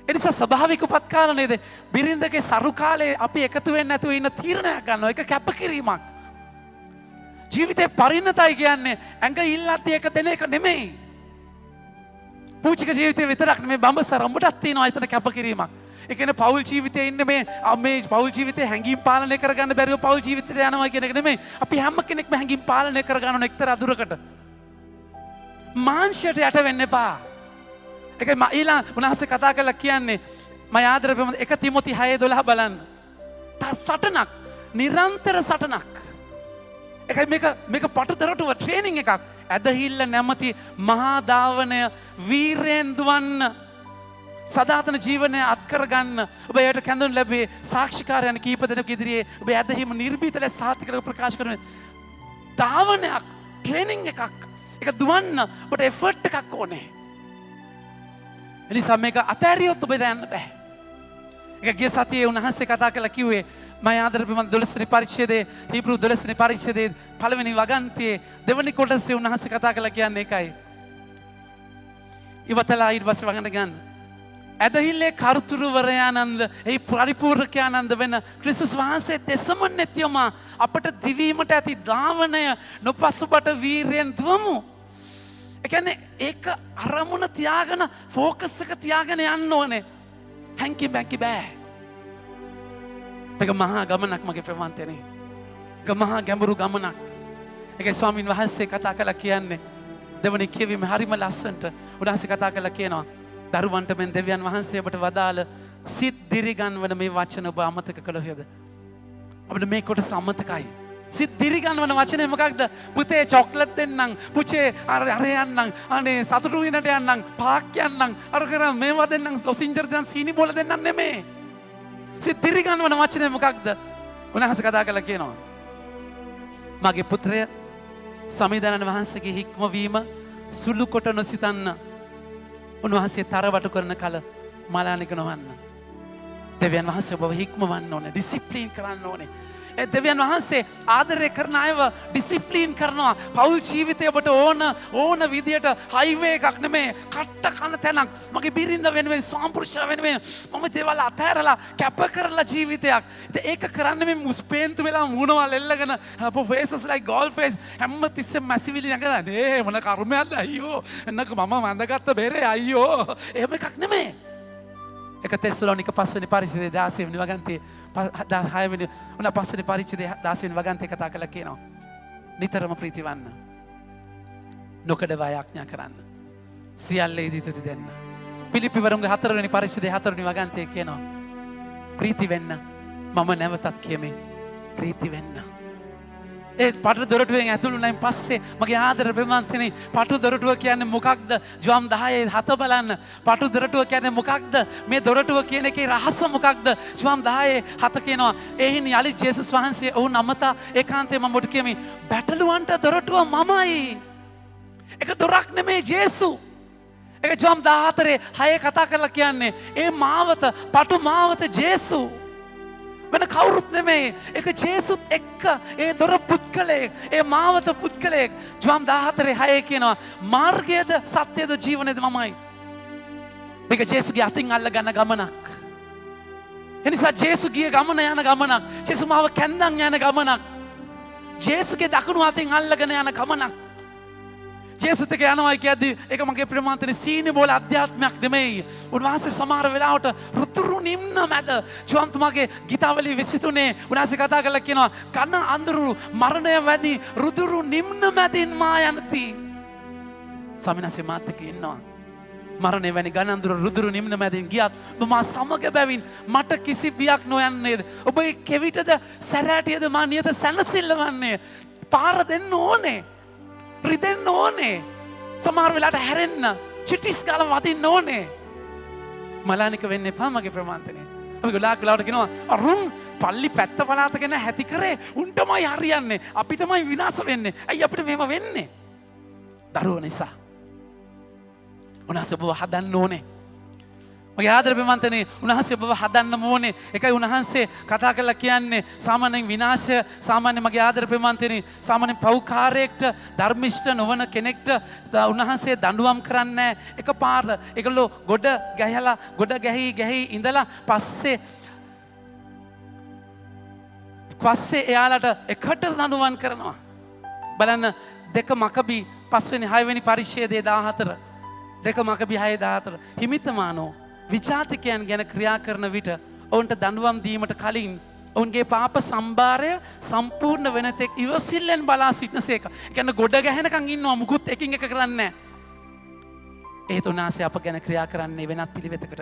එනිසා ස්වභාවික උපත්කාරණයේද බිරිඳගේ සරු කාලේ අපි එකතු වෙන්නේ නැතුව ඉන්න තීරණයක් ගන්නවා. ඒක කැපකිරීමක්. ජීවිතේ පරිණතයි කියන්නේ ඇඟ ඉල්ලද්දී එක දෙන එක නෙමෙයි. පූචික ජීවිතේ විතරක් නෙමෙයි බඹසර උඹටත් තියෙනවා එතන කැපකිරීමක්. ඒ කියන්නේ පෞල් ජීවිතේ ඉන්නේ මේ පෞල් ජීවිතේ හැඟීම් පාලනය කරගන්න බැරිව පෞල් ජීවිතේට යනවා කියන එක නෙමෙයි. අපි හැම කෙනෙක්ම හැඟීම් පාලනය කරගන්න ඕන එක්තරා දුරකට. මාංශයට යට වෙන්න එපා. ඒක ඊළඟ උන්වහන්සේ කතා කරලා කියන්නේ මම ආදර ප්‍රේම 1 තිමොති 6:12 බලන්න. තා සටනක් නිරන්තර සටනක්. ඒකයි මේක පටුදරටුව ට්‍රේනින් එකක්. ඇදහිල්ල නැමැති මහා ධාවනය වීරයෙන් දුවන්න සදාතන ජීවනය අත්කර ගන්න ඔබ එයට කැඳවනු ලැබේ සාක්ෂිකාරයන් කීප දෙනෙකු ඉදිරියේ ඔබ ඇදහිම නිර්භීත ලෙස සාතික ප්‍රකාශ කරන ධාවනයක් ට්‍රේනින් එකක්. ඒක දුවන්න ඔබට එෆර්ට් එකක් ඕනේ. එනිසා මේක අතෑරියොත් ඔබට යන්න බෑ. ඒක ගිය සතියේ උන්වහන්සේ කතා කරලා කිව්වේ මම ආදර ප්‍රේම 12 වෙනි පරිච්ඡේදයේ හීබ්‍රු 12 වෙනි පරිච්ඡේදයේ පළවෙනි වගන්තියේ දෙවෙනි කොටසේ උන්වහන්සේ කතා කරලා කියන්නේ ඒකයි. ඉවතලා ඊට පස්සේ වගන්න ගන්න. ඇදහිල්ලේ කර්තෘවරයානන්ද එහි පරිපූර්ණකයානන්ද වෙන ක්‍රිස්තුස් වහන්සේ දෙසම නැතිවම අපට දිවීමට ඇති ධාවනය නොපසුබට වීරයෙන් දුවමු. ඒ කියන්නේ ඒක අරමුණ තියාගෙන ફોකස් එක තියාගෙන යන්න ඕනේ. හැංකි බැංකි බෑ. ඒක මහා ගමනක් මගේ ප්‍රවන්තනේ. ඒක මහා ගැඹුරු ගමනක්. ඒකයි ස්වාමින් වහන්සේ කතා කළා කියන්නේ දෙවනි කියවීම හරිම ලස්සනට උන්වහන්සේ කතා කළා කියනවා දරුවන්ට මෙන් දෙවියන් වහන්සේ ඔබට වදාළ සිත් දිරිගන්වන මේ වචන ඔබ අමතක කළොද? අපිට මේ කොටස අමතකයි. සිත් දිරිගන්වන වචනේ මොකක්ද? පුතේ චොක්ලට් දෙන්නම්, පුචේ අර යන්නම්, අනේ සතුටු වෙනට යන්නම්, පාක් යන්නම්, අර කරා මේවා දෙන්නම්, ඔසින්ජර් දෙන්නම්, සීනි බෝල දෙන්නම් නෙමෙයි. සිත් දිරිගන්වන වචනේ මොකක්ද? උන්වහන්සේ කතා කළා කියනවා. මගේ පුත්‍රය සමිදානන් වහන්සේගේ හික්මවීම සුළු කොට නොසිතන්න. උන්වහන්සේ තරවටු කරන කල මලානික නොවන්න. දෙවියන් වහන්සේ ඔබව හික්මවන්න ඕනේ, ඩිසිප්ලින් කරන්න ඕනේ. ඒ දෙවියන් වහන්සේ ආදරය කරන අයව ඩිසිප්ලින් කරනවා. පෞල් ජීවිතය ඔබට ඕන විදියට හයිවේ එකක් නෙමෙයි, කට්ට කන තැනක්. මගේ බිරිඳ වෙනුවෙන්, සම්පුරුෂයා වෙනුවෙන් මම දේවල් අතහැරලා කැප කරලා ජීවිතයක්. ඒක කරන්නේ මේ මුස්පේන්තු වෙලා මූණවල් එල්ලගෙන faces like golf face හැම තිස්සෙම මැසිවිලි නැගලා නේ මොන කර්මයක්ද අයියෝ. එන්නක මම වඳගත්ත බෙරේ අයියෝ. එහෙම එකක් නෙමෙයි. එක තෙසලෝනික 5 වෙනි පරිච්ඡේදයේ 16 වෙනි වගන්තියේ 6 වෙනි උන 5 වෙනි පරිච්ඡේදයේ 16 වෙනි වගන්තියේ කතා කරලා කියනවා. නිතරම ප්‍රීතිවන්න. නොකඩ වායාඥා කරන්න. සියල්ලේ දිතුති දෙන්න. පිලිපිවරුන්ගේ 4 වෙනි පරිච්ඡේදයේ 4 වෙනි වගන්තියේ කියනවා ප්‍රීති වෙන්න මම නැවතත් කියමි ප්‍රීති වෙන්න. ඒ පටු දොරටුවෙන් ඇතුළු වුණායින් පස්සේ මගේ ආදර ප්‍රේමන්තනි පටු දොරටුව කියන්නේ මොකක්ද? ජොම් 10 හත බලන්න. පටු දොරටුව කියන්නේ මොකක්ද? මේ දොරටුව කියන එකේ රහස මොකක්ද? ජොම් 10 හත කියනවා. එහින් යලි ජේසුස් වහන්සේ ඔවුන් අමතා ඒකාන්තයෙන් මම ඔබට කියමි බැටළුවන්ට දොරටුව මමයි. ඒක දොරක් නෙමෙයි ජේසු. ඒක ජොම් 14 6 කතා කරලා කියන්නේ ඒ මාවත පටු මාවත ජේසු. වෙන කවුරුත් නෙමෙයි. ඒක ජේසුත් එක්ක ඒ දොර පුත්කලෙක්, ඒ මාවත පුත්කලෙක්. ජොම් 14 6 කියනවා මාර්ගයද සත්‍යද ජීවනයද මමයි. මේක ජේසුගේ අතින් අල්ලගන්න ගමනක්. එනිසා ජේසු ගිය ගමන යන ගමනක්. ජේසු මාව කැන්දන් යන ගමනක්. ජේසුගේ දකුණු අතින් අල්ලගෙන යන ගමනක්. ජේසුත් එක්ක යනවා කියද්දි ඒක මගේ ප්‍රේමාන්තනේ සීනි බෝල අධ්‍යාත්මයක් නෙමෙයි. උන්වහන්සේ සමහර වෙලාවට රුතුරු නිම්න මැද ජෝන්තුමාගේ ගීතාවලිය 23 උන්වහන්සේ කතා කරලා කියනවා කන අඳුරු මරණය වැනි රුදුරු නිම්න මැදින් මා යනති. සමිනාසේ මාත් එක්ක ඉන්නවා. මරණය වැනි ගන අඳුරු රුදුරු නිම්න මැදින් ගියත් ඔබ මා සමග බැවින් මට කිසි බියක් නොයන්නේද? ඔබ කෙවිතද සැරෑටියද මා නියත සැනසෙල්ල වන්නේ. පාර දෙන්න ඕනේ. රිදෙන්න ඕනේ. සමහර වෙලාවට හැරෙන්න චිටිස් ගාලා වදින්න ඕනේ. මලානික වෙන්න එපා මගේ ප්‍රමාන්තනේ. අපි ගොඩාක් වෙලාවට කියනවා අරුන් පල්ලි පැත්ත පළාත ගැන හැටි කරේ උන්ටමයි හරියන්නේ. අපිටමයි විනාශ වෙන්නේ. ඇයි අපිට මෙහෙම වෙන්නේ? දරුවෝ නිසා. උන්වහන්සේ ඔබව හදන්න ඕනේ. මගේ ආදර ප්‍රමාන්තනේ උන්වහන්සේ ඔබව හදන්න ඕනේ. ඒකයි උන්වහන්සේ කතා කරලා කියන්නේ සාමාන්‍යයෙන් විනාශය සාමාන්‍ය මගේ ආදර ප්‍රමාන්තනේ සාමාන්‍යයෙන් පව්කාරයෙක්ට ධර්මිෂ්ඨ නොවන කෙනෙක්ට උන්වහන්සේ දඬුවම් කරන්නේ එකපාර ඒගොල්ලෝ ගොඩ ගැහි ඉඳලා පස්සේ එයාලට එකට දඬුවම් කරනවා. බලන්න 2 මකබී 5 වෙනි 6 වෙනි පරිච්ඡේදයේ 14 2 මකබී 6:14 හිමිතමානෝ විජාතිකයන් ගැන ක්‍රියා කරන විට ඔවුන්ට දඬුවම් දීමට කලින් ඔවුන්ගේ පාප සම්භාරය සම්පූර්ණ වෙන තෙක් ඉවසිල්ලෙන් බලා සිටනසේක. ඒ කියන්නේ ගොඩ ගැහෙනකන් ඉන්නවා මුකුත් එකින් එක කරන්නේ නැහැ. ඒත් උන්වහන්සේ අප ගැන ක්‍රියා කරන්නේ වෙනත් පිළිවෙතකට.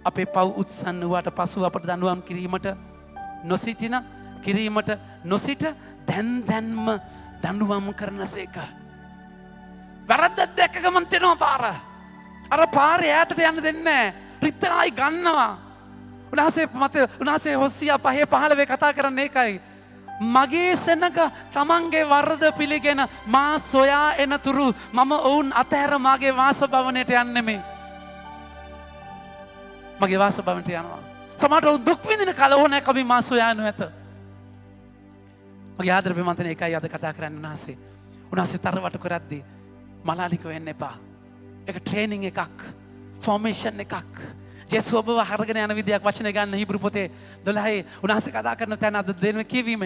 අපේ පව් උත්සන්න වූාට පසු අපට දඬුවම් කිරීමට නොසිට දැන්ම දඬුවම් කරනසේක. වැරද්දක් දැක්ක ගමන් තෙනවා පාර. අර පාරේ ඈතට යන්න දෙන්නේ නැහැ. රිත්තනායි ගන්නවා. උන්වහන්සේ හොසියා 5:15 කතා කරන්නේ ඒකයි. මගේ සෙනඟ තමන්ගේ වරද පිළිගෙන මා සොයා එනතුරු මම ඔවුන් අතහැර මාගේ වාස භවනයට යන්නේ නෙමෙයි. මගේ වාස භවනයට යනවා. සමහරට ඔවුන් දුක් විඳින කල ඕනෑ කවි මා සොයා යනු ඇත. මගේ ආදර ප්‍රේමන්තනේ ඒකයි අද කතා කරන්නේ උන්වහන්සේ. උන්වහන්සේ තරවට කරද්දී මලානික වෙන්න එපා. එක ට්‍රේනිං එකක් ෆෝමේෂන් එකක් ජේසු ඔබව හරගෙන යන විදියක් වචන ගන්න හිබ්‍රු පොතේ 12 උන්වහන්සේ කතා කරන තැන අද දෙන කියවීම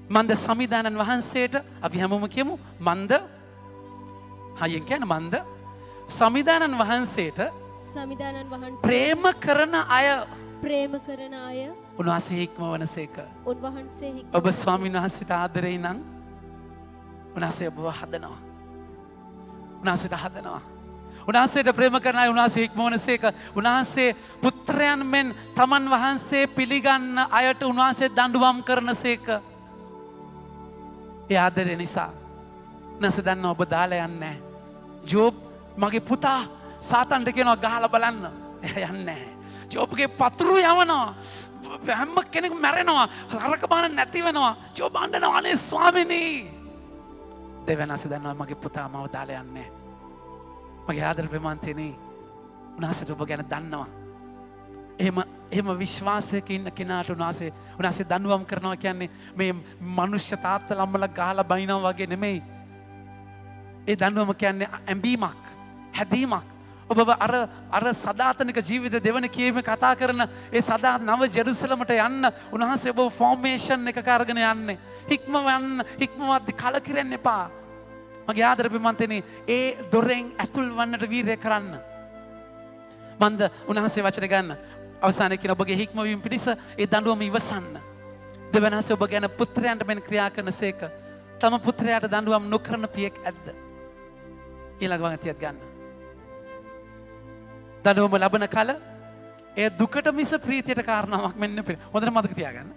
මන්ද සමිදානන් වහන්සේට අපි හැමෝම කියමු මන්ද හයියෙන් කියන මන්ද සමිදානන් වහන්සේට ප්‍රේම කරන අය උන්වහන්සේ හික්මවනසේක. ඔබ ස්වාමීන් වහන්සේට ආදරේ නම් උන්වහන්සේ ඔබව හදනවා. උන්වහන්සේට හදනවා. උන්වහන්සේට ප්‍රේම කරන අය උන්වහන්සේ හික්මවනසේක. උන්වහන්සේ පුත්‍රයන් මෙන් තමන් වහන්සේ පිළිගන්න අයට උන්වහන්සේ දඬුවම් කරනසේක. ඒ ආදරය නිසා උන්වහන්සේ දන්නවා ඔබ දාලා යන්නේ නැහැ. ජෝබ් මගේ පුතා සාතන්ට කියනවා ගහලා බලන්න. එයා යන්නේ නැහැ. ජෝබ්ගේ පතුරු යවනවා. හැම කෙනෙක් මැරෙනවා. හරක බාන නැති වෙනවා. ජෝබ් අඬනවා අනේ ස්වාමිනී. දෙවනසේ දන්නවා මගේ පුතා මාව දාලා යන්නේ නැහැ. මගේ ආදර ප්‍රේමන්තනේ උන්වහන්සේට ඔබ ගැන දන්නවා. එහෙම විශ්වාසයක ඉන්න කෙනාට උන්වහන්සේ දඬුවම් කරනවා කියන්නේ මේ මනුෂ්‍ය තාත්තලා අම්මලා ගහලා බනිනවා වගේ නෙමෙයි. ඒ දඬුවම කියන්නේ ඇඹීමක්, හැදීමක්. ඔබව අර සදාතනික ජීවිත දෙවන කියීම කතා කරන ඒ සදා නව ජෙරුසලමට යන්න උන්වහන්සේ ඔබ ෆෝමේෂන් එකක අරගෙන යන්නේ. හික්මවද්දි කලකිරෙන්න එපා. මගේ ආදර ප්‍රේමන්තනේ ඒ දොරෙන් ඇතුල් වන්නට වීරය කරන්න. මන්ද උන්වහන්සේ වචන ගන්න අවසානයේ කියන ඔබගේ හික්මවීම පිණිස ඒ දඬුවම ඉවසන්න. දෙවනහසේ ඔබ ගැන පුත්‍රයන්ට මෙන් ක්‍රියා කරනසේක. තම පුත්‍රයාට දඬුවම් නොකරන පියෙක් ඇද්ද? ඊළඟ වගතියත් ගන්න. දඬුවම ලබන කල ඒ දුකට මිස ප්‍රීතියට කාරණාවක් වෙන්න බෑ. හොඳට මතක තියාගන්න.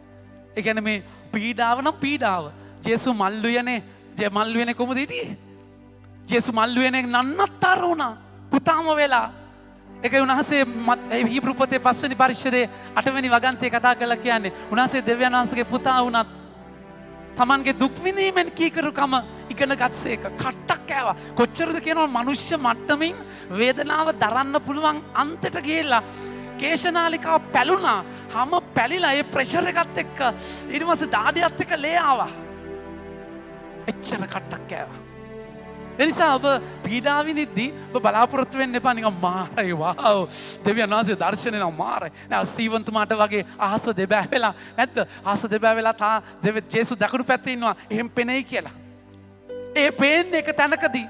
ඒ කියන්නේ මේ පීඩාව නම් පීඩාව. ජේසු මල්ලුයනේ කොහොමද හිටියේ? ජේසු මල්ලුයනේ නන්නත්තර වුණා. පුතාම වෙලා. ඒකයි උන්වහන්සේ හීබ්‍රු පොතේ 5 වෙනි පරිච්ඡේදයේ 8 වෙනි වගන්තියේ කතා කරලා කියන්නේ උන්වහන්සේ දෙවියන් වහන්සේගේ පුතා වුණත් තමන්ගේ දුක් විඳීමෙන් කීකරුකම ඉගෙන ගත්සේක. කට්ටක් කෑවා. කොච්චරද කියනවා මනුෂ්‍ය මට්ටමින් වේදනාව දරන්න පුළුවන් අන්තයට ගිහිල්ලා කේශනාලිකාව පැලුණා. හැම පැලිලා ඒ ප්‍රෙෂර් එකත් එක්ක ඊට පස්සේ දාඩියත් එක්ක ලේ ආවා. එච්චර කට්ටක් කෑවා. එනිසා ඔබ පීඩා විඳිද්දී ඔබ බලාපොරොත්තු වෙන්න එපා නිකන් මාරයි වාව් දෙවියන් වහන්සේ දර්ශනේ නම් මාරයි. නෑ සීවන්තුමාට වගේ අහස දෙබෑ වෙලා නැද්ද? අහස දෙබෑ වෙලා තා ජේසු දකුණු පැත්තේ ඉන්නවා. එහෙම පෙනෙයි කියලා. ඒ පේන්නේ එක තැනකදී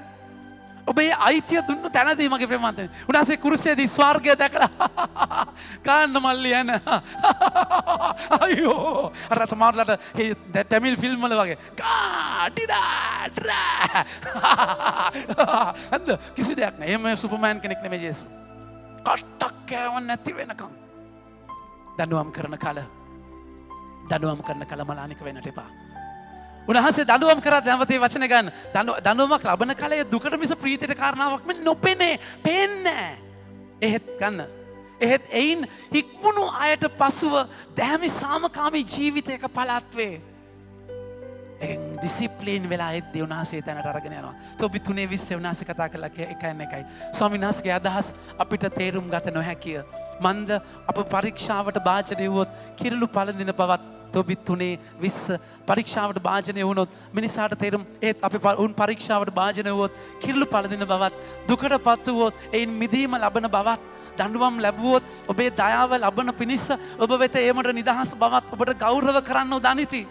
ඔබේ අයිතිය දුන්නු තැනදී මගේ ප්‍රේමවන්තනි. උන්වහන්සේ කුරුසයේදී ස්වර්ගය දැකලා කාන්න මල්ලි යන අයියෝ අර සමහරලාට තමිල් ෆිල්ම් වල වගේ කාඩිඩා අන්ද කිසි දෙයක් නෑ. එහෙම සුපර්මෑන් කෙනෙක් නෙමෙයි ජේසු. කට්ටක් කෑවන් නැති වෙනකම් දඬුවම් කරන කල මලානික වෙන්නට එපා. උන්වහන්සේ දඬුවම් කරා නැවතේ වචන ගන්න. දඬුවමක් ලබන කලයේ දුකට මිස ප්‍රීතියට කාරණාවක් මෙන්න නොපෙනේ. පේන්නේ. එහෙත් ගන්න. එහෙත් එයින් හික්මුණු අයට පසුව දැහැමි සාමකාමී ජීවිතයක පළත් වේ. ඩිසිප්ලින් වෙලා එද්දී උන්වහන්සේ තැනට අරගෙන යනවා. තොපි 3:20 උන්වහන්සේ කතා කළා එකයි. ස්වාමීන් වහන්සේගේ අදහස් අපිට තේරුම් ගත නොහැකිය. මන්ද අප පරීක්ෂාවට භාජනය වුවොත් කිරුළු පළඳින බවත් තොපි 3:20 පරීක්ෂාවට භාජනය වුණොත් මිනිසාට තේරුම් ඒත් අපි උන් පරීක්ෂාවට භාජනය වුවොත් කිරුළු පළඳින බවත් දුකටපත් වුවොත් එයින් මිදීම ලබන බවත් දඬුවම් ලැබුවොත් ඔබේ දයාව ලබන පිණිස ඔබ වෙත ඒමට නිදහස් බවත් ඔබට ගෞරව කරන්න දනිති.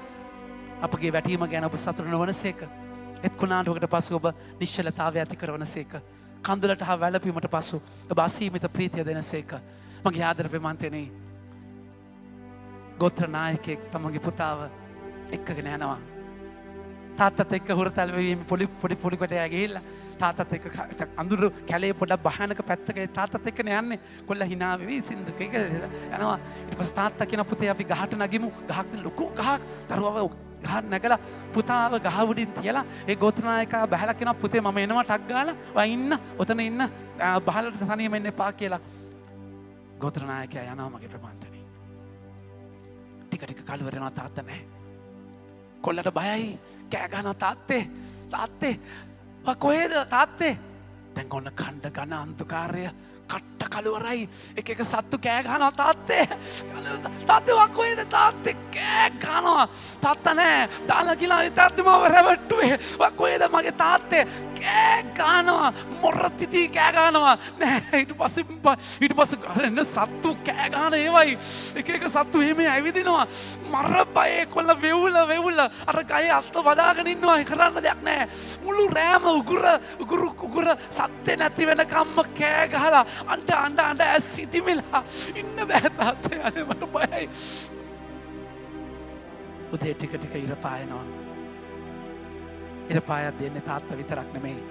අපගේ වැටීම ගැන ඔබ සතුටු නොවනසේක. එත් කුණාටුවකට පසු ඔබ නිශ්චලතාවය ඇති කරවනසේක. කඳුලට හා වැළපීමට පසු ඔබ අසීමිත ප්‍රීතිය දෙනසේක. මගේ ආදර ප්‍රේමන්තනේ ගෝත්‍ර නායකයෙක් තමගේ පුතාව එක්කගෙන යනවා. තාත්තත් එක්ක හුරතල් වෙවීම පොඩි කොටයා ගිහිල්ලා තාත්තත් එක්ක අඳුරු කැලේ පොඩක් භයානක පැත්තක තාත්තත් එක්කනේ යන්නේ. කොල්ලා hina වෙවි සින්දුක එක යනවා. ඊට පස්සේ තාත්තා කියන පුතේ අපි ගහට නගිමු. ගහක් ලොකු ගහක් දරුවව ගහට නැගලා පුතාව ගහ උඩින් තියලා ඒ ගෝත්‍ර නායකයා බහැලා කියනවා පුතේ මම එනවා ටක් ගාලා ඔයා ඉන්න ඔතන ඉන්න බහලට තනියම එන්න එපා කියලා. ගෝත්‍ර නායකයා යනවා මගේ ප්‍රමාන්තනේ. ටික කලවරනවා තාත්තා නැහැ. කොල්ලට බයයි කෑ ගහනවා තාත්තේ කොහෙද තාත්තේ? දැන් ඔන්න කණ්ඩ ඝන අන්ධකාරය කට්ට කලවරයි එක සත්තු කෑ ගහනවා තාත්තේ කොහෙද තාත්තේ කෑ ගහනවා තාත්තා නැහැ දාලා ගිලා තාත්තේ මාව රැවට්ටුවේ කොහෙද මගේ තාත්තේ කෑ ගහනවා මොරතිති කෑ ගහනවා නෑ ඊට පස්සේ ගරන්න සත්තු කෑ ගහන ඒවයි එක සත්තු එහෙම ඇවිදිනවා මර බයේ කොල්ල වෙවුල අර ගයේ අත්ත වදාගෙන ඉන්නවා කරන්න දෙයක් නෑ මුළු රෑම උගුර සත්ත්‍ය නැති වෙනකම්ම කෑ ගහලා අඬ ඇස් සිටිමිලා ඉන්න බෑ තාත්තේ අනේ මට බයයි. උදේ ටික ඉර පායනවා. ඉර පායක් දෙන්නේ තාත්තා විතරක් නෙමෙයි.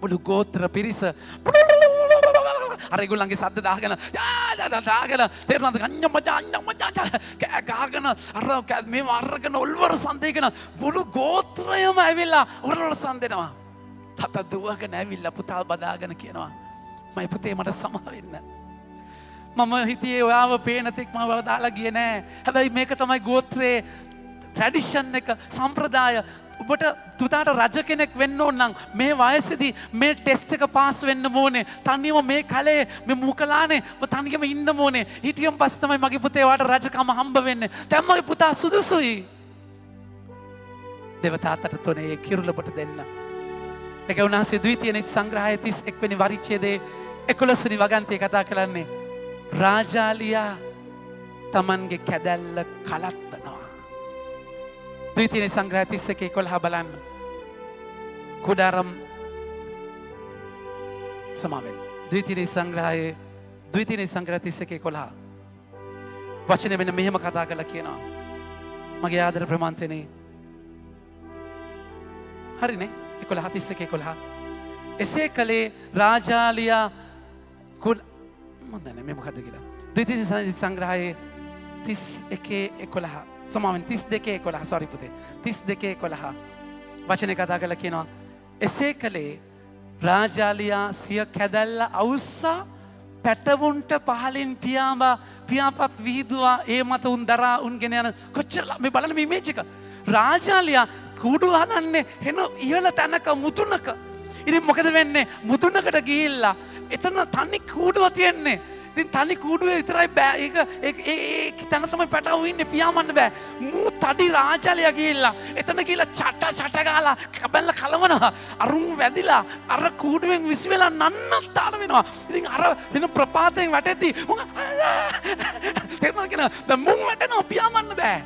මුළු ගෝත්‍ර පිරිස අර ඒගොල්ලන්ගේ සද්ද දාගෙන තේරුණාද කෑ ගහගෙන අර මේව අරගෙන ඔල්වර සන්දේගෙන මුළු ගෝත්‍රයම ඇවිල්ලා ඔල්වර සන්දෙනවා. තාත්තා දුවගෙන ඇවිල්ලා පුතා බදාගෙන කියනවා මයි පුතේ මට සමා වෙන්න. මම හිතියේ ඔයාව පේන තෙක් මම දාලා ගියේ නෑ. හැබැයි මේක තමයි ගෝත්‍රයේ ට්‍රැඩිෂන් එක සම්ප්‍රදාය. ඔබට පුතාට රජ කෙනෙක් වෙන්න ඕන නම් මේ වයසේදී මේ ටෙස්ට් එක පාස් වෙන්න ඕනේ. තනියම මේ කලේ මේ මුකලානේ ඔබ තනියම ඉන්න ඕනේ. හිටියම් පස්සේ තමයි මගේ පුතේ වාට රජකම හම්බ වෙන්නේ. දැන් මගේ පුතා සුදුසුයි. දෙවතාත්තට තොනේ කිරුළපට දෙන්න. ඒක උන්වහන්සේ ද්විතීය සංග්‍රහය 31 වෙනි පරිච්ඡේදයේ 11 වෙනි වගන්තියේ කතා කරන්නේ රාජාලියා තමන්ගේ කැදැල්ල කලත්තනවා. ද්විතීය සංග්‍රහය 31:11 බලන්න. කුඩාරම් සමාවෙන්. ද්විතීය සංග්‍රහය 31:11 වචනේ මෙන්න මෙහෙම කතා කරලා කියනවා. මගේ ආදර ප්‍රමාන්තනේ හරිනේ 11:31 එසේ කළේ රාජාලියා කුල මම දන්නේ මේ මොකද්ද කියලා. ද්විතීය සංග්‍රහයේ 31:11 සමාවෙන් 32:11 sorry පුතේ 32:11 වචනේ කතා කරලා කියනවා එසේ කළේ රාජාලියා සිය කැදැල්ල අවුස්සා පැටවුන්ට පහලින් පියාපත් විහිදුවා ඒ මත උන් දරා උන්ගෙන යන කොච්චර මේ බලන්න මේ ඉමේජ් එක රාජාලියා කුඩු හදන්නේ හෙන ඉහළ තැනක මුතුනක ඉතින් මොකද වෙන්නේ මුතුනකට ගිහිල්ලා එතන තනි කූඩුව තියෙන්නේ ඉතින් තනි කූඩුවේ විතරයි බෑ ඒක තැන තමයි පැටවු ඉන්නේ පියාඹන්න බෑ මූ තඩි රාජාලියා ගිහිල්ලා එතන ගිහිල්ලා චට ගාලා කබල්ල කලවනවා අරුන් වැදිලා අර කූඩුවෙන් විසි වෙලා නන්නත්තර වෙනවා ඉතින් අර දින ප්‍රපාතයෙන් වැටෙද්දි තේරුණාද කියන දැන් මුන් වැටෙනවා පියාඹන්න බෑ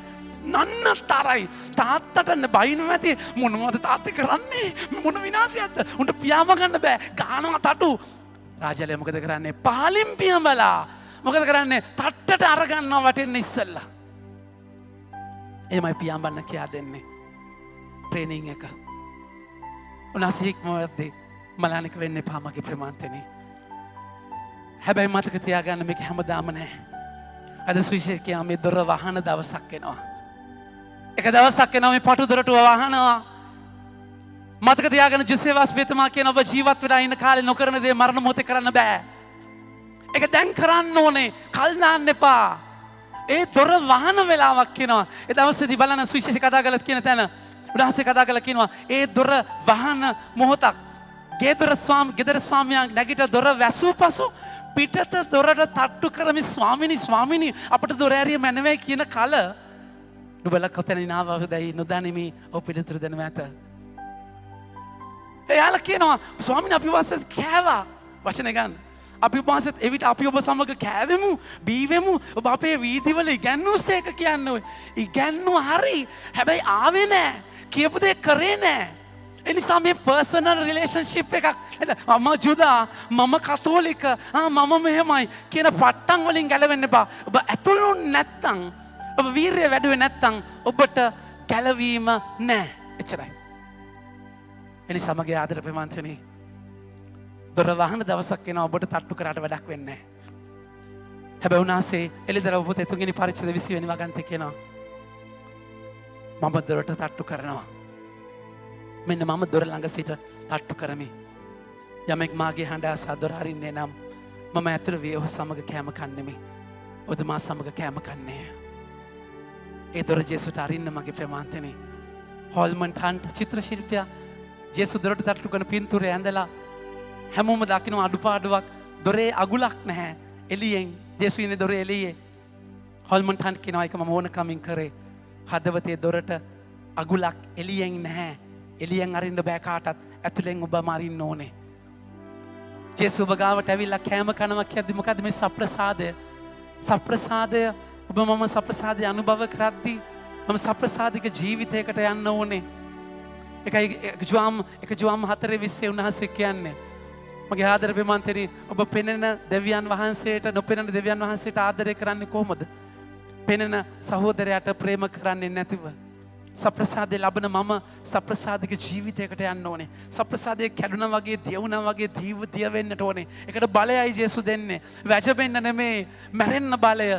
නන්නතරයි තාත්තට බයිනු ඇති මොනවද තාත්තේ කරන්නේ මොන විනාශයක්ද උන්ට පියාඹ ගන්න බෑ ගානවා තටු රාජාලියා මොකද කරන්නේ පහලින් පියඹලා මොකද කරන්නේ තට්ටට අරගන්නවා වටෙන්න ඉස්සෙල්ලා එමයි පියඹන්න කියා දෙන්නේ ට්‍රේනින් එක උනාසේ ඉක්මවද්දී මලානික වෙන්න එපා මගේ ප්‍රමාන්තනේ හැබැයි මතක තියාගන්න මේක හැමදාම නැහැ අද සුවිශේෂකයා මේ දොර වහන දවසක් එනවා එක දවසක් එනවා මේ පටු දොරටුව වහනවා මතක තියාගන්න ජොසේවස් බේතුමා කියන ඔබ ජීවත් වෙලා ඉන්න කාලේ නොකරන දේ මරණ මොහොතේ කරන්න බෑ. ඒක දැන් කරන්න ඕනේ. කල් දාන්න එපා. ඒ දොර වහන වෙලාවක් කියනවා. ඒ දවසේදී බලන්න සුවිශේෂ කතා කරලා කියන තැන උදාහසේ කතා කරලා කියනවා ඒ දොර වහන මොහොතක්. ගෙදර ස්වාමියා නැගිට දොර වැසූ පසු පිටත දොරට තට්ටු කරමි ස්වාමිනී අපිට දොර ඇරිය මැනවේ කියන කල නුඹලා කොතනින් ආවද නොදැනීමේ ඔව් පිළිතුරු දෙන්න මෑත. එයාලා කියනවා ස්වාමීන් අපි වාසස් කෑවා වචන ගන්න. අපි වාසස් එවිට අපි ඔබ සමග කෑවෙමු බීවෙමු ඔබ අපේ වීදිවල ඉගැන්වුසේක කියන්නේ ඔය. ඉගැන්වුව හරි. හැබැයි ආවේ නෑ. කියපු දේ කරේ නෑ. ඒ නිසා මේ පර්සනල් රිලේෂන්ෂිප් එකක් නේද? මම ජුදා මම කතෝලික මම මෙහෙමයි කියන පට්ටම් වලින් ගැලවෙන්න එපා. ඔබ ඇතුළු නැත්තම් ඔබ වීරිය වැඩුවේ නැත්තම් ඔබට ගැලවීම නෑ. එච්චරයි. එනිසා මගේ ආදර ප්‍රමාන්තනේ දොර වහන දවසක් එනවා ඔබට තට්ටු කරාට වැඩක් වෙන්නේ නැහැ. හැබැයි උනාසේ එළිදරව් පොතේ 3 වෙනි පරිච්ඡේද 20 වෙනි වගන්තේ කියනවා මම දොරට තට්ටු කරනවා. මෙන්න මම දොර ළඟ සිට තට්ටු කරමි. යමෙක් මාගේ හඬ අසා දොර අරින්නේ නම් මම ඇතුළු වී ඔහු සමග කෑම කන්නෙමි. ඔහුද මා සමග කෑම කන්නේ. ඒ දොර ජේසුට අරින්න මගේ ප්‍රමාන්තනේ. හොල්මන් හන්ට් චිත්‍ර ශිල්පියා ජේසු දොරට තට්ටු කරන පින්තූරය ඇඳලා හැමෝම දකින්න අඩුපාඩුවක් දොරේ අගුලක් නැහැ එළියෙන් ජේසු ඉන්නේ දොරේ එළියේ හොල්මන් හන්ට් කියනවා ඒක මම ඕනකමින් කරේ හදවතේ දොරට අගුලක් එළියෙන් නැහැ එළියෙන් අරින්න බෑ කාටත් ඇතුලෙන් ඔබම අරින්න ඕනේ ජේසු ඔබ ගාවට ඇවිල්ලා කෑම කනවා කියද්දි මොකද්ද මේ සප්‍රසාදය ඔබ මම සප්‍රසාදය අනුභව කරද්දී මම සප්‍රසාදික ජීවිතයකට යන්න ඕනේ එකයි එක ජුවම් 4:20 උන්වහන්සේ කියන්නේ මගේ ආදර ප්‍රමාන්තනි ඔබ පෙනෙන දෙවියන් වහන්සේට නොපෙනෙන දෙවියන් වහන්සේට ආදරය කරන්නේ කොහොමද? පෙනෙන සහෝදරයාට ප්‍රේම කරන්නේ නැතිව සප්‍රසාදේ ලබන මම සප්‍රසාදික ජීවිතයකට යන්න ඕනේ. සප්‍රසාදේ කැඩුනා වගේ දියුණා වගේ දිය වෙන්නට ඕනේ. ඒකට බලයයි ජේසු දෙන්නේ. වැජබෙන්න නෙමෙයි, මැරෙන්න බලය.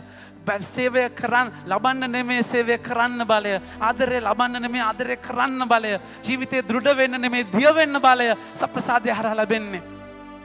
සේවය කරන්න ලබන්න නෙමෙයි සේවය කරන්න බලය. ආදරය ලබන්න නෙමෙයි ආදරය කරන්න බලය. ජීවිතේ දෘಢ වෙන්න නෙමෙයි දිය වෙන්න බලය. සප්‍රසාදය හරහා ලැබෙන්නේ.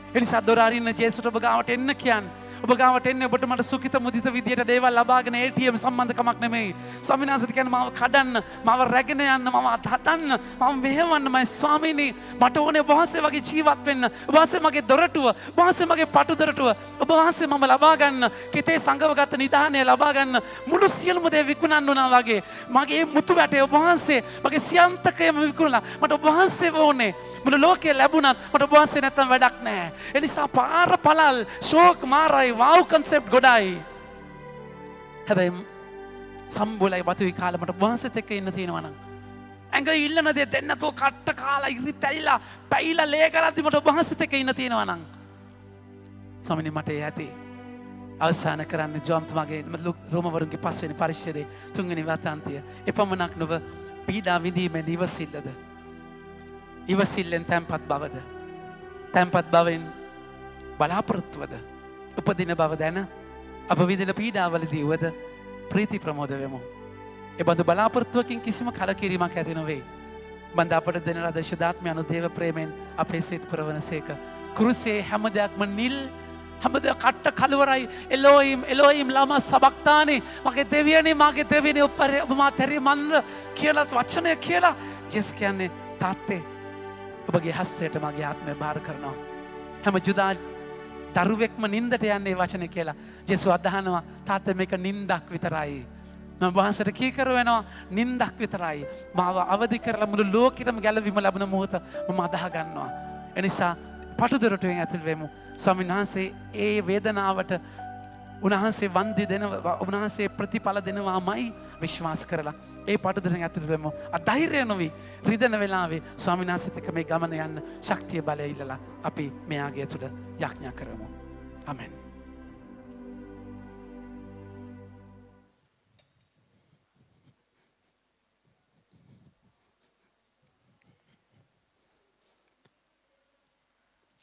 ඒ නිසා දොර අරින්න ජේසුට ඔබ ගාවට එන්න කියන්නේ. ඔබ ගාවට එන්නේ ඔබට මට සුඛිත මුදිත විදියට දේවල් ලබාගෙන ATM සම්බන්ධකමක් නෙමෙයි. ස්වාමීන් වහන්සේට කියන්නේ මාව කඩන්න, මාව රැගෙන යන්න, මාව අතහදන්න, මාව මෙහෙවන්න මයි ස්වාමීනි. මට ඕනේ ඔබ වහන්සේ වගේ ජීවත් වෙන්න. ඔබ වහන්සේ මගේ දොරටුව, ඔබ වහන්සේ මගේ පටු දොරටුව. ඔබ වහන්සේ මම ලබා ගන්න, කිතේ සංගවගත නිදානය ලබා ගන්න මුළු සියලුම දේ විකුණන්න උනා වගේ. මගේ මුතු වැටේ ඔබ වහන්සේ, මගේ සියන්තකයම විකුණලා මට ඔබ වහන්සේ ඕනේ. මුළු ලෝකේ ලැබුණත් මට ඔබ වහන්සේ නැත්තම් වැඩක් නැහැ. ඒ නිසා පාර පළල් ෂෝක් මාරයි wow concept ගොඩයි. හැබැයි සම්බෝලයි බතුයි කාලේ මට වහන්සේත් එක්ක ඉන්න තියෙනවා නම් ඇඟ ඉල්ලන දේ දෙන්නතෝ කට්ට කාලා ඉරි තැලිලා පැයිලා ලේ කරද්දි මට වහන්සේත් එක්ක ඉන්න තියෙනවා නම් ස්වාමීනි මට ඇති අවසන් කරන්න ජොම්තුමාගේ රෝමවරුන්ගේ 5 වෙනි පරිච්ඡේදයේ 3 වෙනි වතාන්තිය එපමණක් නොව පීඩා විඳීමේ නිවසිල්ලද ඉවසිල්ලෙන් තැන්පත් බවද තැන්පත් බවෙන් බලාපොරොත්තුවද උපදින බව දැන අප විදින පීඩාවලදී වුවද ප්‍රීති ප්‍රමෝද වෙමු. එබඳු බලාපොරොත්තුවකින් කිසිම කලකිරීමක් ඇති නොවේ. බඳ අපට දෙන ලද ශුද්ධාත්මය අනුදේව ප්‍රේමයෙන් අපේ සිත පුරවන සේක. කුරුසේ හැම දෙයක්ම නිල් හැම දෙයක් කට්ට කලවරයි. එලෝයිම් ලාම සබක්තානේ මගේ දෙවියනේ මගේ දෙවියනේ ඔබ මා තෙරේ මන්න කියලා වචනය කියලා ජෙස් කියන්නේ තාත්තේ ඔබගේ හස්සයට මගේ ආත්මය බාර කරනවා. හැම ජුදා දරුවෙක්ම නින්දට යන්නේ වචන කියලා ජෙසු අදහනවා තාත්තේ මේක නින්දක් විතරයි. මම වහන්සේට කීකර වෙනවා නින්දක් විතරයි. මාව අවදි කරලා මුළු ලෝකෙටම ගැලවීම ලැබෙන මොහොත මම අදහ ගන්නවා. එනිසා පටුදොරටුවෙන් ඇතුල් වෙමු. ස්වාමීන් වහන්සේ ඒ වේදනාවට උන්වහන්සේ වන්දි දෙනවා උන්වහන්සේ ප්‍රතිඵල දෙනවාමයි විශ්වාස කරලා ඒ පටුදොරෙන් ඇතුල් වෙමු. අධෛර්ය නොවි රිදෙන වෙලාවේ ස්වාමීන් වහන්සේත් එක්ක මේ ගමන යන්න ශක්තිය බලය ඉල්ලලා අපි මෙයාගේ තුල යාඥා කරමු. ආමෙන්.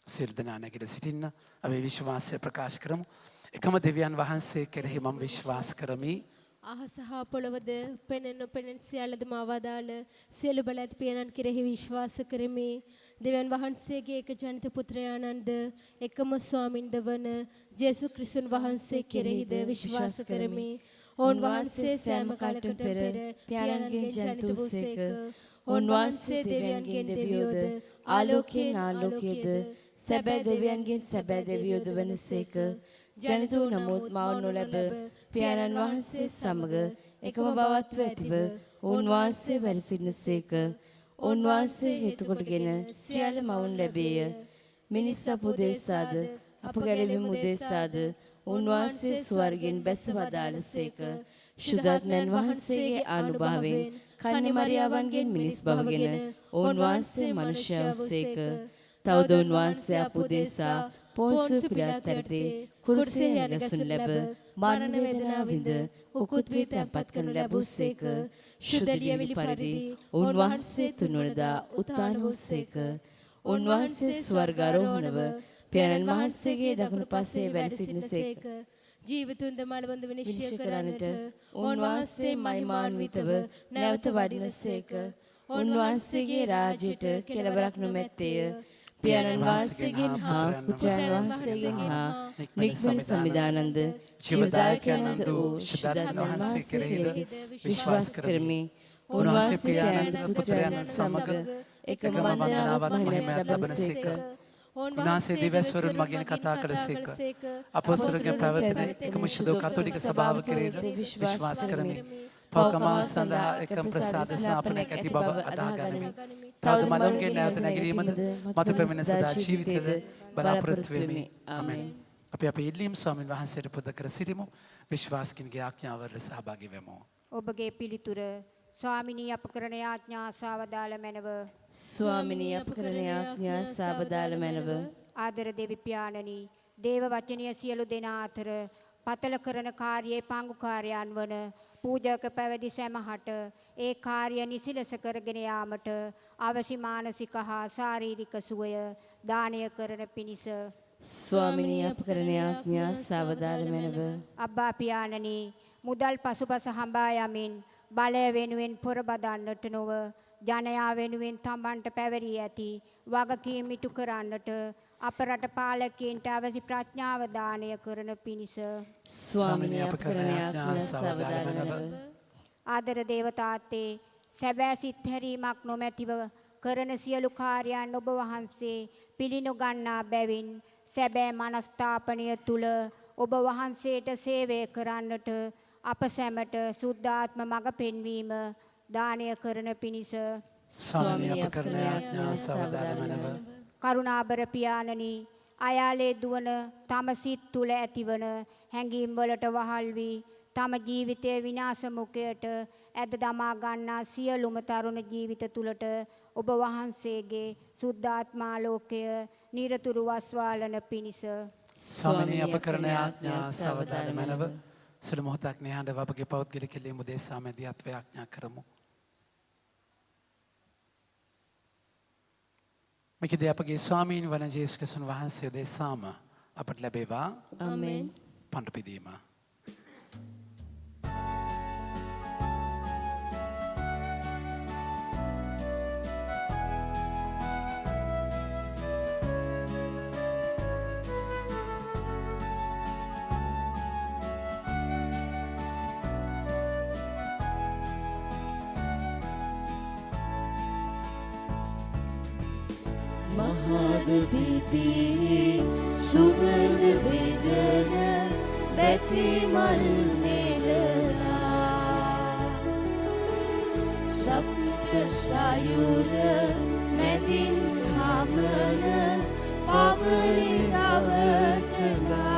සියලු දෙනා නැගිට සිටින්න අපි විශ්වාසය ප්‍රකාශ කරමු. එකම දෙවියන් වහන්සේ කෙරෙහි මම විශ්වාස කරමි. අහස හා පොළවද පෙනෙන නොපෙනෙන සියල්ලද මාවදාළ සියලු බල ඇති පියාණන් කෙරෙහි විශ්වාස කරමි. දෙවියන් වහන්සේගේ එක ජනිත පුත්‍රයාණන්ද එකම ස්වාමින්ද වන ජේසුස් ක්‍රිස්තුන් වහන්සේ කෙරෙහිද විශ්වාස කරමි. ඔවුන් වහන්සේ සෑම කලකට පෙර පියාණන්ගෙන් ජනිත වූසේක. ඔවුන් වහන්සේ දෙවියන්ගෙන් දෙවියෝද ආලෝකයෙන් ආලෝකයේද සැබෑ දෙවියන්ගෙන් සැබෑ දෙවියෝද වනසේක. ජනිත වූ නමුත් මව නොලැබ පියාණන් වහන්සේ සමග එකම බවත්ව ඇතිව උන්වහන්සේ වැඩ සිටිනසේක. උන්වහන්සේ හේතු කොටගෙන සියල්ල මවුන් ලැබේය. මිනිස් අප උදෙසාද අප ගැලවීම උදෙසාද උන්වහන්සේ ස්වර්ගයෙන් බැස වදාළසේක. ශුද්ධාත්මයන් වහන්සේගේ ආනුභාවයෙන් කන්‍ය මරියාවන්ගෙන් මිනිස් භවගෙන උන්වහන්සේ මනුෂ්‍යයෝ සේක. තවද උන්වහන්සේ අප උදෙසා පොන්සු පිලාත් යටතේ කුරුසේ යනසුන් ලැබ මරණ වේදනා විඳ උකුත් වී තැන්පත් කරනු ලැබුසේක. ශුද්ධ ලියවිලි පරිදි උන්වහන්සේ තුන්වනදා උත්ථාන වූසේක. උන්වහන්සේ ස්වර්ගාරෝහණව පියාණන් වහන්සේගේ දකුණු පසේ වැඩ සිටිනසේක. ජීවිතුන්ද මලබඳ විනිශ්චය කරන්නට උන්වහන්සේ මහිමාන්විතව නැවත වඩිනසේක. උන්වහන්සේගේ රාජ්‍යයට කෙලවරක් නොමැත්තේය. පියාණන් වහන්සේගෙන් හා පුත්‍රයන් වහන්සේගෙන් හා නික්මන සම්විධානන්ද ජීවදායකයන්ද වූ ශුද්ධාත්ම වහන්සේ කෙරෙහිද විශ්වාස කරමි. උන්වහන්සේ පියාණන් පුත්‍රයන් සමග එකම වන්දනාවක් මහිමයට ලබනසේක. උන්වහන්සේ දිවස්වරුන් මගින් කතා කළසේක. අපොස්තලගේ පැවැතෙන එකම ශුද්ධ කතෝලික සභාව කෙරෙහිද විශ්වාස කරමි. පවකමාව සඳහා එකම ප්‍රසාද ස්ථාපනයක් ඇති බව අදා ගනිමි. තවද මනෝන්ගේ නැවත නැගිරීමද මතු පැමිණ සදා ජීවිතයද බලාපොරොත්තු වෙමි. ආමෙන්. අපි අපේ ඉල්ලීම් ස්වාමීන් වහන්සේට පුද කර සිටිමු. විශ්වාසකින්ගේ ආඥාවලට සහභාගී වෙමු. ඔබගේ පිළිතුර ස්වාමිනී අප කරන යාඥා සාවදාල මැනව. ස්වාමිනී අප කරන යාඥා සාවදාල මැනව. ආදර දෙවි පියාණනි දේව වචනීය සියලු දෙනා අතර පතල කරන කාර්යයේ පංගුකාරයන් වන පූජක පැවිදි සැමහට ඒ කාර්ය නිසිලස කරගෙන යාමට අවසි මානසික හා ශාරීරික සුවය දානය කරන පිණිස ස්වාමිනී අප කරන යාඥා සාවදාල මැනව. අබ්බා පියාණනි මුදල් පසුපස හඹා යමින් බලය වෙනුවෙන් පොරබදන්නට නොව ජනයා වෙනුවෙන් තමන්ට පැවරී ඇති වගකීම් ඉටු කරන්නට අප රට පාලකයන්ට අවසි ප්‍රඥාව දානය කරන පිණිස ස්වාමිනී අප කරන යාඥා සාවදාල මැනව. ආදර දේවතාත්තේ සැබෑ සිත් හැරීමක් නොමැතිව කරන සියලු කාර්යයන් ඔබ වහන්සේ පිළිනොගන්නා බැවින් සැබෑ මනස්ථාපනය තුල ඔබ වහන්සේට සේවය කරන්නට අප සැමට සුද්ධාත්ම මඟ පෙන්වීම දානය කරන පිණිස ස්වාමිනී අප කරන යාඥා සාවදාල මැනව. කරුණාබර පියාණනි අයාලේ දුවන තම සිත් තුල ඇතිවන හැඟීම් වලට වහල් වී තම ජීවිතයේ විනාශ මුඛයට ඇද දමා ගන්නා සියලුම තරුණ ජීවිත තුලට ඔබ වහන්සේගේ සුද්ධාත්මාලෝකය නිරතුරු වස්වාලන පිණිස ස්වාමිනී අප කරන යාඥා සාවදාල මැනව. සුළු මොහොතක් නිහඬව අපගේ පෞද්ගලික ඉල්ලීම් උදෙසා මැදිහත්ව යාඥා කරමු. මේකදී අපගේ ස්වාමීන් වන ජේසුස් ක්‍රිස්තුන් වහන්සේ දෙසාම අපට ලැබේවා. ආමෙන්. පඬු පිදීම. මහද පිපි සුවඳ වේදන බැති මල් නෙලලා සප්ත සයුර මැදින් හමන පවරි රවටලා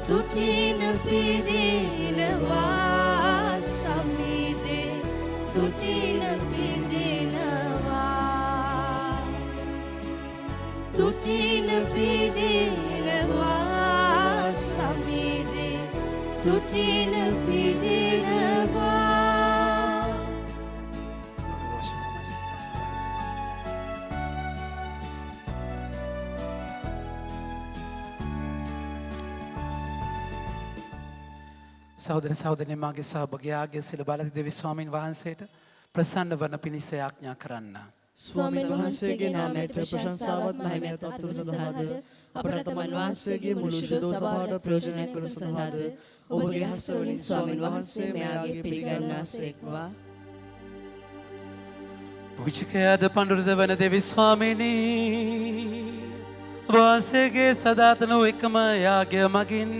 තුටින පිදිනවා සමිදේ තුටින තුටින පිදිනවා සමිදේ තුටින පිදිනවා. සහෝදර සහෝදරයනි මාගේ සහභාගයාගේ සිල් බලති දෙවි ස්වාමින් වහන්සේට ප්‍රසන්න වන පිණිස යාඥා කරන්න. ස්වාමීන් වහන්සේගේ නාමයට ප්‍රශංසාවත් මහිමයත් අතුරු සඳහාද අපට තමන් වහන්සේගේ මුළු ශුද්ධ සභාවට ප්‍රයෝජනයක් වන සඳහාද ඔබගේ හස්ත වලින් ස්වාමීන් වහන්සේ මෙයාගේ පිළිගන්නාසේක්වා. පූජකයාද පඬුරුද වන දෙවි ස්වාමීනි වහන්සේගේ සදාතන වූ එකම යාගය මගින්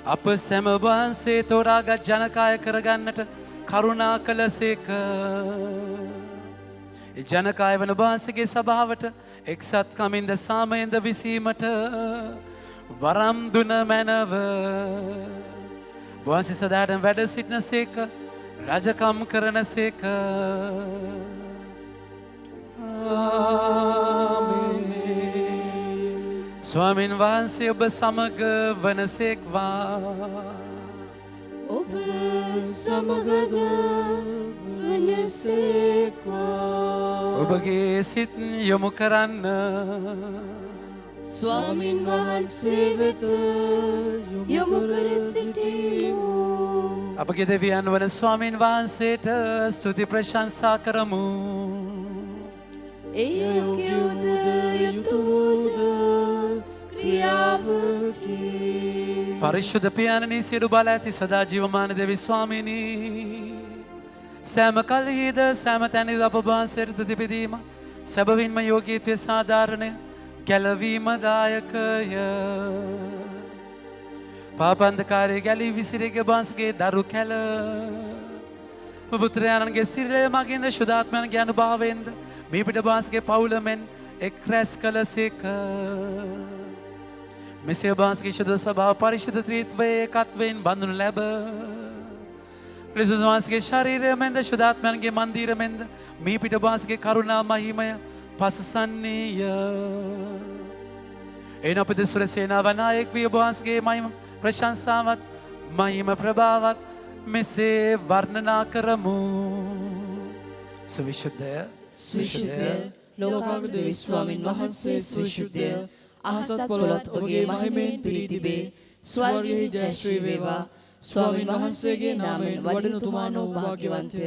අප සැම වහන්සේ තෝරාගත් ජනකාය කරගන්නට කරුණා කළසේක. ජනකාය වන වහන්සේගේ සභාවට එක්සත් කමින්ද සාමයෙන්ද විසීමට වරම් දුන මැනව. වහන්සේ සදාටම වැඩ සිටින සේක රජකම් කරන සේක. ස්වාමීන් වහන්සේ ඔබ සමග වනසේක්වා. ඔබ සමගද වනසේක්වා. ඔබගේ සිත් යොමු කරන්න ස්වාමින් වහන්සේ වෙත යොමු කර සිටීමු. අපගේ දෙවියන් වන ස්වාමීන් වහන්සේට ස්තුති ප්‍රශංසා කරමු. එය යොක්‍යුද යුතුද ක්‍රියාවකි. පරිශුද්ධ පියාණනි සියලු බල ඇති සදා ජීවමාන දෙවි ස්වාමිනී සෑම කල්හිද සෑම තැනද අප වහන්සේට තුති පිදීම සැබවින්ම යෝගීත්වය සාධාරණය ගැලවීම දායකය. පාපන්ධකාරයේ ගැලී විසිරේගේ වහන්සේගේ දරු කැල පුත්‍රයාණන්ගේ සිරය මගින්ද ශුද්ධාත්මයන්ගේ අනුභවයෙන්ද මේ පිට වහන්සේගේ පවුල මෙන් එක් රැස් කළසේක. මෙසේ වහන්සේගේ ශුද්ධ සභාව පරිශුද්ධ ත්‍රිත්වයේ එකත්වයෙන් බඳුනු ලැබ ක්‍රිස්තුස් වහන්සේගේ ශරීරය මෙන්ද ශුද්ධාත්මයන්ගේ මන්දිරය මෙන්ද මේ පිට වහන්සේගේ කරුණා මහිමය පසසන්නේය. එයින් අප දෙසුර සේනාව නායක වී වහන්සේගේ මහිම ප්‍රශංසාවත් මහිම ප්‍රභාවත් මෙසේ වර්ණනා කරමු. සවිශුද්ධය සවිශුද්ධය ලෝකාග්‍ර ස්වාමින් වහන්සේ සවිශුද්ධය අහසත් පොළොවත් ඔබගේ මහිමෙන් පිරී තිබේ. ස්වර්ගයේ ජය ශ්‍රී වේවා. ස්වාමින් වහන්සේගේ නාමයෙන් වඩන තුමාණෝ භාග්‍යවන්තය.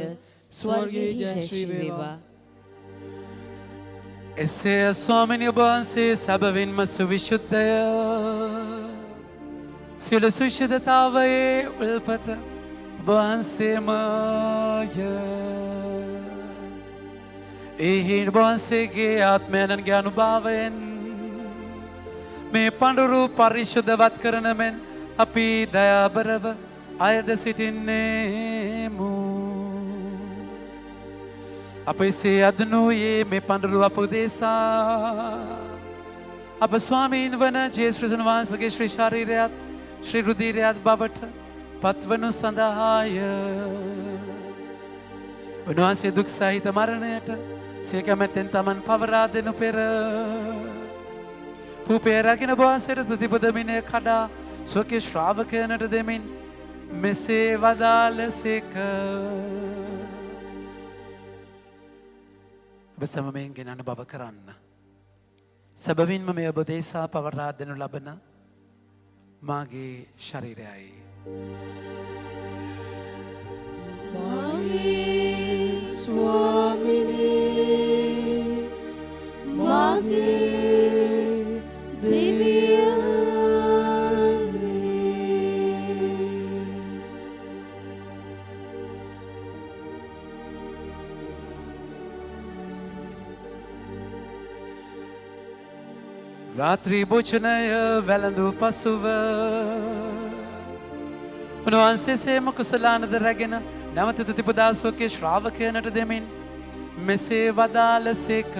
ස්වර්ගයේ ජය ශ්‍රී වේවා. එසේ ස්වාමිනී ඔබ වහන්සේ සැබවින්ම සවිශුද්ධය. සියලු සවිශුද්ධතාවයේ උල්පත ඔබ වහන්සේමය. එහින් ඔබ වහන්සේගේ ආත්මයන්ගේ අනුභවයෙන් මේ පඬුරු පරිශුද්ධවත් කරන මෙන් අපි දයාබරව අයද සිටින්නේමු. අප එසේ අදනුයේ මේ පඬුරු අප උදෙසා අප ස්වාමීන් වන ජේසුස් ක්‍රිස්තුස් වහන්සේගේ ශ්‍රී ශරීරයත් ශ්‍රී රුධිරයත් බවට පත්වනු සඳහාය. උන්වහන්සේ දුක් සහිත මරණයට සිය කැමැත්තෙන් තමන් පවරා දෙනු පෙර පුපේ රැගෙන වහන්සේට තුතිපදමිනය කඩා ස්වකීය ශ්‍රාවකයනට දෙමින් මෙසේ වදාළසේක. ඔබ සමමයෙන් ගෙන අනුභව කරන්න. සැබවින්ම මේ ඔබ දේශා පවරා දෙනු ලබන මාගේ ශරීරයයි. මාගේ ස්වාමිනේ මාගේ දෙවියනේ රාත්‍රී භෝජනය වැළඳූ පසුව උන්වහන්සේ සේම කුසලානද රැගෙන නැවත තුතිපදාසෝකේ ශ්‍රාවකයනට දෙමින් මෙසේ වදාළසේක.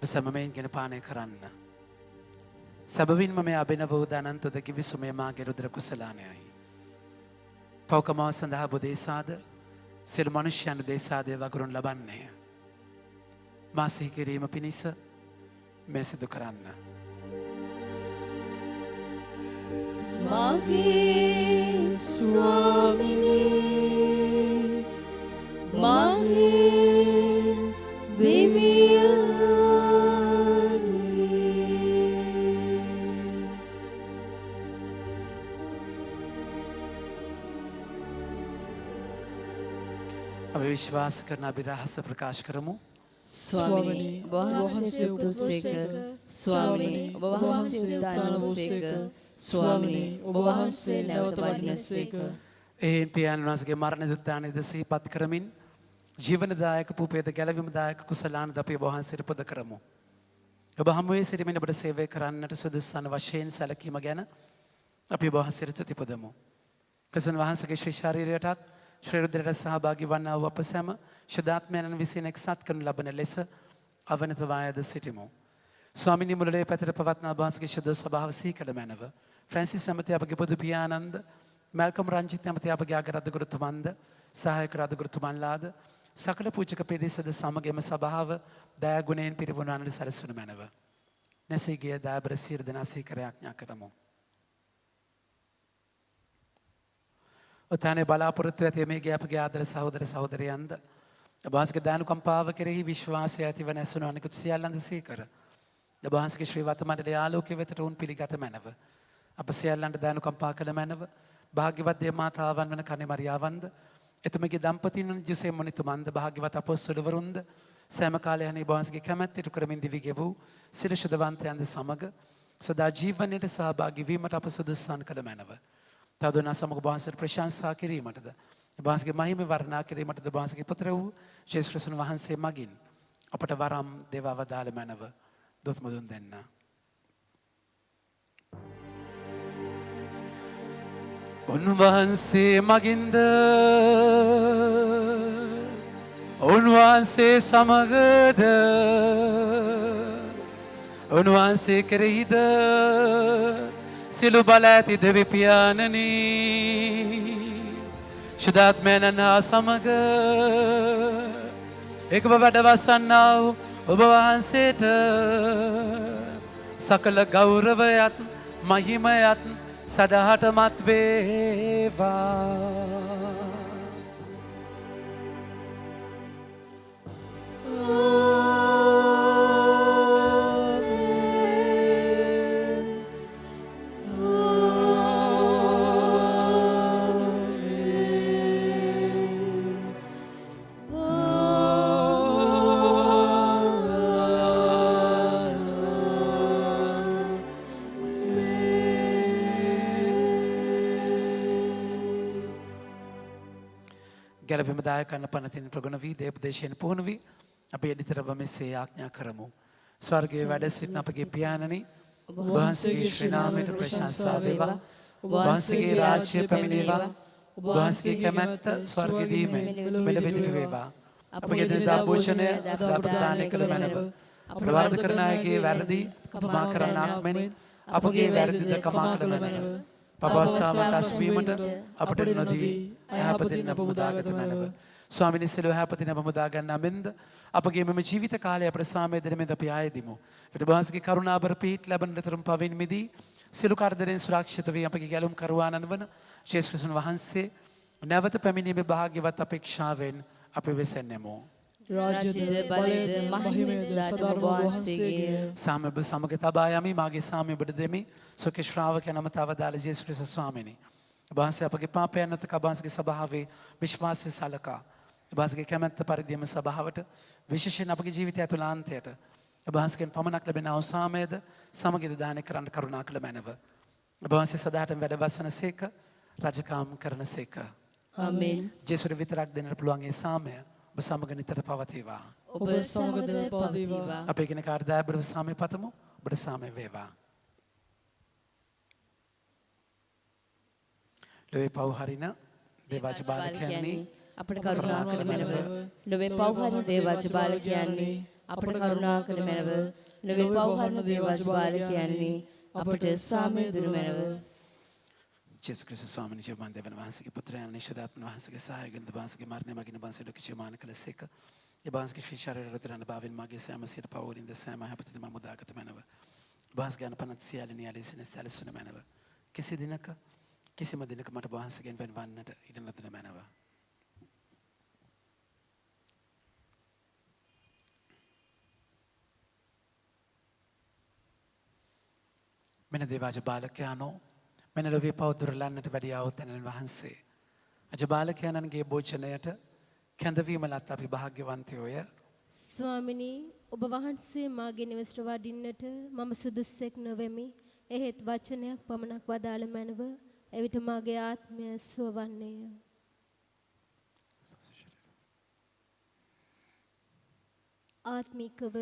සැමමයෙන් ගෙන පානය කරන්න. සැබවින්ම මේ අභිනව වූ දනන්තොද කිවිසුමේ මාගේ රුධිර කුසලානයයි. පෞකමාව සඳහා බුදේසාද සියලු මනුෂ්‍යයන් දේශාදය වගුරුන් ලබන්නේ. මා සිහි කිරීම පිණිස මේ සිදු කරන්න. මාගේ ස්වාමිනේ මාගේ දෙවියනේ අපි විශ්වාස කරන අභිරහස ප්‍රකාශ කරමු. ස්වාමිනී ඔබ වහන්සේ උතුසේක ස්වාමිනී ඔබ වහන්සේ උදානවසේක ස්වාමිනී ඔබ වහන්සේ නැවත වඩිනසේක. එහෙන් පියාණන් වහන්සේගේ මරණ දුත්තානේද සිහිපත් කරමින් ජීවනදායක පුපේද ගැලවීමදායක කුසලාන ද අපි ඔබ වහන්සේට පුද කරමු. ඔබ හමුවේ සිටමින් ඔබට සේවය කරන්නට සුදුසුසන වශයෙන් සැලකීම ගැන අපි ඔබ වහන්සේට තුති පුදමු. ක්‍රිස්තුන් වහන්සේගේ ශ්‍රී ශරීරයටත් ශ්‍රී රුධිරයට සහභාගී වන්නා වූ අප සැම ශුද්ධාත්මයන් විසින් එක්සත් කරනු ලබන ලෙස අවනත වායද සිටිමු. ස්වාමිනී මුලලේ පැතර පවත්නා ඔබ වහන්සේගේ ශුද්ධ ස්වභාව සිහි කළ මැනව. ෆ්‍රැන්සිස් ඇමති අපගේ පොදු පියාණන්ද මැල්කම් රංජිත් ඇමති අපගේ අග රදගුරුතුමන්ද සහායක රදගුරුතුමන්ලාද සකල පූජක පිරිසද සමගම සභාව දයාගුණයෙන් පිරිපුන්වන්නට සැලසුණු මැනව. නැසී ගිය දයාබර සියලු දෙනා සිහි කර යාඥා කරමු. ඔතනේ බලාපොරොත්තු ඇති මේගේ අපගේ ආදර සහෝදර සහෝදරයන්ද ඔබ වහන්සේගේ දානුකම්පාව කෙරෙහි විශ්වාසය ඇතිව නැසුණු අනිකුත් සියල්ලන්ද සිහි කර ඔබ වහන්සේගේ ශ්‍රී වත මණ්ඩලයේ ආලෝකයේ වෙතට උන් පිළිගත මැනව. අප සියල්ලන්ට දානුකම්පා කළ මැනව. භාග්‍යවත් දේ මාතාවන් වන කනේ මරියාවන්ද එතුමගේ දම්පතින් වන ජොසේ මුනිතුමන්ද භාග්‍යවත් අපොස්තලවරුන්ද සෑම කාලයක ඔබ වහන්සේගේ කැමැත්තට කරමින් දිවි ගෙවූ සියලු ශුද්ධවන්තයන්ද සමග සදා ජීවනයේ සහභාගී වීමට අප සුදුසුසන් කළ මැනව. තවදුනා සමග ඔබ වහන්සේට ප්‍රශංසා කිරීමටද ඔබ වහන්සේගේ මහිම වර්ණනා කිරීමටද ඔබ වහන්සේගේ පුත්‍ර වූ ජේසුස් ක්‍රිස්තුන් වහන්සේ මගින් අපට වරම් දේවව දාල මැනව දොත් මුදුන් දෙන්න. උන්වහන්සේ මගින්ද උන්වහන්සේ සමගද උන්වහන්සේ කෙරෙහිද සිළු බල ඇති දෙවි පියාණනි ශුද්ධාත්මයන් හා සමග එකව වැඩවසන්නා වූ ඔබ වහන්සේට සකල ගෞරවයත් මහිමයත් සදහටමත් වේවා. ගැලපීම දායකයන් පනතින් ප්‍රගුණ වී දේපදේශයෙන් පුහුණු වී අපි එඩිතරව මෙසේ ආඥා කරමු. ස්වර්ගයේ වැඩ සිටින අපගේ පියාණනි ඔබ වහන්සේගේ ශ්‍රී නාමයට ප්‍රශංසා වේවා. ඔබ වහන්සේගේ රාජ්‍ය පැමිණේවා. ඔබ වහන්සේගේ කැමැත්ත ස්වර්ගයේදී මෙලොවෙදිට වේවා. අපගේ දිනදා භෝජනය අද අපට දානය කළ මැනව. අප්‍රවාද කරන අයගේ වැරදි කමා කරන්නාක් මෙන් අපගේ වැරදිද කමා කළ මැනව. පපවස්සාවට අස්වීමට අපට නොදී යහපතින් අප මුදාගත මැනව. ස්වාමිනී සිළුව යහපතින් අප මුදා ගන්නා මෙන්ද අපගේ මෙම ජීවිත කාලය අපට සාමය දෙන මෙන්ද අපි ආයෙදිමු. පිට වහන්සේගේ කරුණාබර පීඨ ලැබෙන නිතරම පවින් මිදී සිළු කරදරෙන් සුරක්ෂිත වී අපගේ ගැලුම් කරුවාණන් වන ජේසුස් ක්‍රිස්තුන් වහන්සේ නැවත පැමිණීමේ භාග්‍යවත් අපේක්ෂාවෙන් අපි වෙසෙන්නෙමු. රාජ්‍යද බලයද මහිමයද සදාම වහන්සේගේ සාමය ඔබ සමග තබා යමි. මාගේ සාමය ඔබට දෙමි. සොකේ ශ්‍රාවකයන් අමතාව දාල ජේසුස් ක්‍රිස්තුස් ස්වාමීනි. ඔබ වහන්සේ අපගේ පාපයන් නැත කබාන්සේගේ සභාවේ විශ්වාසය සලකා ඔබ වහන්සේගේ කැමැත්ත පරිදිම සභාවට විශේෂයෙන් අපගේ ජීවිතය ඇතුළාන්තයට ඔබ වහන්සේගෙන් පමණක් ලැබෙන අවසාමයද සමගිද දානය කරන්න කරුණා කළ මැනව. ඔබ වහන්සේ සදාටම වැඩ වසනසේක රජකාම් කරනසේක. ආමේන්. ජේසුට විතරක් දෙන්නට පුළුවන් ඒ සාමය ඔබ සමග නිතර පවතිවා. ඔබ සමගද පවතිවා. අපේ කෙනෙක් ආර්දායබරව සාමය පතමු. ඔබට සාමය වේවා. ලොවේ පව් හරින දේවාජ බාලකයන්නි අපට කරුණා කළ මැනව. ලොවේ පව් හරින දේවාජ බාලකයන්නි අපට කරුණා කළ මැනව. ලොවේ පව් හරින දේවාජ බාලකයන්නි අපට සාමය දුරු මැනව. ජේසුස් ක්‍රිස්තුස් ස්වාමීන් වහන්සේ දෙවන වහන්සේගේ පුත්‍රයන් නිශ්චිතාත්ම වහන්සේගේ සහායකයන් වහන්සේගේ මරණය මගින් වහන්සේ ලෝක ජීවමාන කළසේක. ඒ වහන්සේගේ ශරීර රතන භාවයෙන් මාගේ සෑම සිත පවරින්ද සෑම හැපතද මම උදාගත මැනව. වහන්සේගේ අනපනත් සියල්ලනි ඇලෙසින සැලසුන මැනව. කිසිම දිනක මට වහන්සේගෙන් වෙන්වන්නට ඉඩ නොදුන මැනව. මෙන දේවාජ බාලකයානෝ මෙන ලොවේ පවදුරලන්නට වැඩියාව තැනන් වහන්සේ. අජ බාලකයනන්ගේ භෝජනයට කැඳවීම ලත් අපි භාග්‍යවන්තයෝය. ස්වාමිනී ඔබ වහන්සේ මාගේ නිවසට වඩින්නට මම සුදුස්සෙක් නොවෙමි. එහෙත් වචනයක් පමණක් වදාළ මැනව. එවිට මාගේ ආත්මය සුවවන්නේය. ආත්මිකව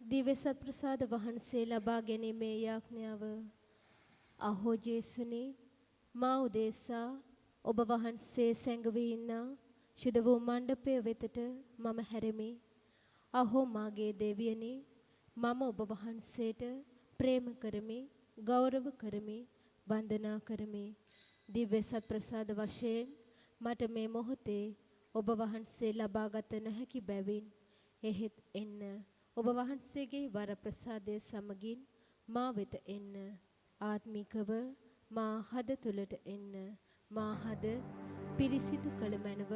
දිව්‍ය සත් ප්‍රසාද වහන්සේ ලබා ගැනීමේ යාඥාව අහෝ ජේසුනි මා උදෙසා ඔබ වහන්සේ සැඟවී ඉන්නා ශුද්ධ වූ මණ්ඩපය වෙතට මම හැරෙමි. අහෝ මාගේ දෙවියනි මම ඔබ වහන්සේට ප්‍රේම කරමි, ගෞරව කරමි, වන්දනා කරමි. දිව්‍ය සත් ප්‍රසාද වශයෙන් මට මේ මොහොතේ ඔබ වහන්සේ ලබාගත නොහැකි බැවින් එහෙත් එන්න ඔබ වහන්සේගේ වර ප්‍රසාදය සමගින් මා වෙත එන්න. ආත්මිකව මා හද තුලට එන්න. මා හද පිරිසිදු කළ මැනව,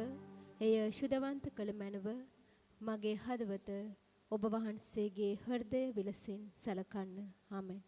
එය ශුද්ධවන්ත කළ මැනව. මගේ හදවත ඔබ වහන්සේගේ හෘදය විලසින් සලකන්න. ආමෙන්.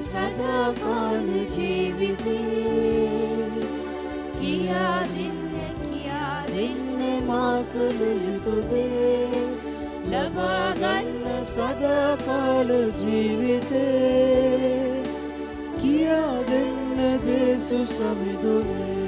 සදාකාල ජීවිතේ කියා දෙන්න මා කළ යුතු දේ ලබා ගන්න සදාකාල ජීවිතේ කියා දෙන්න ජේසුස් සමිඳුනේ.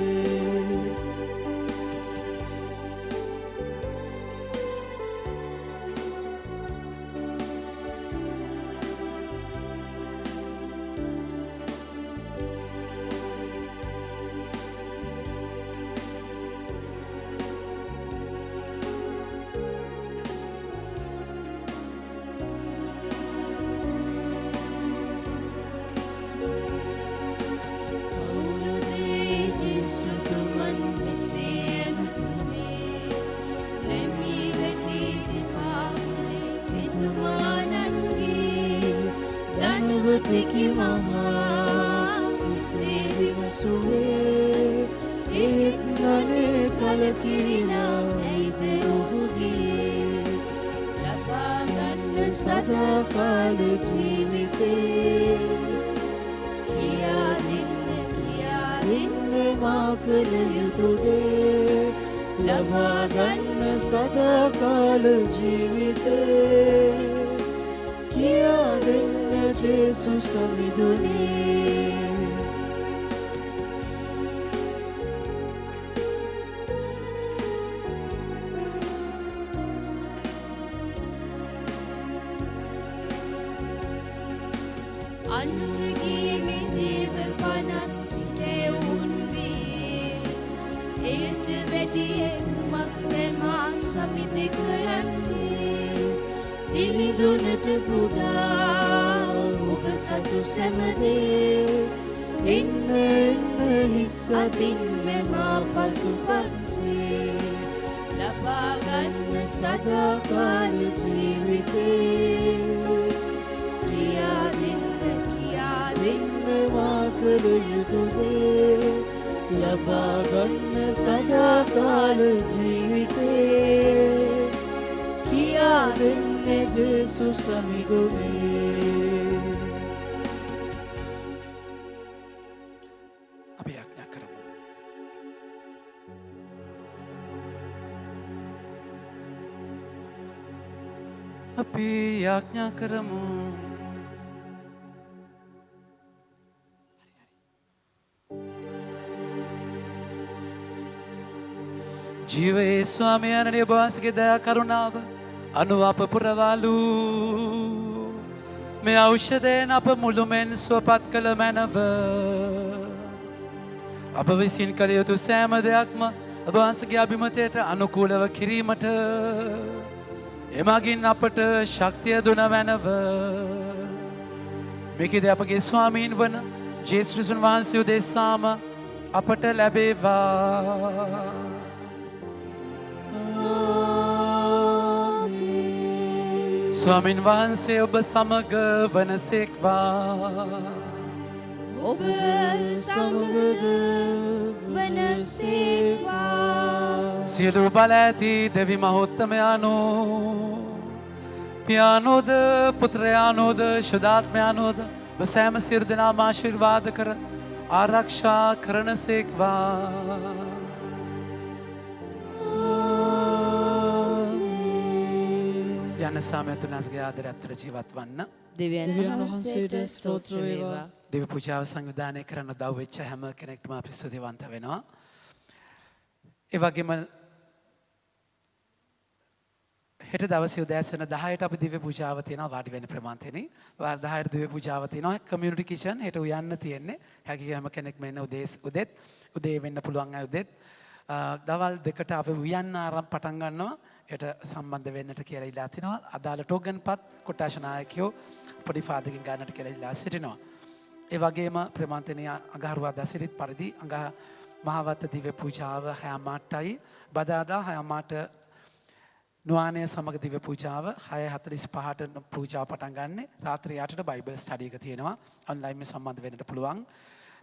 යසුවේ ඒත් නනේ කලකිරිනා ඇයිද ඔහුගේ ලබා ගන්න සදාකාල ජීවිතේ කියා දෙන්න මා කළ යුතු දේ ලබා ගන්න සදාකාල ජීවිතේ කියා දෙන්න ජේසුස් සමිඳුනේ අනුවගේ මේ දේව පනත් සිටෙවුන් වේ එයට වැඩිය කුමක්ද මා සමිඳ කරන්නේ දිවිදුනට පුදා ඔබ සතු සැමදේ එන්න හිස් අතින්ම මා පසුපස්සේ ලබා ගන්න සදාකාල ජීවිතේ කියා දෙන්න මා කළ යුතු දේ ලබා ගන්න සදාකාල ජීවිතේ කියා දෙන්න ජේසුස් සමිඳුනේ අපි යාඥා කරමු. අපි යාඥා කරමු. ජීවයේ ස්වාමියාණනි ඔබ වහන්සේගේ දයා කරුණාව අනුව අප පුරවාලු මේ ඖෂධයෙන් අප මුළුමෙන් සුවපත් කළ මැනව අප විසින් කළ යුතු සෑම දෙයක්ම ඔබ වහන්සේගේ අභිමතයට අනුකූලව කිරීමට එමගින් අපට ශක්තිය දුන මැනව මේකද අපගේ ස්වාමීන් වන ජේසුස් ක්‍රිස්තුන් වහන්සේ උදෙසාම අපට ලැබේවා. ස්වාමින් වහන්සේ ඔබ සමග වනසේක්වා. ඔබ සමග වනසේක්වා. සියලු බල ඇති දෙවි මහෝත්තමයානෝ පියානෝද පුත්‍රයානෝද ශුද්ධාත්මයානෝද ඔබ සෑම සියලු දෙනාම ආශිර්වාද කර ආරක්ෂා කරනසේක්වා. යන සාමයතුනස්ගේ ආදරයත්තර ජීවත් වන්න දෙවියන් වහන්සේට ස්තෝත්‍ර වේවා. දෙවි පූජාව සංවිධානය කරන්න උදව් වෙච්ච හැම කෙනෙක්ටම අපි ස්තුතිවන්ත වෙනවා. ඒ වගේම හෙට දවසේ උදෑසන 10ට අපි දිව්‍ය පූජාව තියෙනවා වාඩි වෙන ප්‍රමාණතෙනි. 10ට දිව්‍ය පූජාව තියෙනවා කමියුනිටි කිචන් හෙට උයන්න තියෙන්නේ. හැකි හැම කෙනෙක්ම එන්න උදේ වෙන්න පුළුවන් අය උදෙත්. දවල් 2ට අපි උයන්න ආරම්භ පටන් ගන්නවා. ඒට සම්බන්ධ වෙන්නට කියලා ඉල්ලා තිනවා. අදාළ ටෝගන්පත් කොට්ටාශ නායකයෝ පොඩි ෆාදකින් ගන්නට කියලා ඉල්ලා සිටිනවා. ඒ වගේම ප්‍රමාණතෙනි අඟහරුවාදා සිරිත් පරිදි මහවත්ත දිව්‍ය පූජාව 6:00යි බදාදා 6:00ට නුවානය සමග දිව්‍ය පූජාව 6:45ට පූජාව පටන් ගන්න. රාත්‍රී 8ට බයිබල් ස්ටඩි එක තියෙනවා. ඔන්ලයින් මේ සම්බන්ධ වෙන්නට පුළුවන්.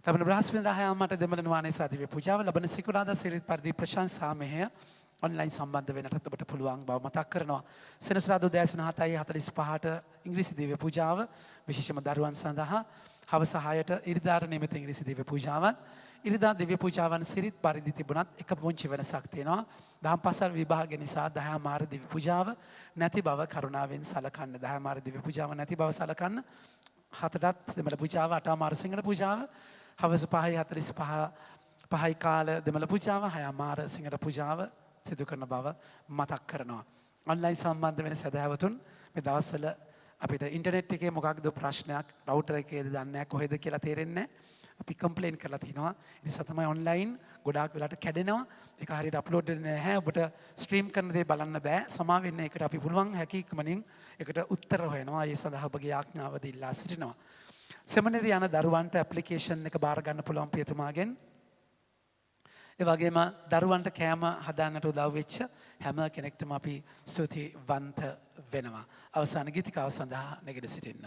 ලබන බ්‍රහස්පතින්දා 6:00ට දෙමළ නුවානය සා දිව්‍ය පූජාව ලබන සිකුරාදා සිරිත් පරිදි ප්‍රශංසා මෙහෙය ඔන්ලයින් සම්බන්ධ වෙන්නට ඔබට පුළුවන් බව මතක් කරනවා. සෙනසුරාදා උදෑසන 7:45ට ඉංග්‍රීසි දිව්‍ය පූජාව විශේෂම දරුවන් සඳහා හවස 6ට ඉරිදාට නියමිත ඉංග්‍රීසි දිව්‍ය පූජාවන්. ඉරිදා දිව්‍ය පූජාවන් සිරිත් පරිදි තිබුණත් එක පුංචි වෙනසක් තියෙනවා. දහම් පාසල් විභාග නිසා 10 මාර දිව්‍ය පූජාව නැති බව කරුණාවෙන් සලකන්න. 10 මාර දිව්‍ය පූජාව නැති බව සලකන්න. 7ටත් දෙමළ පූජාව 8 මාර සිංහල පූජාව හවස 5:45 කාල දෙමළ පූජාව 6 මාර සිංහල පූජාව සිදු කරන බව මතක් කරනවා. ඔන්ලයින් සම්බන්ධ වෙන සදහැවතුන් මේ දවස්වල අපිට ඉන්ටර්නෙට් එකේ මොකක්ද ප්‍රශ්නයක් රවුටර් එකේද දන්නේ නැහැ කොහෙද කියලා තේරෙන්නේ නැහැ. අපි කම්ප්ලේන් කරලා තිනවා. ඒ නිසා තමයි ඔන්ලයින් ගොඩාක් වෙලාට කැඩෙනවා. ඒක හරියට අප්ලෝඩ් වෙන්නේ නැහැ. ඔබට ස්ට්‍රීම් කරන දේ බලන්න බෑ. සමා වෙන්න ඒකට අපි පුළුවන් හැකියකමනින් ඒකට උත්තර හොයනවා. ඒ සඳහා ඔබගේ ආඥාව දීලා සිටිනවා. සෙමිනරි යන දරුවන්ට ඇප්ලිකේෂන් එක බාර ගන්න පුළුවන් පියතුමාගෙන්. ඒ වගේම දරුවන්ට කෑම හදාන්නට උදව් වෙච්ච හැම කෙනෙක්ටම අපි ස්තුතිවන්ත වෙනවා. අවසාන ගීතිකාව සඳහා නැගිට සිටින්න.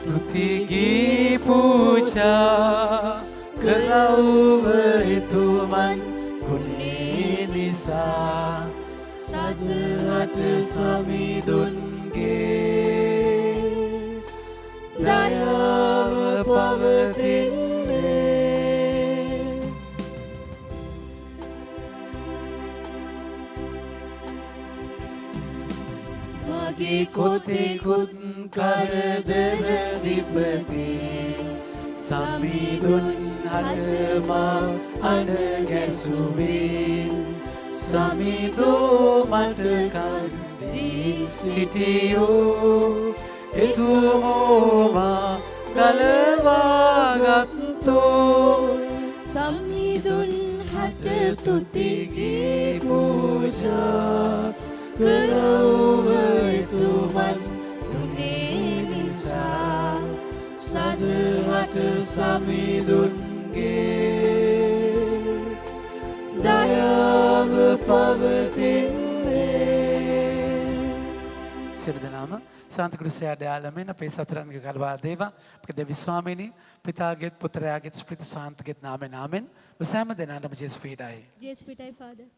තුතිගී පූජා කරව්ව එතුමන් ගුණේ නිසා සදහට සමිඳුන්ගේ දයාව පවතින්නේ මගේ කොතෙකුත් කරදර විපතේ සමිඳුන් හටමා අන ගැසුවේ සමිඳෝ මට කන්දී සිටියෝ එතුමෝමා ගලවාගත්තෝ සමිඳුන් හට තුතිගී පූජා කරව්ව එතුමන් ගුණේ නිසා සදහට සමිඳුන්ගේ දයාව පවතින්නේ සියලු දෙනාම සාන්ත කුරුසයාට යාළමෙන් අපේ සතරන්ග කල්වා දේවා අපේ දෙවි ස්වාමීනි පිතාගේත් පුත්‍රයාගේත් ස්ප්‍රිතු සාන්තගේත් නාමයෙන් ආමෙන්. ඔසෑම දෙනාටම ජේසුස් පීඩයි. ජේසුස් පිටයි ෆාදර්.